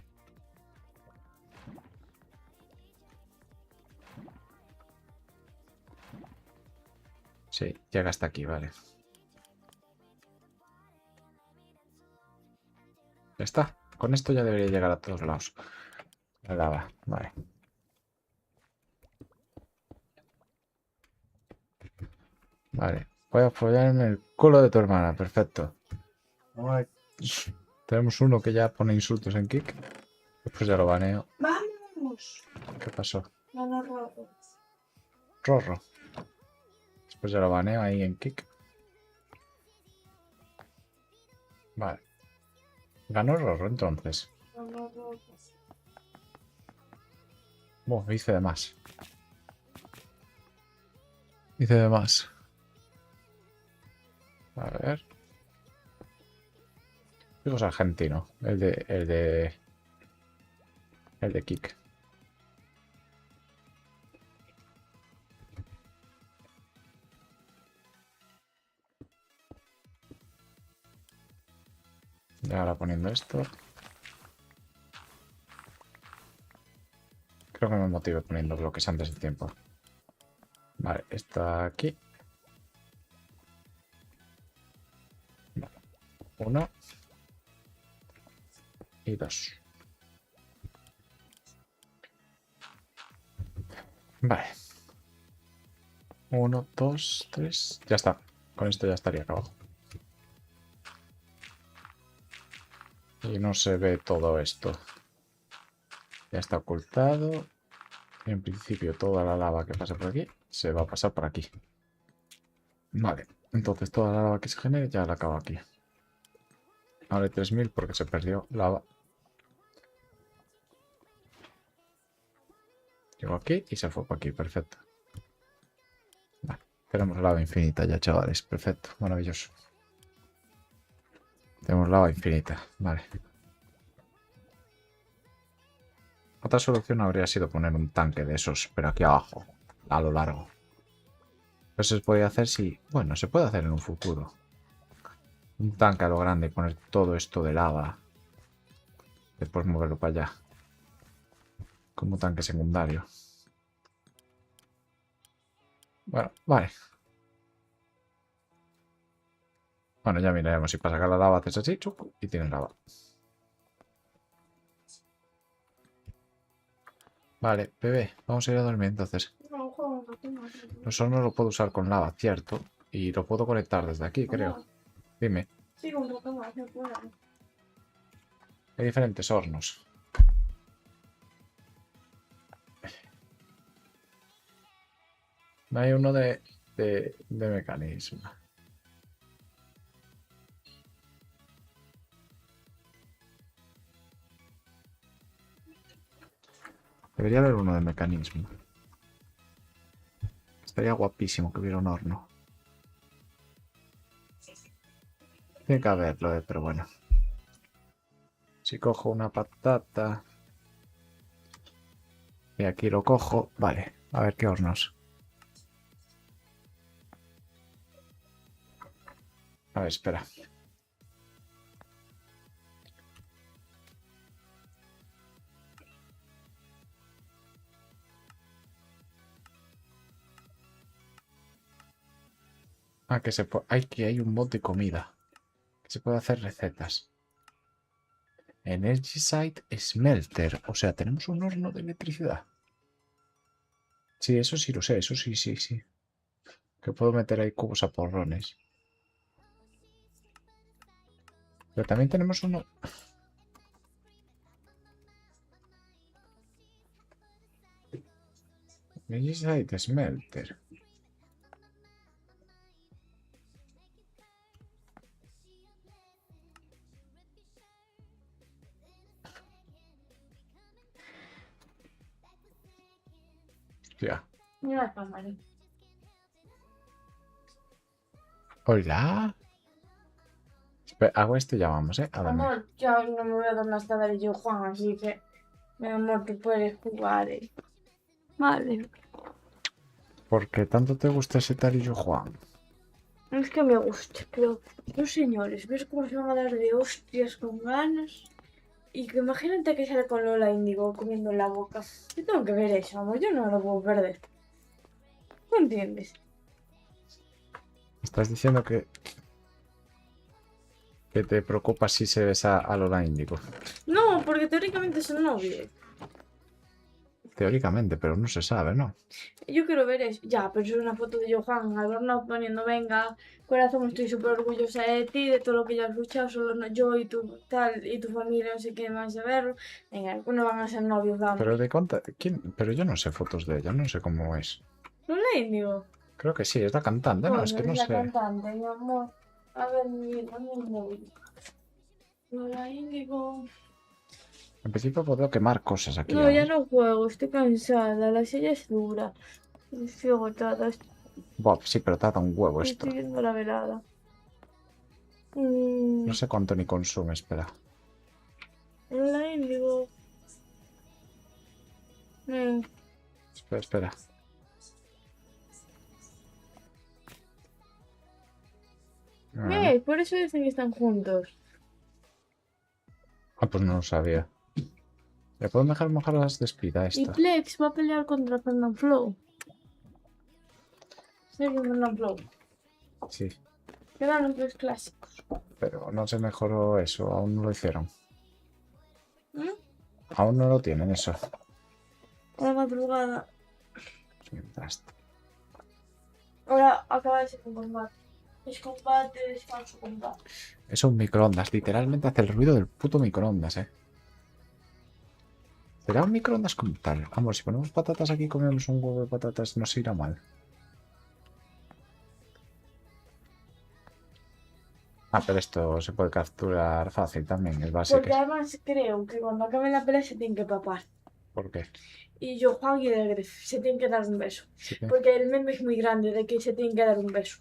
Sí, llega hasta aquí, vale. Ya está. Con esto ya debería llegar a todos lados. La lava, vale. Vale. Voy a follarme el culo de tu hermana. Perfecto. Ay. Tenemos uno que ya pone insultos en Kick. Después ya lo baneo. ¡Vamos! ¿Qué pasó? No, no, no. Rorro. Después ya lo baneo ahí en Kick. Vale. Ganó Rorro entonces. No, no, no. Hice de más. Hice de más. A ver. Digo es argentino. El de Kick. Y ahora poniendo esto. Creo que me motive poniendo bloques antes del tiempo. Vale, está aquí. Vale. 1 y 2. Vale. 1, 2, 3. Ya está. Con esto ya estaría acabado. Y no se ve todo esto. Ya está ocultado. En principio toda la lava que pase por aquí se va a pasar por aquí. Vale. Entonces toda la lava que se genere ya la acabo aquí. Ahora hay 3000 porque se perdió lava. Llegó aquí y se fue por aquí. Perfecto. Vale. Tenemos lava infinita ya, chavales. Perfecto. Maravilloso. Tenemos lava infinita. Vale. Otra solución habría sido poner un tanque de esos, pero aquí abajo, a lo largo. Eso se podría hacer si... Bueno, se puede hacer en un futuro. Un tanque a lo grande y poner todo esto de lava. Después moverlo para allá. Como tanque secundario. Bueno, vale. Bueno, ya miraremos si para sacar la lava haces así, chuc, y tienes lava. Vale, bebé, vamos a ir a dormir entonces. No, juego, no tengo. Los hornos lo puedo usar con lava, cierto. Y lo puedo conectar desde aquí, creo. Dime, Sí, un rato más, se puede. hay diferentes hornos. Hay uno de mecanismo. Debería haber uno de mecanismo. Estaría guapísimo que hubiera un horno. Tiene que haberlo, pero bueno. Si cojo una patata... Y aquí lo cojo... Vale, a ver qué hornos. A ver, espera. Ah, que se puede... que hay un bot de comida. Que se puede hacer recetas. Energy Site Smelter. O sea, tenemos un horno de electricidad. Sí, eso sí lo sé. Eso sí, sí, sí. Que puedo meter ahí cubos a porrones. Pero también tenemos uno... Energy Site Smelter. Hostia. Mira la cámara. Hola. Espera, hago esto y ya vamos, ¿eh? A dormir. Amor, yo no me voy a dormir hasta dar yo, Juan, así que... Mi amor, tú puedes jugar, Vale. ¿Por qué tanto te gusta ese Tarillo Juan? Es que me gusta, pero... Los señores, ¿ves cómo se van a dar de hostias con ganas? Y que imagínate que sale con Lola Índigo comiendo en la boca. Yo tengo que ver eso, amor, yo no lo puedo perder. ¿No entiendes? Estás diciendo que te preocupa si se besa a Lola Índigo. No, porque teóricamente son novios. Teóricamente, pero no se sabe, ¿no? Yo quiero ver eso. Ya, pero es una foto de Johan Albornoz poniendo, venga, corazón, estoy súper orgullosa de ti, de todo lo que ya has luchado, solo yo y tu tal, y tu familia, no sé qué más de verlo. Venga, no van a ser novios, vamos. Pero de cuánta... ¿Quién? Pero yo no sé fotos de ella, no sé cómo es. Lola Índigo. Creo que sí, es la cantante, no, es que no la sé. cantante, mi amor. A ver, mi móvil. Lola Índigo. En principio puedo quemar cosas aquí. No, ya aún. no juego, estoy cansada, la silla es dura. Estoy agotada, Buah, sí, pero tarda un huevo esto. estoy viendo la velada. No sé cuánto ni consume, espera. Lola Índigo. Espera. Por eso dicen que están juntos. Ah, pues no lo sabía. ¿Le puedo dejar mojar las despida Y esta? Plex va a pelear contra Fernanfloo. Serio, Fernanfloo. Sí, Quedaron 3 clásicos. pero no se mejoró eso, aún no lo hicieron. ¿Mm? Aún no lo tienen eso. A la madrugada. Mientras. Ahora acaba de ser un combate. Es combate, es falso combate. Es un microondas, literalmente hace el ruido del puto microondas, ¿Será un microondas como tal? Vamos, si ponemos patatas aquí, comemos un huevo de patatas, no se irá mal. Ah, pero esto se puede capturar fácil también, es básico. Porque además creo que cuando acabe la pelea se tienen que papar. ¿Por qué? Y yo, Juan y el Gref se tienen que dar un beso. Sí que- Porque el meme es muy grande de que se tienen que dar un beso.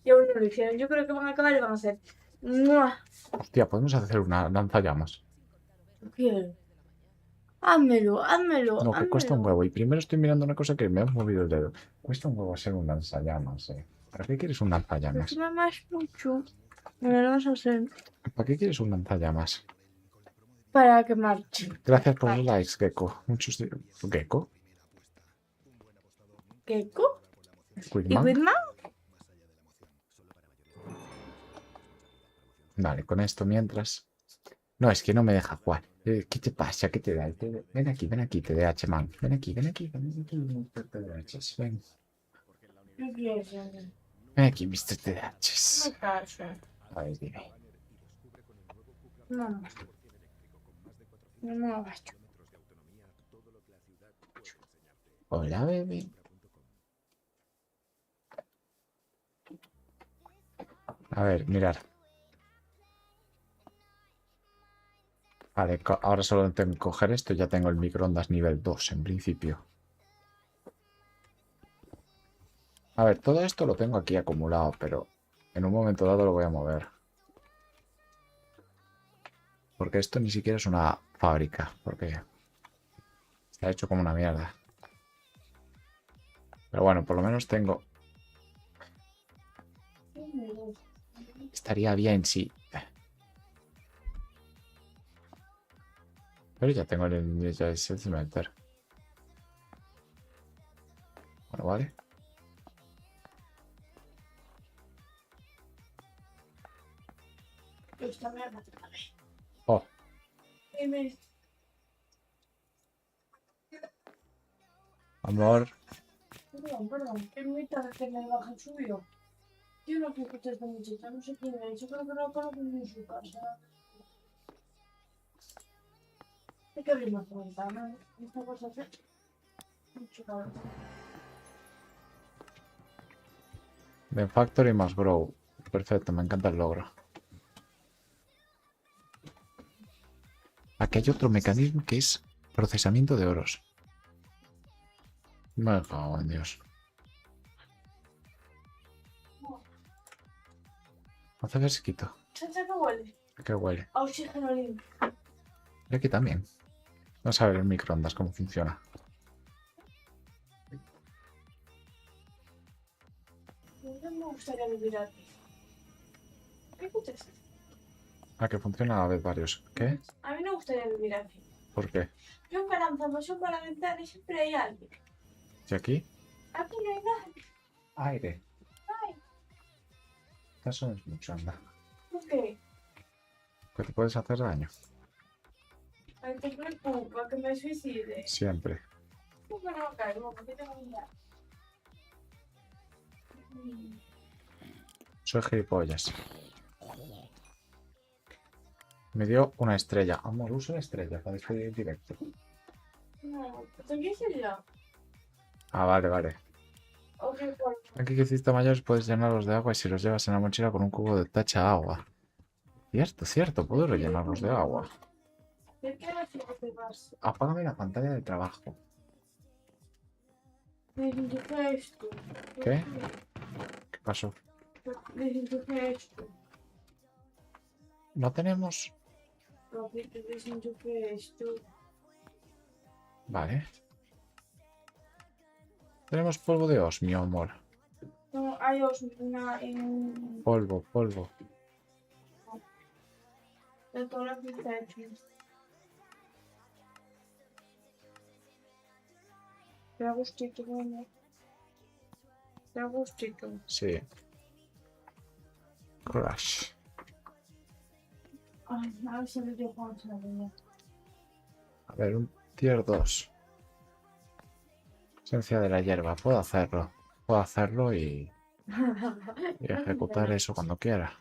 Y aún no lo hicieron. Yo creo que van a acabar y van a hacer. ¡Mua! Hostia, podemos hacer una lanzallamas. Quiero. Házmelo, házmelo, No, que cuesta un házmelo. huevo. Y primero estoy mirando una cosa que me ha movido el dedo. Cuesta un huevo hacer un lanzallamas, ¿Para qué quieres un lanzallamas? Encima más mucho. Me lo vas a hacer ¿Para qué quieres un lanzallamas? para que marche. Gracias por los likes, Gecko. Muchos de... ¿Gecko? ¿Keiko? ¿Y ¿Quickman? Whitman? Vale, con esto mientras... No, es que no me deja jugar. ¿Qué te pasa? ¿Qué te da? Ven aquí, TDH, man. Ven aquí. TDH. Ven. ¿Qué quieres? No Ven aquí, Mr. TDH. me caso. A ver, dime. No. No me lo gasto. Hola, bebé. A ver, mirar. Vale, ahora solo tengo que coger esto. Ya tengo el microondas nivel 2 en principio. A ver, todo esto lo tengo aquí acumulado, pero en un momento dado lo voy a mover. Porque esto ni siquiera es una fábrica, porque está hecho como una mierda. Pero bueno, por lo menos tengo... Estaría bien si... Pero ya tengo el smelter. Bueno, vale. Esta mierda. Oh, Dime. amor. Perdón. Es muy tarde que me baja el suyo. Yo no escuché a esta muchacha, no sé quién es. Yo creo que no conozco ni en su casa. Hay que abrir más la ventana. Esta cosa hace mucho calor. The Factory más Grow. Perfecto, me encanta el logro. Aquí hay otro mecanismo que es procesamiento de oros. Me cago en Dios. Hace fresquito. ¿Sabes a qué huele? ¿Qué huele? A oxígeno limpio. Y aquí también. Vamos a ver el microondas cómo funciona. No me gustaría vivir aquí. ¿Qué escuchas? Ah, que funciona a la vez varios. ¿Qué? A mí no me gustaría vivir aquí. ¿Por qué? Yo esperanzamos para la ventana y siempre hay alguien. ¿Y aquí? Aquí no hay nadie. Aire. Ay, Eso no es mucho, anda. ¿por qué? Que te puedes hacer daño. Ay, te preocupa que me suicide. Siempre. No caigo, porque tengo miedo. Soy gilipollas. Me dio una estrella. Amor, usa la estrella para despedir el directo. No, ¿qué es el Ah, vale, vale. Ok, por Aquí que hiciste mayores puedes llenarlos de agua y si los llevas en la mochila con un cubo de tacha agua. Cierto, cierto, puedo rellenarlos de agua. ¿qué quieres que te vas? Apágame la pantalla de trabajo. Desenchufa esto. ¿Qué? ¿Qué pasó? Desenchufa esto. No tenemos... Papi, que desenchufe esto. Vale. Tenemos polvo de osmio, amor. No, hay una en... Polvo, polvo. De toda la pista hecho. Te da gustito, bueno. Te da gustito. Sí. Crash. Ay, a ver si le dio cuánto la niña. A ver, un tier 2. Esencia de la hierba. Puedo hacerlo. Puedo hacerlo y ejecutar eso cuando quiera.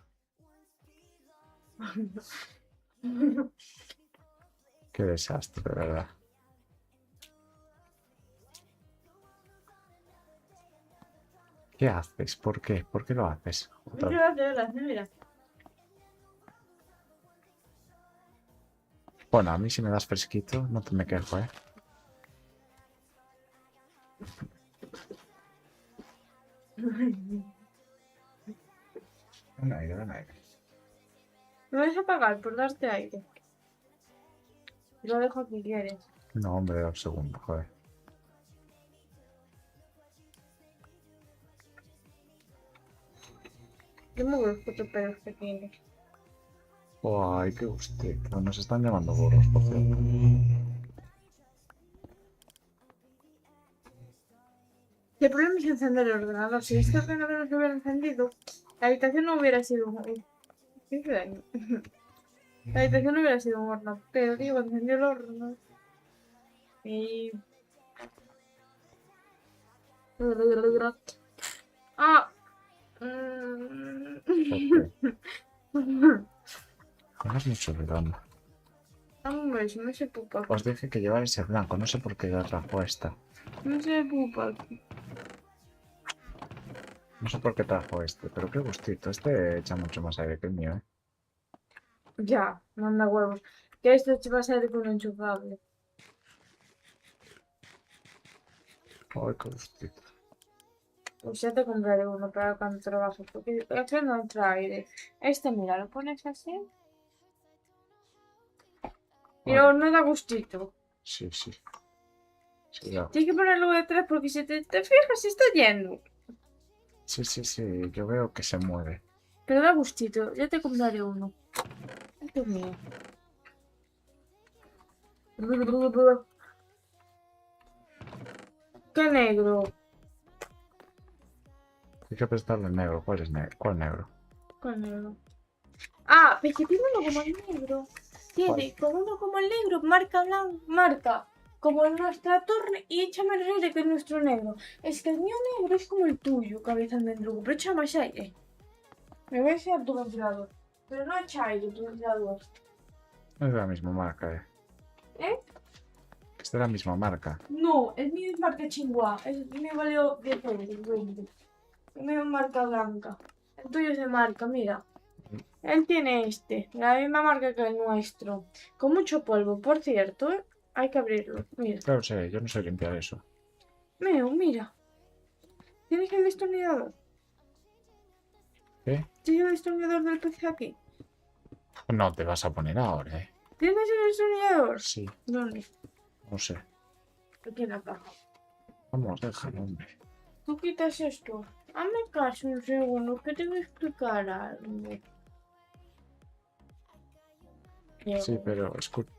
Qué desastre, de verdad. ¿Qué haces? ¿Por qué? ¿Por qué lo haces? Otra vez. Mira. Bueno, a mí si me das fresquito, no te me quejo, ¿eh? Un aire, un aire. Me vas a pagar por darte aire. Lo dejo aquí, ¿quieres? No, hombre, un segundo, joder. Yo me voy putos pelos que tiene. Ay, qué gustito. Nos están llamando gorros, por cierto. El problema es encender el ordenador. Si este ordenador no se hubiera encendido, la habitación no hubiera sido un... ¿Qué hice daño? La habitación no hubiera sido un horno. Pero digo, encendió el horno. Y... ¡Ah! Tienes mucho blanco. Dame un beso, no se pupa. Os dije que llevar ese blanco, no sé por qué la trajo esta. No se pupa. No sé por qué trajo este, pero qué gustito. Este echa mucho más aire que el mío, ¿eh? Ya, manda huevos. Que esto va a ser con enchufable. Ay, qué gustito. Pues ya te compraré uno para cuando trabajes. Porque este no entra aire. Este, mira, lo pones así. Y luego no da gustito. Sí, sí. Sí, ya. Tienes que ponerlo detrás porque si te fijas se está yendo. Sí, sí, sí. Yo veo que se mueve. Pero da gustito. Ya te compraré uno. Este es mío. ¿Qué negro? Hay que prestarle el negro. ¿Cuál es negro? ¿Cuál negro? ¿Cuál negro? Ah, pero que tiene uno como el negro. Tiene como uno como el negro, marca blanca, marca como nuestra torre y echa más aire que nuestro negro. Es que el mío negro es como el tuyo, cabeza de mendrugo, pero echa más aire. Me voy a enseñar tu ventilador. Pero no echa aire tu ventilador. No es de la misma marca, ¿eh? ¿Eh? Es de la misma marca. No, el mío es marca chingua. El mío valió 10 euros, 20. El mío es marca blanca. El tuyo es de marca, mira. Él tiene este, la misma marca que el nuestro. Con mucho polvo, por cierto, ¿eh? Hay que abrirlo. Mira. Claro, sé, yo no sé limpiar eso. Meo, mira. ¿Tienes el destornillador? ¿Qué? ¿Tienes el destornillador del PC aquí? No te vas a poner ahora, ¿eh? ¿Tienes el destornillador? Sí, ¿Dónde? no sé. Aquí en la caja. Vamos, déjalo, hombre. Tú quitas esto. Hazme caso un segundo, que te voy a explicar algo. Sí, pero escucha.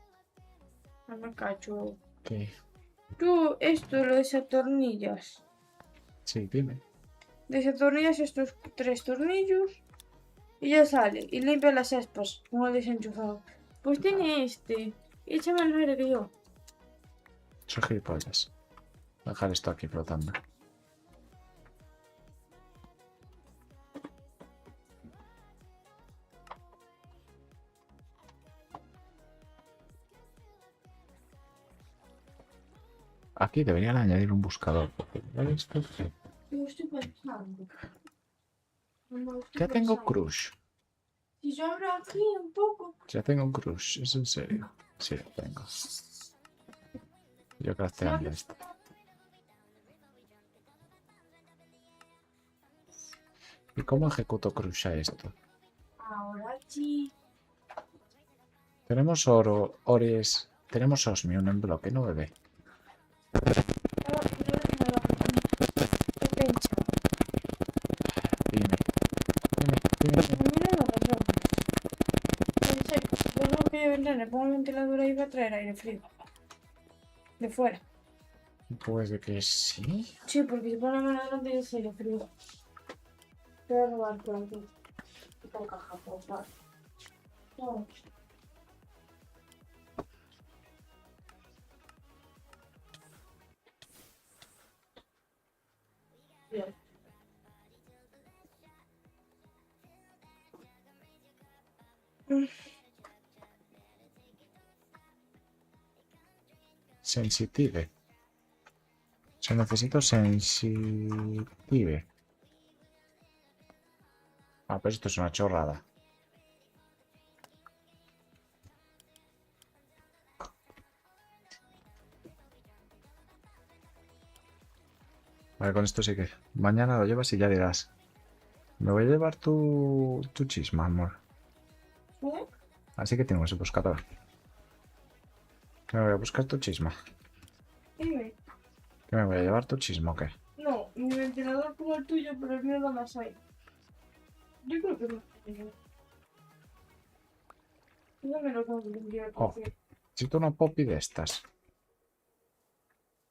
Hazme caso. ¿Qué? Tú esto lo desatornillas. Sí, dime. Desatornillas estos 3 tornillos y ya sale. Y limpia las aspas con el desenchufado. Pues tiene este. Y echa más aire que yo. Soy gilipollas. Voy a dejar esto aquí flotando. Aquí deberían añadir un buscador. Porque igual esto sí. Yo estoy pensando. No, estoy Ya tengo pensando. crush. Si yo abro aquí un poco. Ya tengo un crush. ¿Es en serio? Sí, lo tengo. Yo crafteando esto. ¿Y cómo ejecuto crush a esto? Ahora sí. Tenemos oro, ores. Tenemos osmium en bloque, ¿no, bebé? Dime. Luego que vendrá, le pongo el ventilador ahí, va a traer aire frío. De fuera. Pues de que sí. Sí, porque si pone la mano delante de ese aire frío. Te voy a robar por aquí. Por caja, por favor. No. Bien. Sensitive. Se necesito sensitive. Ah, pero esto es una chorrada. Vale, con esto sí que... Mañana lo llevas y ya dirás. Me voy a llevar tu chisma, amor. ¿Eh? Así que tenemos el buscador. Que me voy a buscar tu chisma. Dime. ¿Que me voy a llevar tu chisma o qué? No, mi ventilador como el tuyo, pero el mío da más aire. Yo creo que no. No me lo tengo que limpiar. Oh. Necesito una poppy de estas.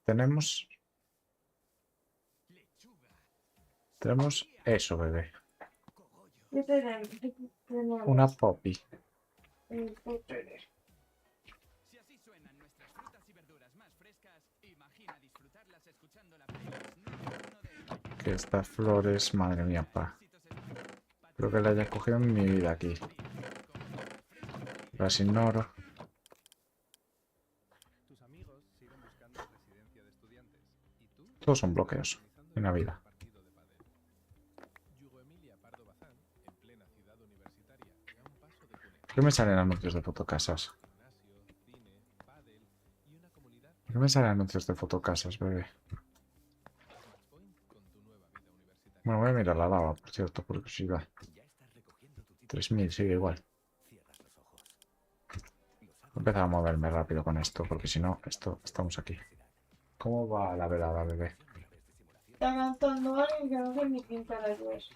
Tenemos eso, bebé. ¿Qué tenemos? Una poppy. ¿Qué tenemos? Si así suenan nuestras frutas y verduras más frescas, imagina disfrutarlas escuchando la playlist número 1 de Que estas flores, madre mía, pa. Creo que la haya cogido en mi vida aquí. Las ignoro. Tus amigos siguen buscando residencia de estudiantes. ¿Y tú? Todos son bloqueos en la vida. Partido de pádel. Yugo Emilia Pardo Bazán, en plena ciudad universitaria, y a un paso de Cuneo. ¿Por qué me salen anuncios de fotocasas? Gimnasio, cine, pádel y una comunidad ¿Por qué me salen anuncios de fotocasas, bebé? Matchpoint con tu nueva vida universitaria. Bueno, voy a mirar la lava, por cierto, por curiosidad. Ya estás recogiendo tu título. 3000, sigue igual. Cierras los ojos. Voy a empezar a moverme rápido con esto, porque si no, estamos aquí. ¿Cómo va la velada, bebé? Está cantando alguien que no sé ni quién carajo es.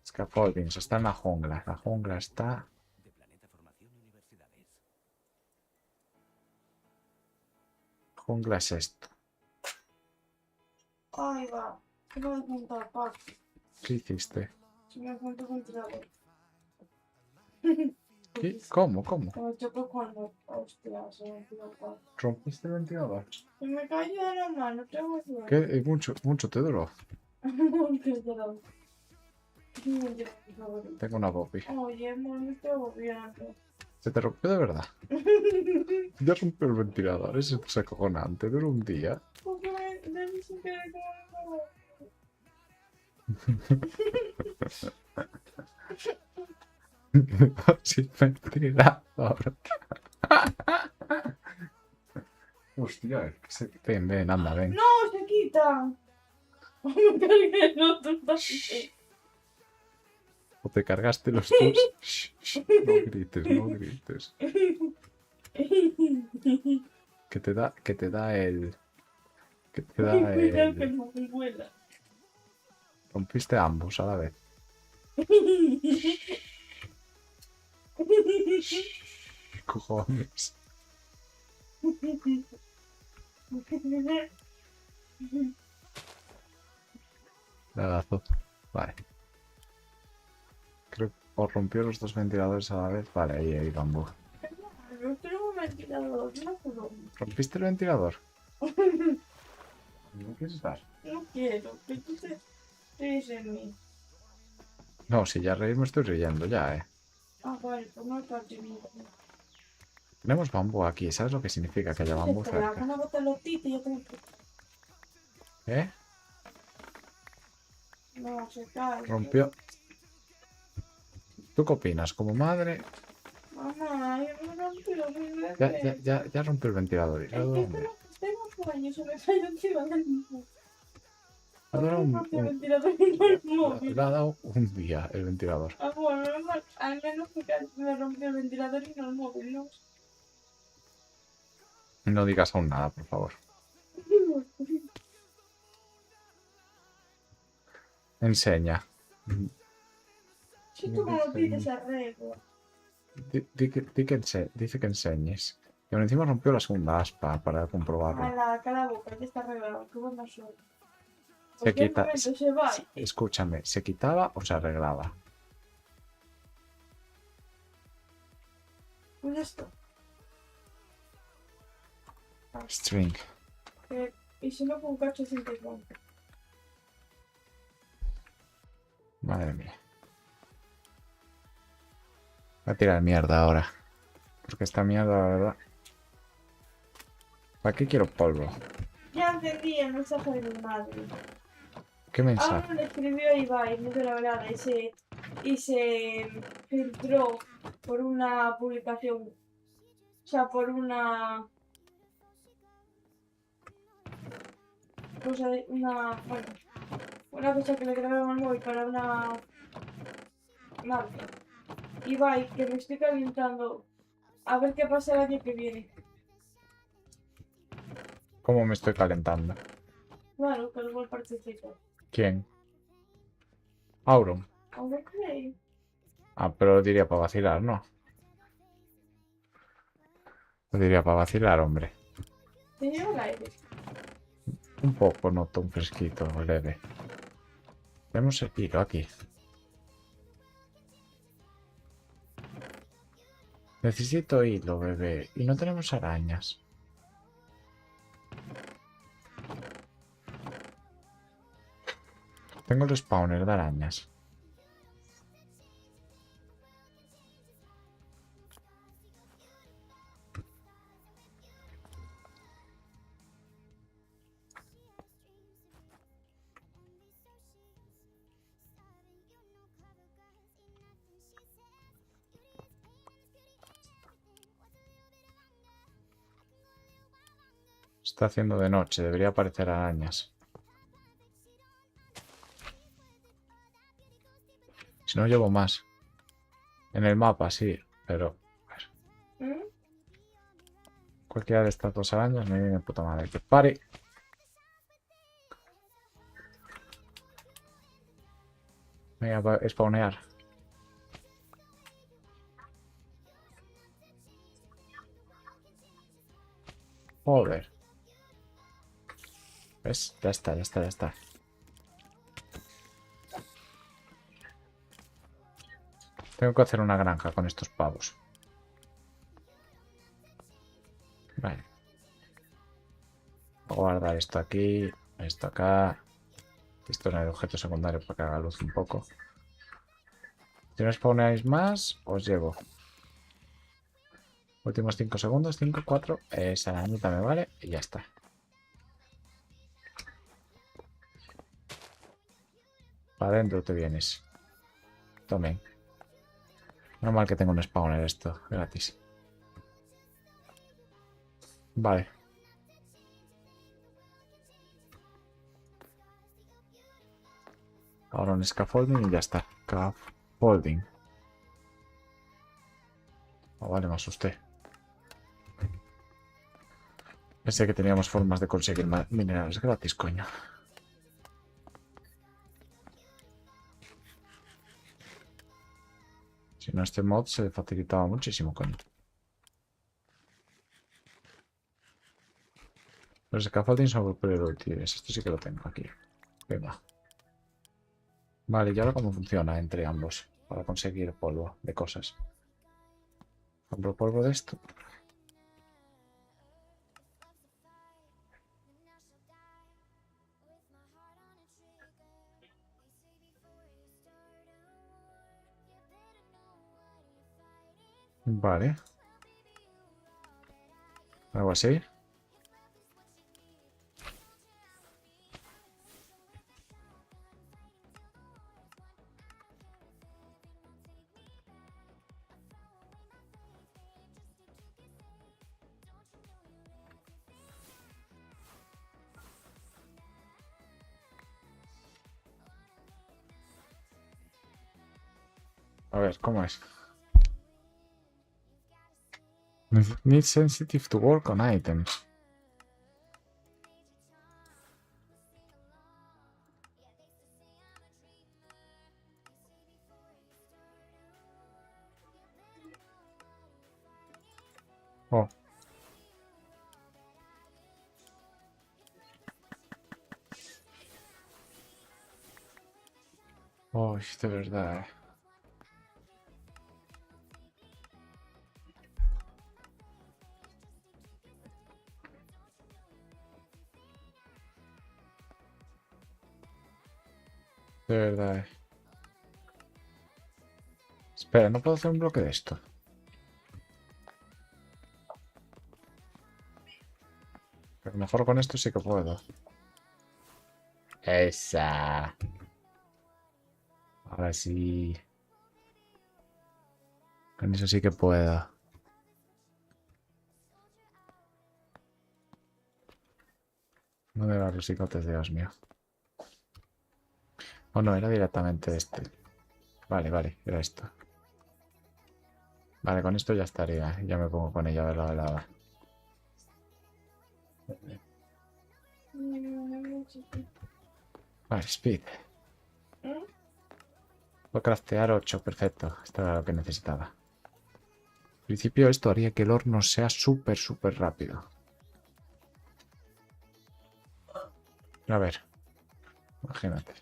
Scaffoldings, está en la jungla. La jungla está... De Planeta Formación Universidades. Jungla es esto. Ay, va. ¿Qué me voy a contar, pa? ¿Qué hiciste? Si me cuento con ventilador. ¿Qué? ¿Cómo? ¿Cómo? Me chocó cuando... Hostia, se me equivocó. ¿Rompiste el ventilador? Se me cayó de la mano, tengo que... ¿Qué? ¿Y mucho te duró? Un ventilador. Un ventilador favorito. Tengo una poppy. Oye, amor, me estoy agobiando. ¿Se te rompió de verdad? Ya rompió el ventilador. Es acojonante. Duró un día. Porque me dicen que no. Sin ventilador. Hostia, ven, ven, anda, ven. ¡No, se quita! Me cargué el otro también. O te cargaste los dos. Shh, shh, no grites, no grites. Que te da el... Que te da Cuidado que el... no me vuela. Rompiste ambos a la vez. Cojones. Lagazo. Vale. Creo que os rompió los dos ventiladores a la vez. Vale, ahí bambú. No tengo un ventilador, no puedo. ¿Rompiste el ventilador? ¿No quieres dar? No quiero, que tú te ríes de mí. No, si ya reír me estoy riendo ya, Ah, vale, pues no parte bien. Tenemos bambú aquí, ¿sabes lo que significa que haya bambú Espera, cerca? una botelotita y yo tengo que... ¿Eh? No, se cae. Rompió. ¿Tú qué opinas? Como madre, Mamá, yo me rompí los ya rompió el ventilador. Y Es le ha dado que un día. tengo sueño, se me cayó encima del móvil. Le ha dado ¿Por qué rompió el ventilador y no el móvil? le ha dado un día el ventilador. Ah, bueno, al menos me rompió el ventilador y no el móvil, ¿no? No digas aún nada, por favor. Enseña. Si tú me lo pides, arreglo. Dice que enseñes. Y aún encima rompió la segunda aspa para comprobarlo. A la boca, ya está arreglado. Qué buena suerte. Se ¿En qué quita. momento se va? Escúchame, ¿se quitaba o se arreglaba? Pues esto. String. Y si no, con cacho sin teclado. Madre mía. Voy a tirar mierda ahora. Porque esta mierda, la verdad. ¿Para qué quiero polvo? Ya entendí el mensaje de mi madre. ¿Qué mensaje? Ahora le escribió a Ibai, no de la verdad, y se filtró por una publicación. O sea, por una cosa, bueno, una cosa que le grabaron al móvil para una marca. Ibai, que me estoy calentando. A ver qué pasa el año que viene. ¿Cómo me estoy calentando? Claro, que luego participa. ¿Quién? Auron. ¿Aún creéis? Ah, pero lo diría para vacilar, ¿no? Lo diría para vacilar, hombre. ¿Te lleva el aire? Un poco, noto un fresquito leve. Tenemos el hilo aquí. Necesito hilo, bebé. Y no tenemos arañas. Tengo el spawner de arañas. Está haciendo de noche, debería aparecer arañas. Si no llevo más. En el mapa, sí, pero... ¿Mm? Cualquiera de estas dos arañas me viene de puta madre. ¡Que pare! Venga, va a spawnear. Joder. ¿Ves? Ya está, ya está, ya está. Tengo que hacer una granja con estos pavos. Vale. Voy a guardar esto aquí, esto acá. Esto en el objeto secundario para que haga luz un poco. Si no spawnáis más, os llevo. Últimos 5 segundos, 5, 4. Esa arañita me vale y ya está. Para adentro te vienes. Tomen. Normal que tengo un spawner esto, gratis. Vale. Ahora un scaffolding y ya está. Scaffolding. Oh, vale, me asusté. Pensé que teníamos formas de conseguir minerales gratis, coño. Si no, este mod se facilitaba muchísimo, coño. Los scaffolding son super útiles. Esto sí que lo tengo aquí. Venga. Vale, ¿y ahora cómo funciona entre ambos? Para conseguir polvo de cosas. Compro polvo de esto. Vale. Algo así. A ver, ¿cómo es? Need sensitive to work on items. Oh. Oh, de verdad, eh. De verdad, eh. Espera, no puedo hacer un bloque de esto. Pero mejor con esto sí que puedo. Esa. Ahora sí. Con eso sí que puedo. No me los psicotes, Dios mío. O no, era directamente este. Vale, vale, era esto. Vale, con esto ya estaría. Ya me pongo con ella a ver la velada. Vale, speed. Puedo craftear 8, perfecto. Esto era lo que necesitaba. En principio esto haría que el horno sea súper, súper rápido. A ver. Imagínate.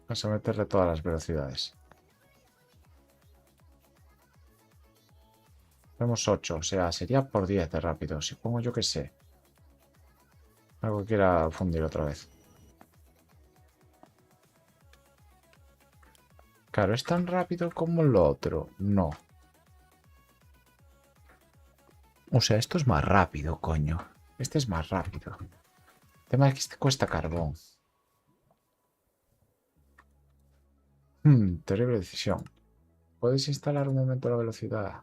Vamos a meterle todas las velocidades. Tenemos 8, o sea, sería por 10 de rápido. Si pongo yo que sé. Algo que quiera fundir otra vez. Claro, ¿es tan rápido como lo otro? No. O sea, esto es más rápido, coño. Este es más rápido. El tema es que este cuesta carbón. Terrible decisión. ¿Puedes instalar un momento la velocidad?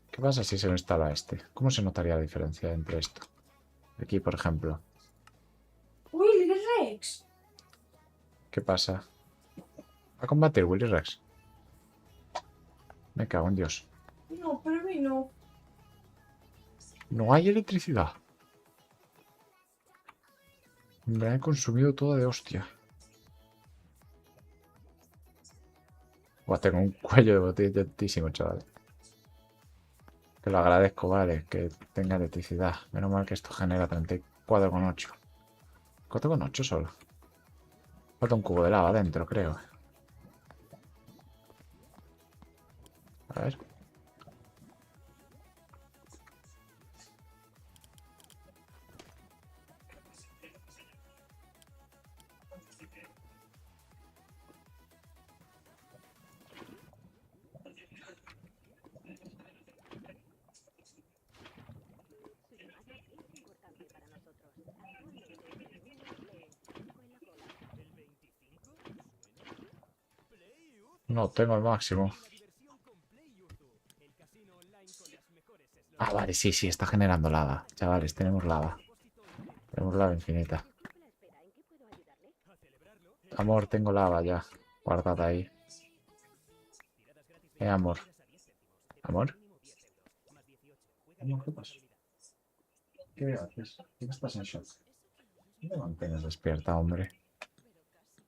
¿Qué pasa si se lo instala este? ¿Cómo se notaría la diferencia entre esto? Aquí, por ejemplo. Willy Rex. ¿Qué pasa? ¿Va a combatir Willy Rex? Me cago en Dios. No, pero a mí no. No hay electricidad. Me he consumido toda de hostia. Buah, tengo un cuello de botella altísimo, chaval. Te lo agradezco, vale, que tenga electricidad. Menos mal que esto genera 34,8. 4,8 solo. Falta un cubo de lava dentro, creo. A ver. No, tengo el máximo. Ah, vale, sí, sí, está generando lava. Chavales, tenemos lava. Tenemos lava infinita. Amor, tengo lava ya. Guardada ahí. Amor. ¿Amor? Amor, ¿qué pasa? ¿Qué haces? ¿Qué estás en shock? ¿No me mantienes despierta, hombre?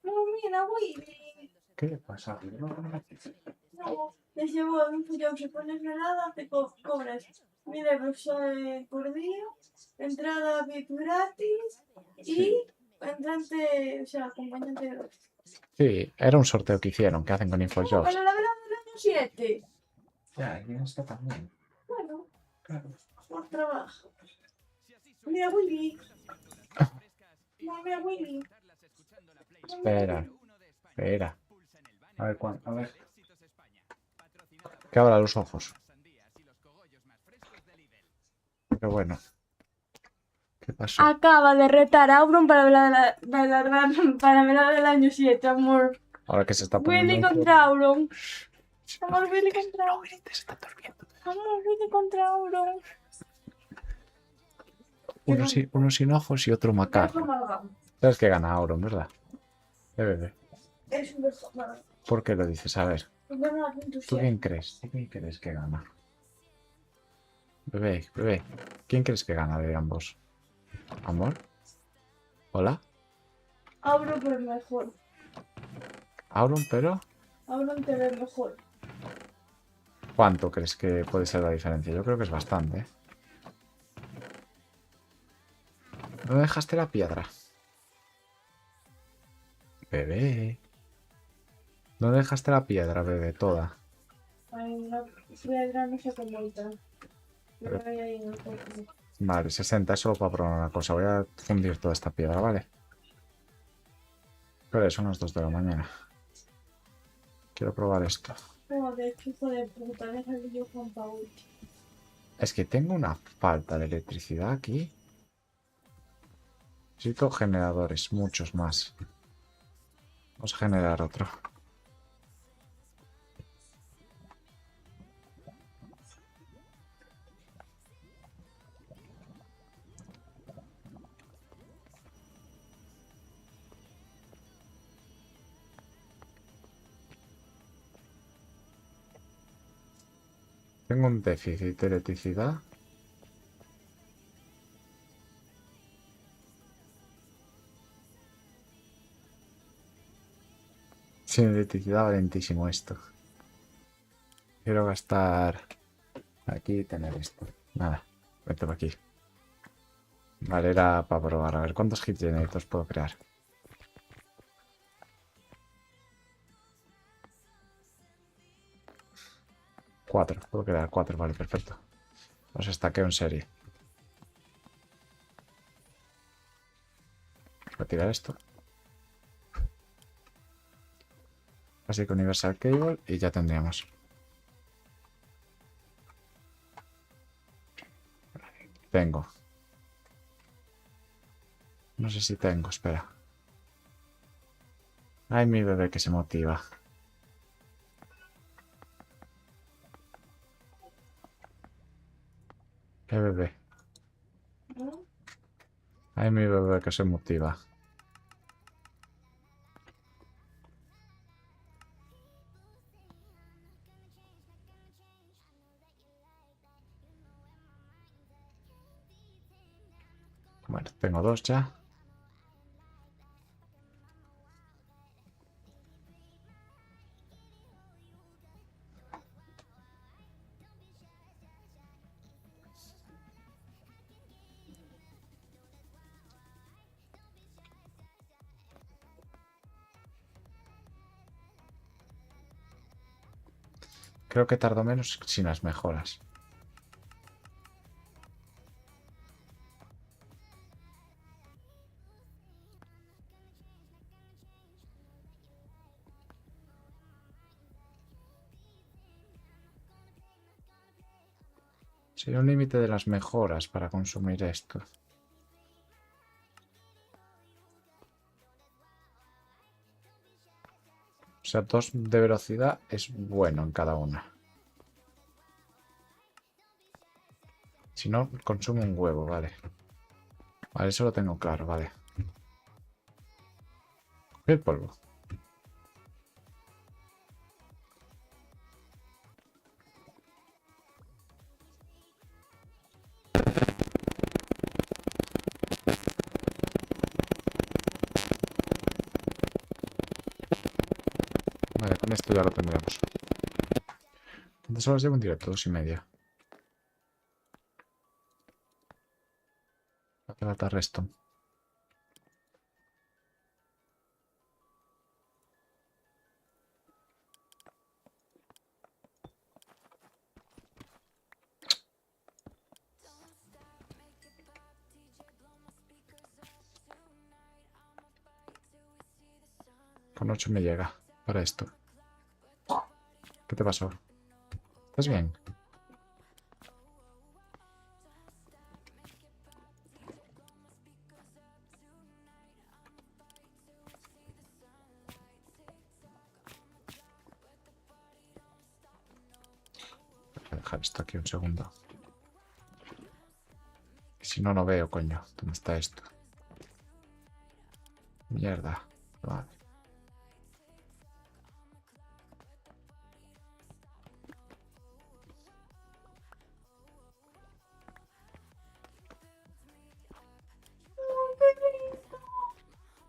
No, mira, Willy. ¿Qué le pasa? No, te llevo un follón. Si pones nada, te cobras 1000 euros por día, entrada VIP gratis y entrante, o sea, acompañante gratis. Sí, era un sorteo que hicieron, que hacen con InfoJobs. Para la velada del año 7. Ya, y esto también. Bueno, Claro. por trabajo. Mira, Willy. No, mira, Willy. Espera. Espera. Pulsa en el banner A ver, para a ver. escuchar Éxitos España. Patrocinada por Que abra los ojos. las sandías y los cogollos más frescos de Lidl. Pero bueno. ¿Qué pasó? Acaba de retar a Auron para velar el año 7, amor. Ahora que se está poniendo Willy en forma. contra Auron. No, Amor, Willy contra no Auron. grites, está durmiendo. Amor, Willy contra Auron. Uno sin ojos y otro Es macaco. amargado. Sabes que gana Auron, ¿verdad? Bebé. Es un beso amargado. ¿Por qué lo dices? A ver. Gana la ¿Tú entusiasmo. quién crees? ¿Tú quién crees que gana? Bebé. ¿Quién crees que gana de ambos? ¿Amor? ¿Hola? Auron pero mejor. ¿Auron, pero? Auron te ve mejor. ¿Cuánto crees que puede ser la diferencia? Yo creo que es bastante. ¿Dónde dejaste la piedra? Bebé. ¿Dónde dejaste la piedra, bebé? Toda. Ay, una piedra no sé cómo está. Pero hay ahí en el cuerpo. Vale, 60 es solo para probar una cosa. Voy a fundir toda esta piedra, ¿vale? Pero son las 2 de la mañana. Quiero probar esto. Joder, qué hijo de puta, deja el yo Juan Paul. Es que tengo una falta de electricidad aquí. Necesito generadores, muchos más. Vamos a generar otro. Tengo un déficit de electricidad. Sin electricidad, valentísimo esto. Quiero gastar aquí y tener esto. Nada, vete por aquí. Vale, era para probar. A ver cuántos hit generators puedo crear. 4. Puedo crear 4, vale, perfecto. Los estaqueo en serie. Voy a tirar esto. Así que Universal Cable y ya tendríamos. Tengo. No sé si tengo, espera. Ay, mi bebé que se motiva. ¿Qué bebé? ¿No? Ay, mi bebé que se motiva. Bueno, tengo 2 ya. Creo que tardo menos sin las mejoras. Sería un límite de las mejoras para consumir esto. O sea, 2 de velocidad es bueno en cada una. Si no, consume un huevo, vale. Vale, eso lo tengo claro, vale. El polvo. Vale, con esto ya lo tendremos. ¿Cuántas horas llevo en directo? 2:30. Hace falta resto. Con 8 me llega para esto. ¿Qué te pasó? ¿Estás bien? Voy a dejar esto aquí un segundo. Si no, no veo, coño. ¿Dónde está esto? Mierda. Vale.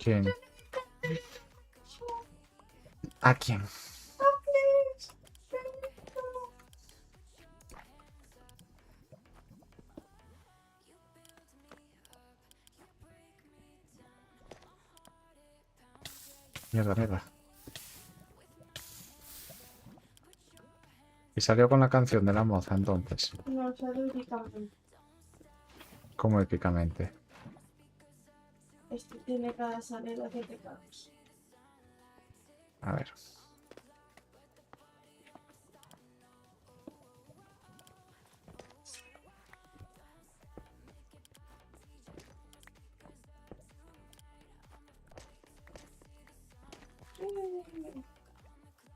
¿Quién? ¿A quién? Mierda, mierda. Y salió con la canción de la moza entonces. No, solo únicamente. ¿Cómo épicamente? Este tiene cada salida 7 caras. A ver.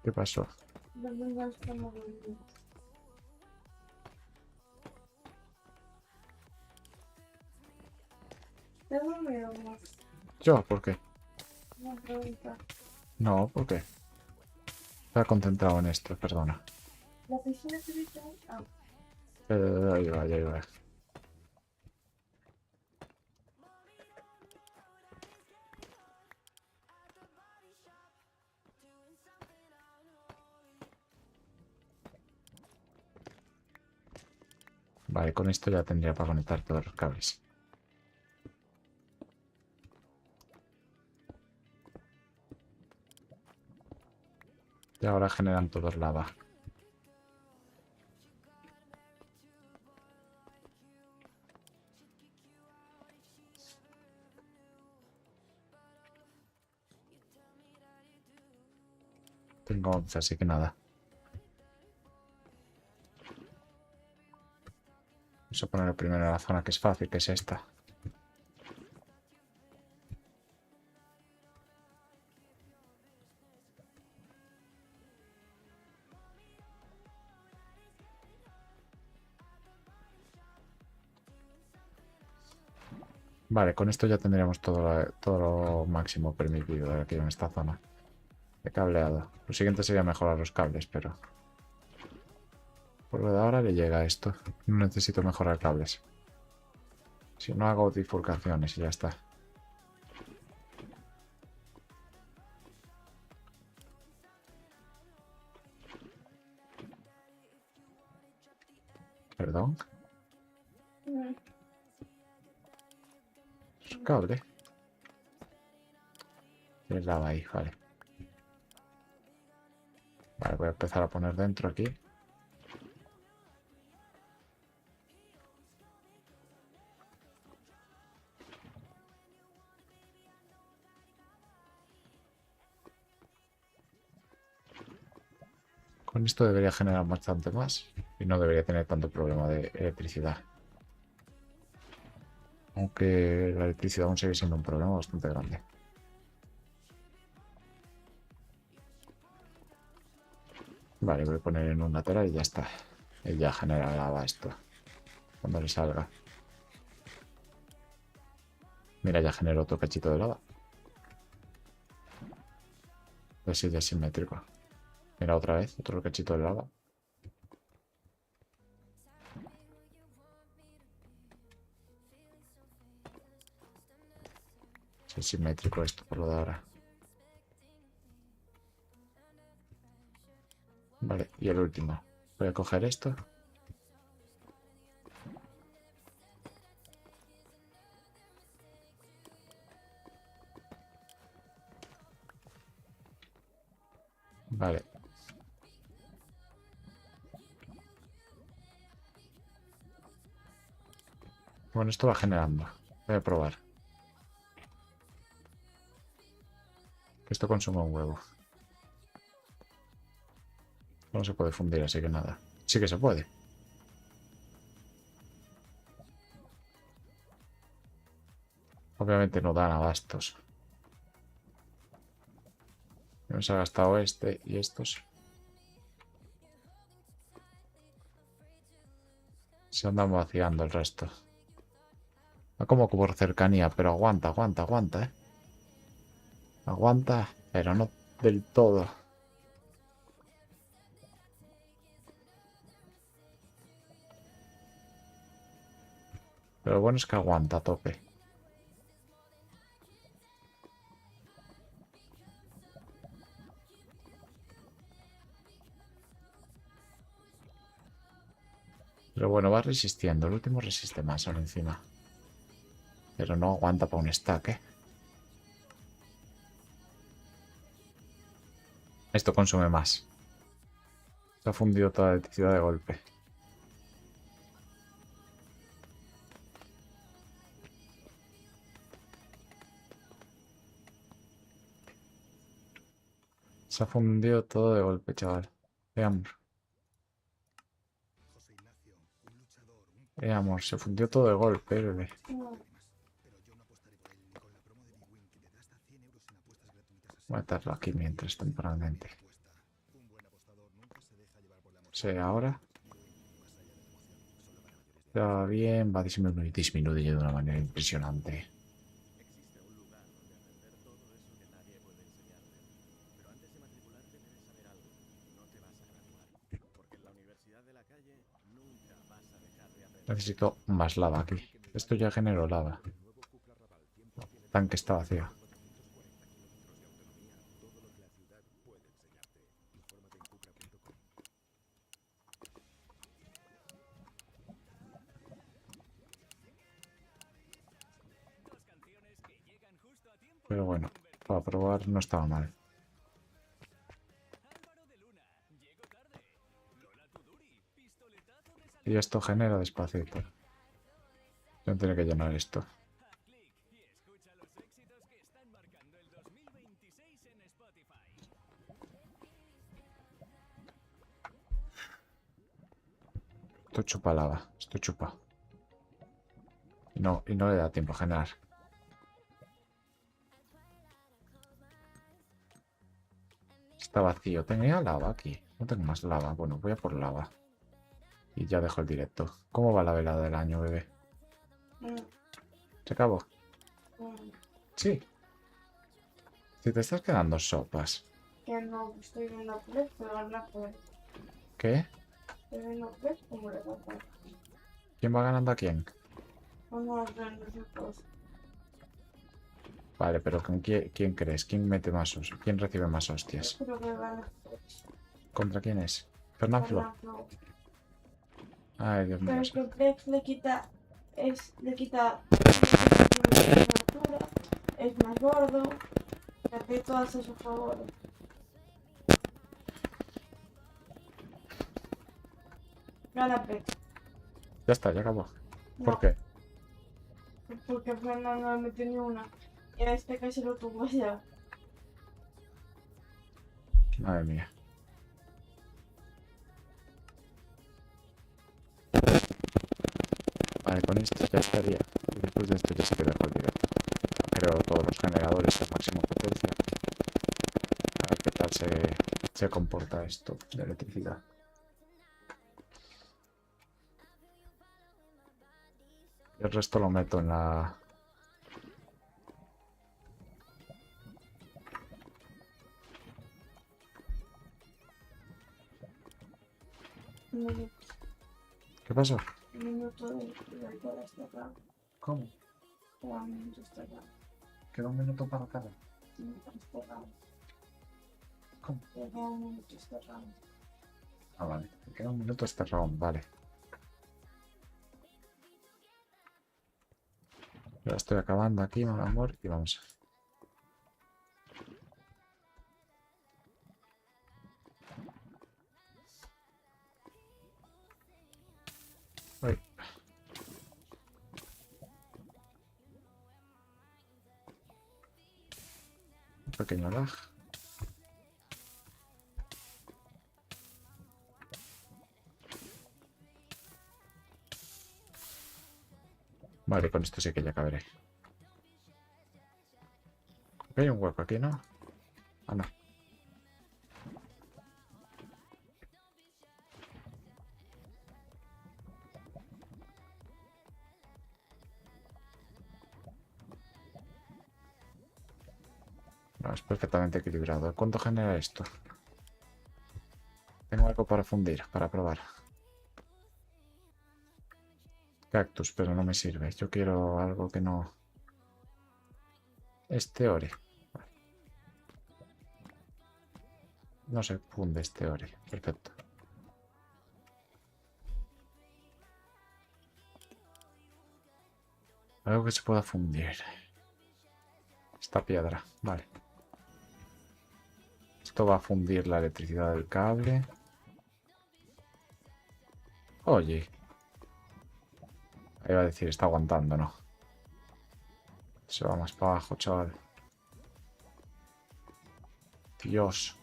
¿Qué pasó? No vengas como bonito. Tengo miedo más. ¿Yo? ¿Por qué? Una pregunta. No, ¿por qué? Estaba concentrado en esto, perdona. La piscina se dice. Ah, Ahí va, ahí va. Vale, con esto ya tendría para conectar todos los cables. Y ahora generan todos lava. Tengo 11, así que nada. Vamos a poner primero la zona que es fácil, que es esta. Vale, con esto ya tendríamos todo lo máximo permitido de aquí en esta zona de cableado. Lo siguiente sería mejorar los cables, pero por lo de ahora le llega esto. No necesito mejorar cables. Si no hago bifurcaciones y ya está. Perdón. Es un cable. Tienes lava ahí, vale. Vale, voy a empezar a poner dentro aquí. Con esto debería generar bastante más y no debería tener tanto problema de electricidad. Aunque la electricidad aún sigue siendo un problema bastante grande. Vale, voy a poner en un lateral y ya está. Y ya genera lava esto. Cuando le salga. Mira, ya generó otro cachito de lava. Así de simétrico. Mira otra vez, otro cachito de lava. Es simétrico esto por lo de ahora. Vale, y el último. Voy a coger esto. Vale. Bueno, esto va generando. Voy a probar. Esto consume un huevo. No se puede fundir, así que nada. Sí que se puede. Obviamente no dan abastos. Nos ha gastado este y estos. Se andan vaciando el resto. Va como por cercanía, pero aguanta, aguanta, aguanta, ¿eh? Aguanta, pero no del todo. Pero lo bueno es que aguanta a tope. Pero bueno, va resistiendo. El último resiste más aún encima. Pero no aguanta para un stack, ¿eh? Esto consume más. Se ha fundido toda la electricidad de golpe. Se ha fundido todo de golpe, chaval. Veamos. Amor, se fundió todo de golpe, bebé. Voy a atarlo aquí mientras temporalmente. Sí, ahora. Ya va bien, va disminuyendo de una manera impresionante. Necesito más lava aquí. Esto ya generó lava. El tanque está vacío. Pero bueno, para probar no estaba mal. Y esto genera despacito. Yo tendré que llenar esto. Esto chupa lava. Esto chupa. Y no le da tiempo a generar. Está vacío. Tenía lava aquí. No tengo más lava. Bueno, voy a por lava. Y ya dejo el directo. ¿Cómo va la velada del año, bebé? ¿Se acabó? Sí. Si te estás quedando sopas. Que no, estoy viendo Play, pero no puedo. ¿Qué? Estoy viendo Play, como le va a dar. ¿Quién va ganando a quién? Vamos a ver nosotros. Vale, pero ¿con quién crees? ¿Quién mete más hostias? ¿Quién recibe más hostias? Creo que gana ¿Contra quién es? ¿Fernanfloo? Fernando. Ay, Dios mío. Pero es que Plex le quita. Le quita. Altura, es más gordo. Le hace todas a su favor. Gana Plex. Ya está, ya acabó. ¿Por No, qué? porque Fernando no metió ni una. Y a este casi lo tuvo ya. Madre mía. Vale, con esto ya estaría. Y después de esto ya se queda el directo. Creo todos los generadores a máxima potencia. A ver qué tal se comporta esto de electricidad. El resto lo meto en la... Un minuto. ¿Qué pasó? Un minuto de toda esta rama. ¿Cómo? Un minuto esta rama. Queda un minuto para cada. Esta rama. ¿Cómo? Queda un minuto esta rama. Ah, vale. Queda un minuto este round, vale. Ya estoy acabando aquí, mi amor, y vamos. Uy. Pequeño lag. Vale, con esto sí que ya caberé. Hay un hueco aquí, ¿no? Ah, no. No, es perfectamente equilibrado. ¿Cuánto genera esto? Tengo algo para fundir, para probar. Cactus, pero no me sirve. Yo quiero algo que no... Este ore. Vale. No se funde este ore. Perfecto. Algo que se pueda fundir. Esta piedra. Vale. Esto va a fundir la electricidad del cable. Oye. Iba a decir, está aguantando, ¿no? Se va más para abajo, chaval. Dios.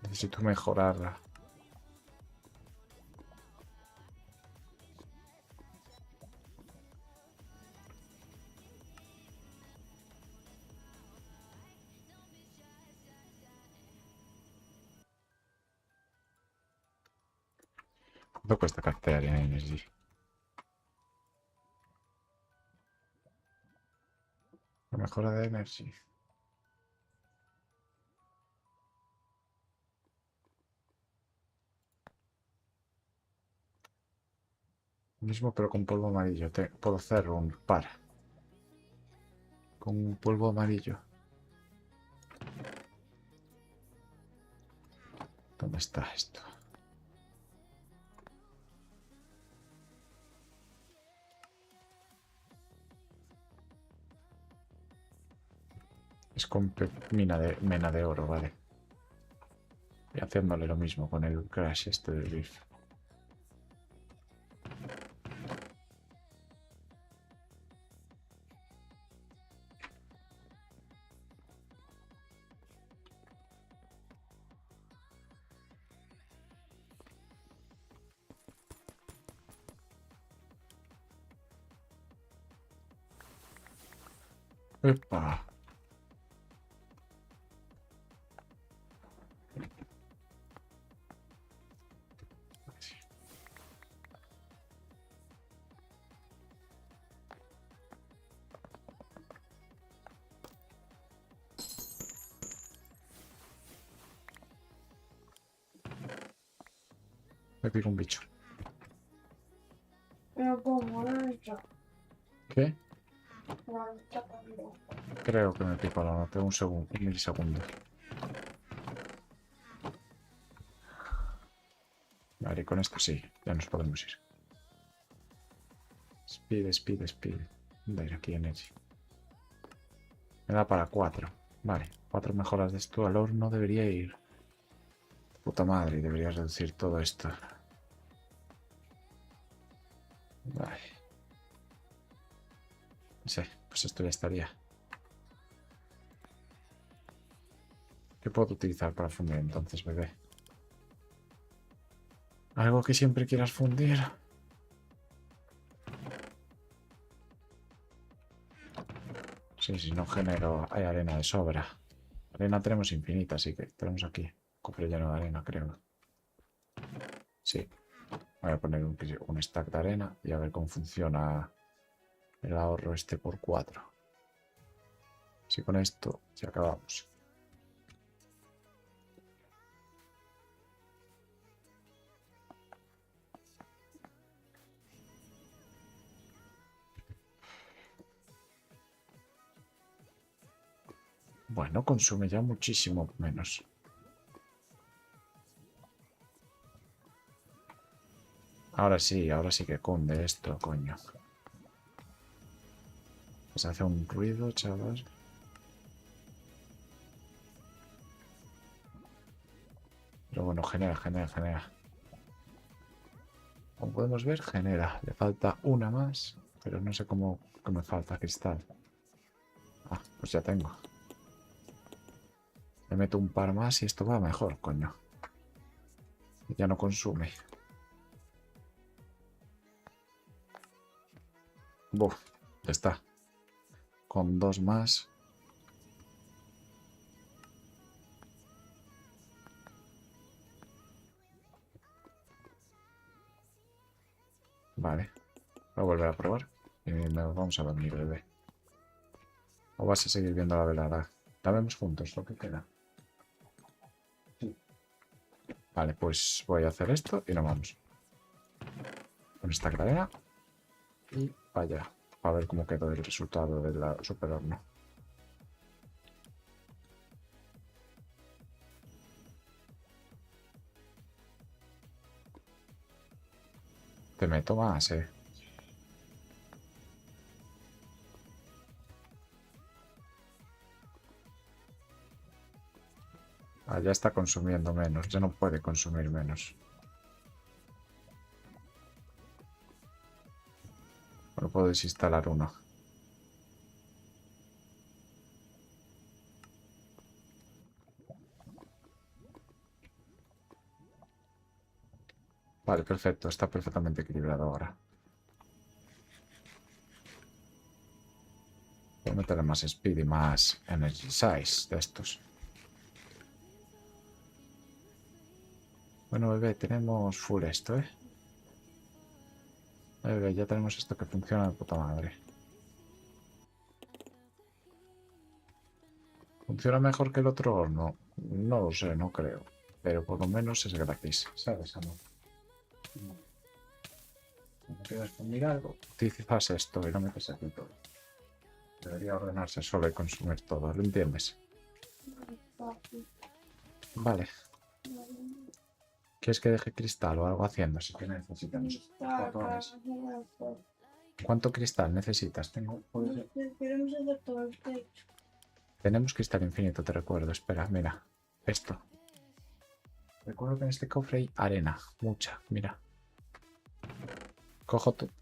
Necesito mejorarla. ¿Cuánto cuesta captar en Energy? La mejora de Energy. Mismo pero con polvo amarillo. Puedo hacer un par. Con un polvo amarillo. ¿Dónde está esto? Es con mena de oro, vale. Y haciéndole lo mismo con el crash este del Rift. ¡Epa! Me pico un bicho. Pero como esto. ¿Qué? No está pasando. Creo que me pico la nota. Un segundo, un milisegundo. Vale, con esto sí. Ya nos podemos ir. Speed, speed, speed. ¿Dónde ir aquí Energy? Me da para 4. Vale, 4 mejoras de esto al horno debería ir. Puta madre, debería reducir todo esto. Vale. No sé, pues esto ya estaría. ¿Qué puedo utilizar para fundir entonces, bebé? ¿Algo que siempre quieras fundir? Sí, si no genero... Hay arena de sobra. Arena tenemos infinita, así que tenemos aquí. Cofre lleno de arena, creo. Sí. Voy a poner un stack de arena y a ver cómo funciona el ahorro este por 4. Si con esto ya acabamos. Bueno, consume ya muchísimo menos. Ahora sí que cunde esto, coño. Pues hace un ruido, chaval. Pero bueno, genera. Como podemos ver, genera. Le falta una más. Pero no sé cómo que me falta cristal. Ah, pues ya tengo. Le meto un par más y esto va mejor, coño. Ya no consume. Buf, ya está. Con 2 más. Vale. Voy a volver a probar. Y nos vamos a dormir, bebé. ¿O vas a seguir viendo la velada? La vemos juntos, lo que queda. Sí. Vale, pues voy a hacer esto y nos vamos. Con esta cadena. Y vaya. A ver cómo quedó el resultado del super horno. Te meto más, Ah, ya está consumiendo menos. Ya no puede consumir menos. Bueno, puedo desinstalar uno. Vale, perfecto. Está perfectamente equilibrado ahora. Voy a meterle más speed y más energy size de estos. Bueno, bebé, tenemos full esto, ¿eh? Bebé, ya tenemos esto que funciona de puta madre. ¿Funciona mejor que el otro horno? No lo sé, no creo. Pero por lo menos es gratis, ¿sabes, amor? Cuando quieras comer algo, utilizas esto y lo metes aquí todo. Debería ordenarse solo y consumir todo, ¿lo entiendes? Vale. ¿Quieres que deje cristal o algo haciendo? Si que necesitamos botones. ¿Cuánto cristal necesitas? Queremos hacer todo el techo. Tenemos cristal infinito, te recuerdo. Espera, mira. Esto. Recuerdo que en este cofre hay arena. Mucha, mira.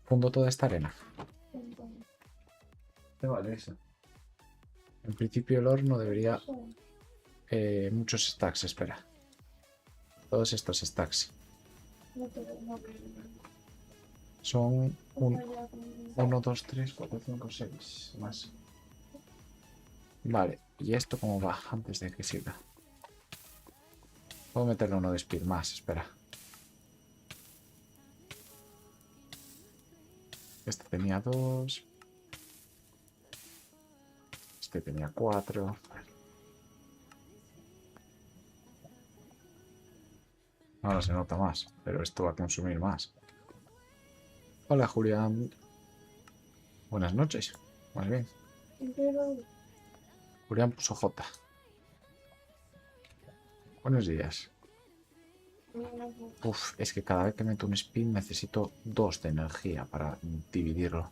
Fundo toda esta arena. ¿Te vale eso? En principio el horno debería... muchos stacks, espera. Todos estos stacks. Son 1, 2, 3, 4, 5, 6. Más. Vale, ¿y esto cómo va? Antes de que siga. Puedo meterle uno de speed más, espera. Este tenía 2. Este tenía 4. Ahora se nota más, pero esto va a consumir más. Hola, Julián. Buenas noches. Más bien. Julián puso J. Buenos días. Uf, es que cada vez que meto un speed necesito 2 de energía para dividirlo.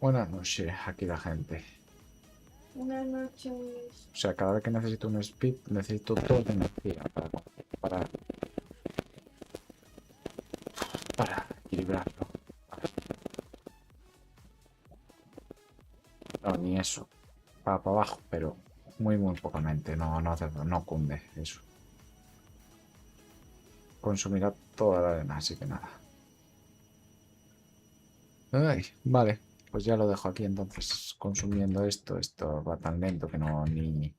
Buenas noches, aquí la gente. Buenas noches. O sea, cada vez que necesito un speed necesito 2 de energía para equilibrarlo. No, ni eso. Para abajo, pero muy pocamente. No cunde eso. Consumirá toda la arena, así que nada. Ay, vale, pues ya lo dejo aquí entonces consumiendo esto. Esto va tan lento que ni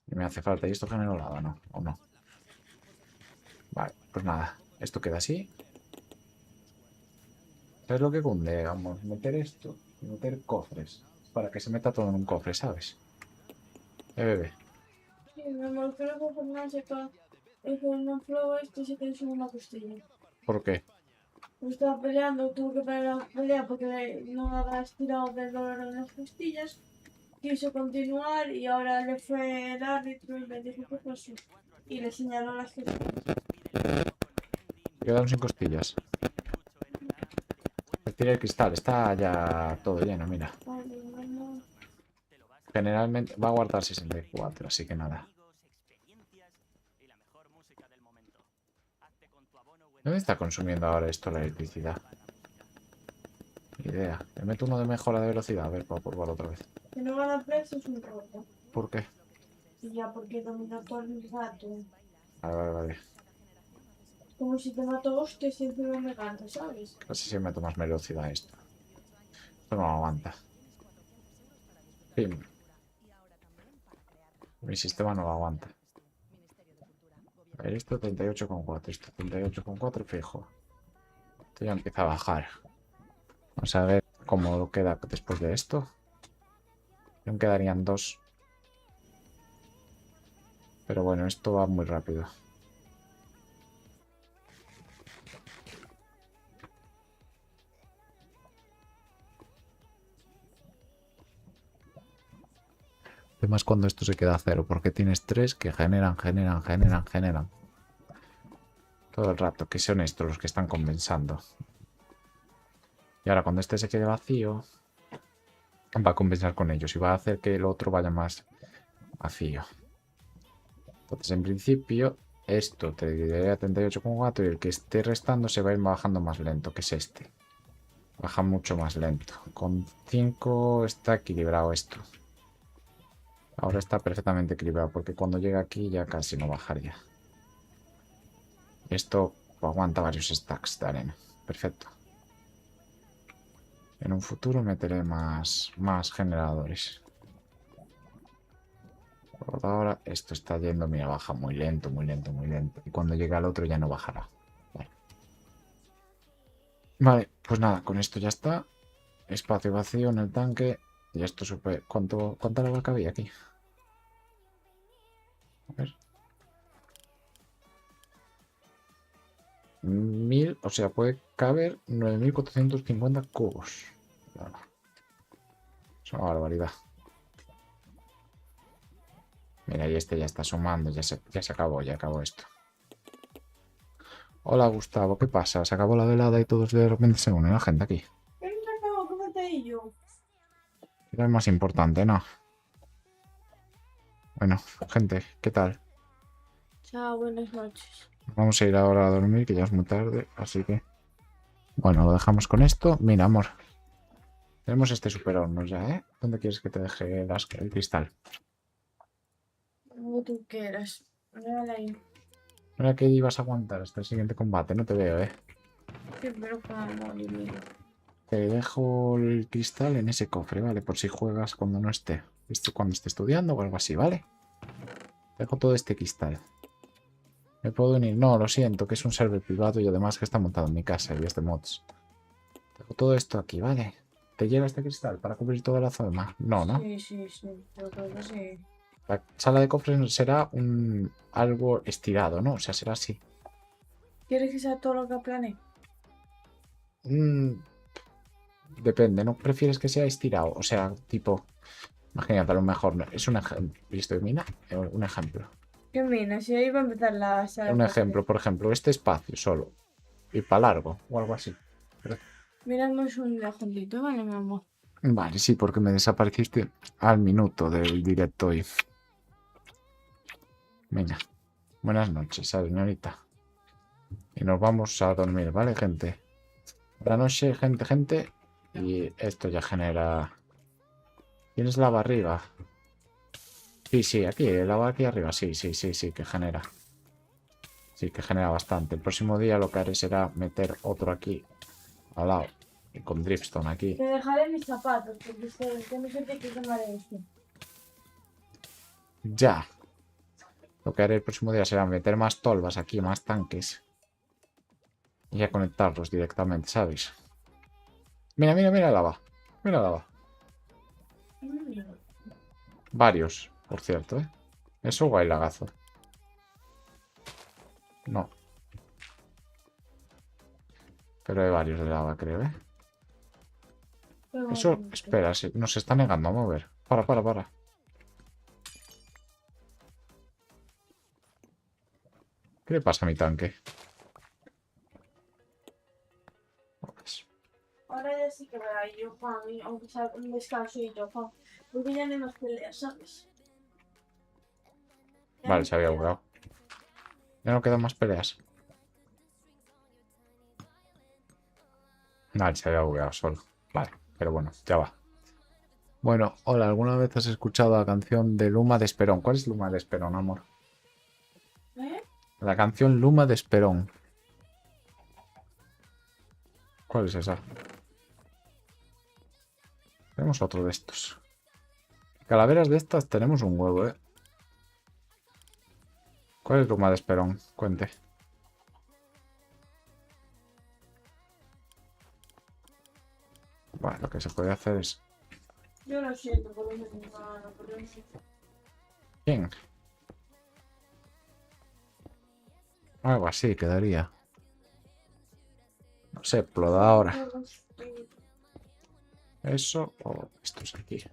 me hace falta. ¿Y esto generó lava, no? ¿O no? Vale, pues nada, esto queda así. ¿Sabes lo que cunde? Vamos, meter esto y meter cofres. Para que se meta todo en un cofre, ¿sabes? Bebé. Sí, mi amor, creo que Fernán sepa que no prueba esto y se quedó sin una costilla. ¿Por qué? Pues estaba peleando, tuvo que parar la pelea porque no había estirado del dolor en las costillas. Quiso continuar y ahora le fue el árbitro y le dijo que pasó. Y le señaló las costillas. Quedaron sin costillas. Retira el cristal, está ya todo lleno, mira. Vale, mamá. Generalmente va a guardar 64, así que nada. ¿Dónde está consumiendo ahora esto la electricidad? idea. Te meto uno de mejora de velocidad. A ver, para probar otra vez. Que no gana precio es un roto. ¿Por qué? Y ya porque domina todo el rato. Vale. Como si te mato hostias y encima me gana, ¿sabes? Casi si meto más velocidad a esto. Esto no aguanta. Pim. Mi sistema no lo aguanta. A ver, esto 38,4. Esto 38,4 fijo. Esto ya empieza a bajar. Vamos a ver cómo queda después de esto. Aún quedarían 2. Pero bueno, esto va muy rápido. Además cuando esto se queda a 0, porque tienes 3 que generan. Todo el rato, que son estos los que están compensando. Y ahora cuando este se quede vacío, va a compensar con ellos y va a hacer que el otro vaya más vacío. Entonces, en principio, esto te daría 38,4 y el que esté restando se va a ir bajando más lento, que es este. Baja mucho más lento. Con 5 está equilibrado esto. Ahora está perfectamente equilibrado porque cuando llega aquí ya casi no bajaría. Esto aguanta varios stacks de arena. Perfecto. En un futuro meteré más generadores. Por ahora esto está yendo, mira, baja muy lento. Y cuando llegue al otro ya no bajará. Vale, pues nada, con esto ya está. Espacio vacío en el tanque. Y esto super... ¿Cuánta agua cabía aquí? A ver. 1000, o sea, puede caber 9450 cubos. Claro. Es una barbaridad. Mira, y este ya está sumando, ya se acabó esto. Hola Gustavo, ¿qué pasa? Se acabó la velada y todos de repente se unen la gente aquí. Pero no acabo, ¿cómo te digo? Era el más importante, ¿no? Bueno, gente, ¿qué tal? Chao, buenas noches. Vamos a ir ahora a dormir, que ya es muy tarde, así que... Bueno, lo dejamos con esto. Mira, amor. Tenemos este super horno ya, ¿eh? ¿Dónde quieres que te deje el cristal? Como tú quieras. Mírala ahí. No era que ibas a aguantar hasta el siguiente combate, no te veo, ¿eh? Sí, pero como morir. Te dejo el cristal en ese cofre, ¿vale? Por si juegas cuando no esté. Cuando esté estudiando o algo así, ¿vale? Dejo todo este cristal. ¿Me puedo unir? No, lo siento, que es un server privado y además que está montado en mi casa y es de mods. Dejo todo esto aquí, ¿vale? ¿Te llega este cristal para cubrir toda la zona? No, ¿no? Sí. Yo creo que sí. La sala de cofres será algo estirado, ¿no? O sea, será así. ¿Quieres que sea todo lo que planeé? Depende, ¿no? ¿Prefieres que sea estirado? O sea, tipo... Imagínate, a lo mejor es un ejemplo. ¿Listo, mina? Un ejemplo. ¿Qué mina? Si ahí va a empezar la sala. Un ejemplo, por ejemplo, este espacio solo. Y para largo, o algo así. Miramos un día juntito, ¿vale, mi amor? Vale, sí, porque me desapareciste al minuto del directo y... Venga. Buenas noches, señorita. Y nos vamos a dormir, ¿vale, gente? Buenas noches, gente. Y esto ya genera... ¿Tienes lava arriba? Sí, aquí, lava aquí arriba. Sí, que genera. Sí, que genera bastante. El próximo día lo que haré será meter otro aquí al lado. Y con dripstone aquí. Te dejaré mis zapatos, porque que no sé qué tomaré esto. Ya. Lo que haré el próximo día será meter más tolvas aquí, más tanques. Y ya conectarlos directamente, ¿sabes? Mira lava. Mira lava. Varios, por cierto, ¿eh? Eso guay lagazo. No. Pero hay varios de lava, creo, ¿eh? Eso, espera, nos está negando a mover. Para. ¿Qué le pasa a mi tanque? Ahora ya sí que me da yo, Juan, aunque sea un descanso y yo, Juan. Porque ya no hay más peleas, ¿sabes? Vale, se había bugueado. Ya no quedan más peleas. Vale, se había bugueado solo. Vale, pero bueno, ya va. Bueno, hola, ¿alguna vez has escuchado la canción de Luma de Esperón? ¿Cuál es Luma de Esperón, amor? ¿Eh? La canción Luma de Esperón. ¿Cuál es esa? Tenemos otro de estos. Calaveras de estas tenemos un huevo, ¿eh? ¿Cuál es Luma de Esperón? Cuente. Bueno, lo que se puede hacer es... Yo lo siento por mi hermano, pero no sé. ¿Quién? Algo así quedaría. No sé, ploda ahora. Eso o esto es aquí.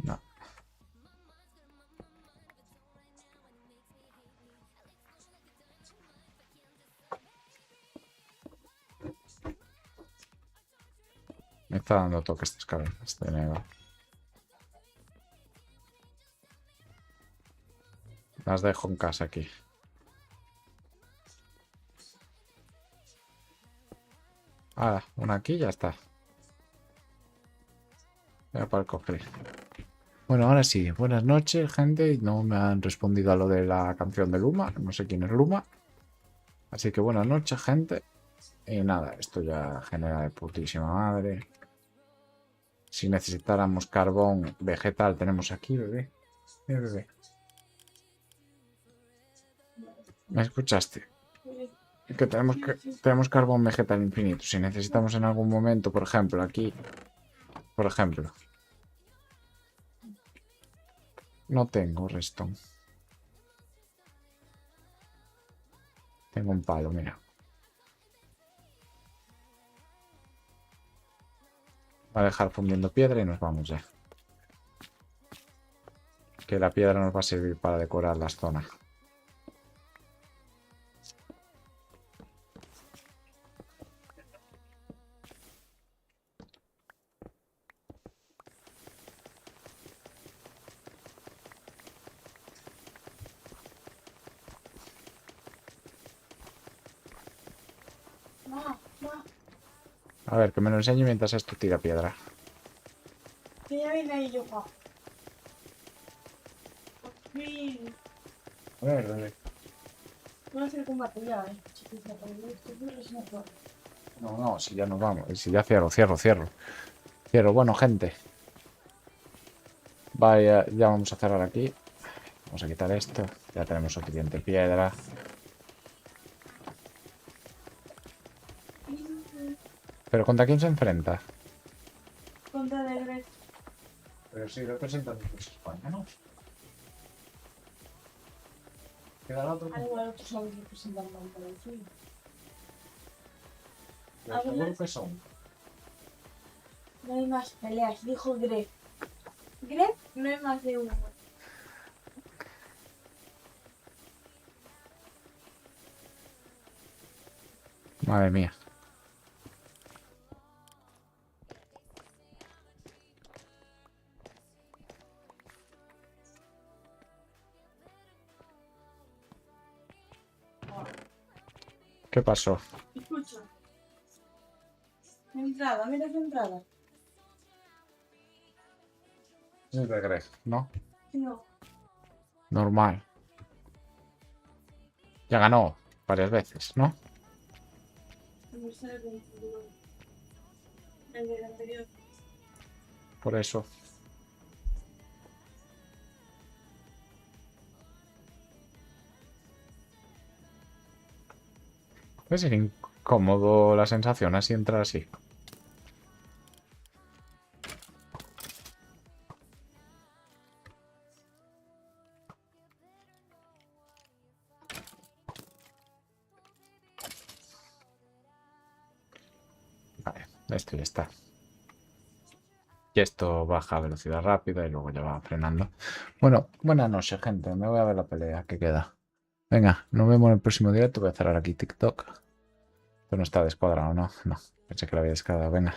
No. Me está dando toque estas cabezas de negro. Las dejo en casa aquí. Ah, una aquí y ya está. Voy para el cofre. Bueno, ahora sí. Buenas noches, gente. No me han respondido a lo de la canción de Luma. No sé quién es Luma. Así que buenas noches, gente. Y nada, esto ya genera de putísima madre. Si necesitáramos carbón vegetal, tenemos aquí, bebé. Mira, bebé. ¿Me escuchaste? Que tenemos carbón vegetal infinito. Si necesitamos en algún momento, por ejemplo, aquí. Por ejemplo. No tengo redstone. Tengo un palo, mira. Va a dejar fundiendo piedra y nos vamos ya. Que la piedra nos va a servir para decorar las zonas. A ver, que me lo enseñe mientras esto tira piedra. Que ya viene ahí yo, pa. Por fin. A ver, dale. Voy a hacer combate ya, chiquita, porque esto es mejor. No, no, si ya nos vamos. Si ya cierro. Cierro. Bueno, gente. Vaya, ya vamos a cerrar aquí. Vamos a quitar esto. Ya tenemos suficiente piedra. ¿Pero contra quién se enfrenta? Contra de Greg. Pero si representan España, ¿no? Queda la otra. Al igual otros sabes representar mal para el suyo. Pero seguro que son. No hay más peleas, dijo Greg. Greg, no hay más de uno. Madre mía. ¿Qué pasó? Escucha. Entrada, mira su entrada. Es de Greg, ¿no? No. Normal. Ya ganó varias veces, ¿no? No sale con el del anterior. Por eso. Puede ser incómodo la sensación así entrar así. Vale, esto ya está. Y esto baja a velocidad rápida y luego ya va frenando. Bueno, buenas noches, gente. Me voy a ver la pelea que queda. Venga, nos vemos en el próximo directo. Voy a cerrar aquí TikTok. Esto no está descuadrado, ¿no? No, pensé que lo había descargado. Venga.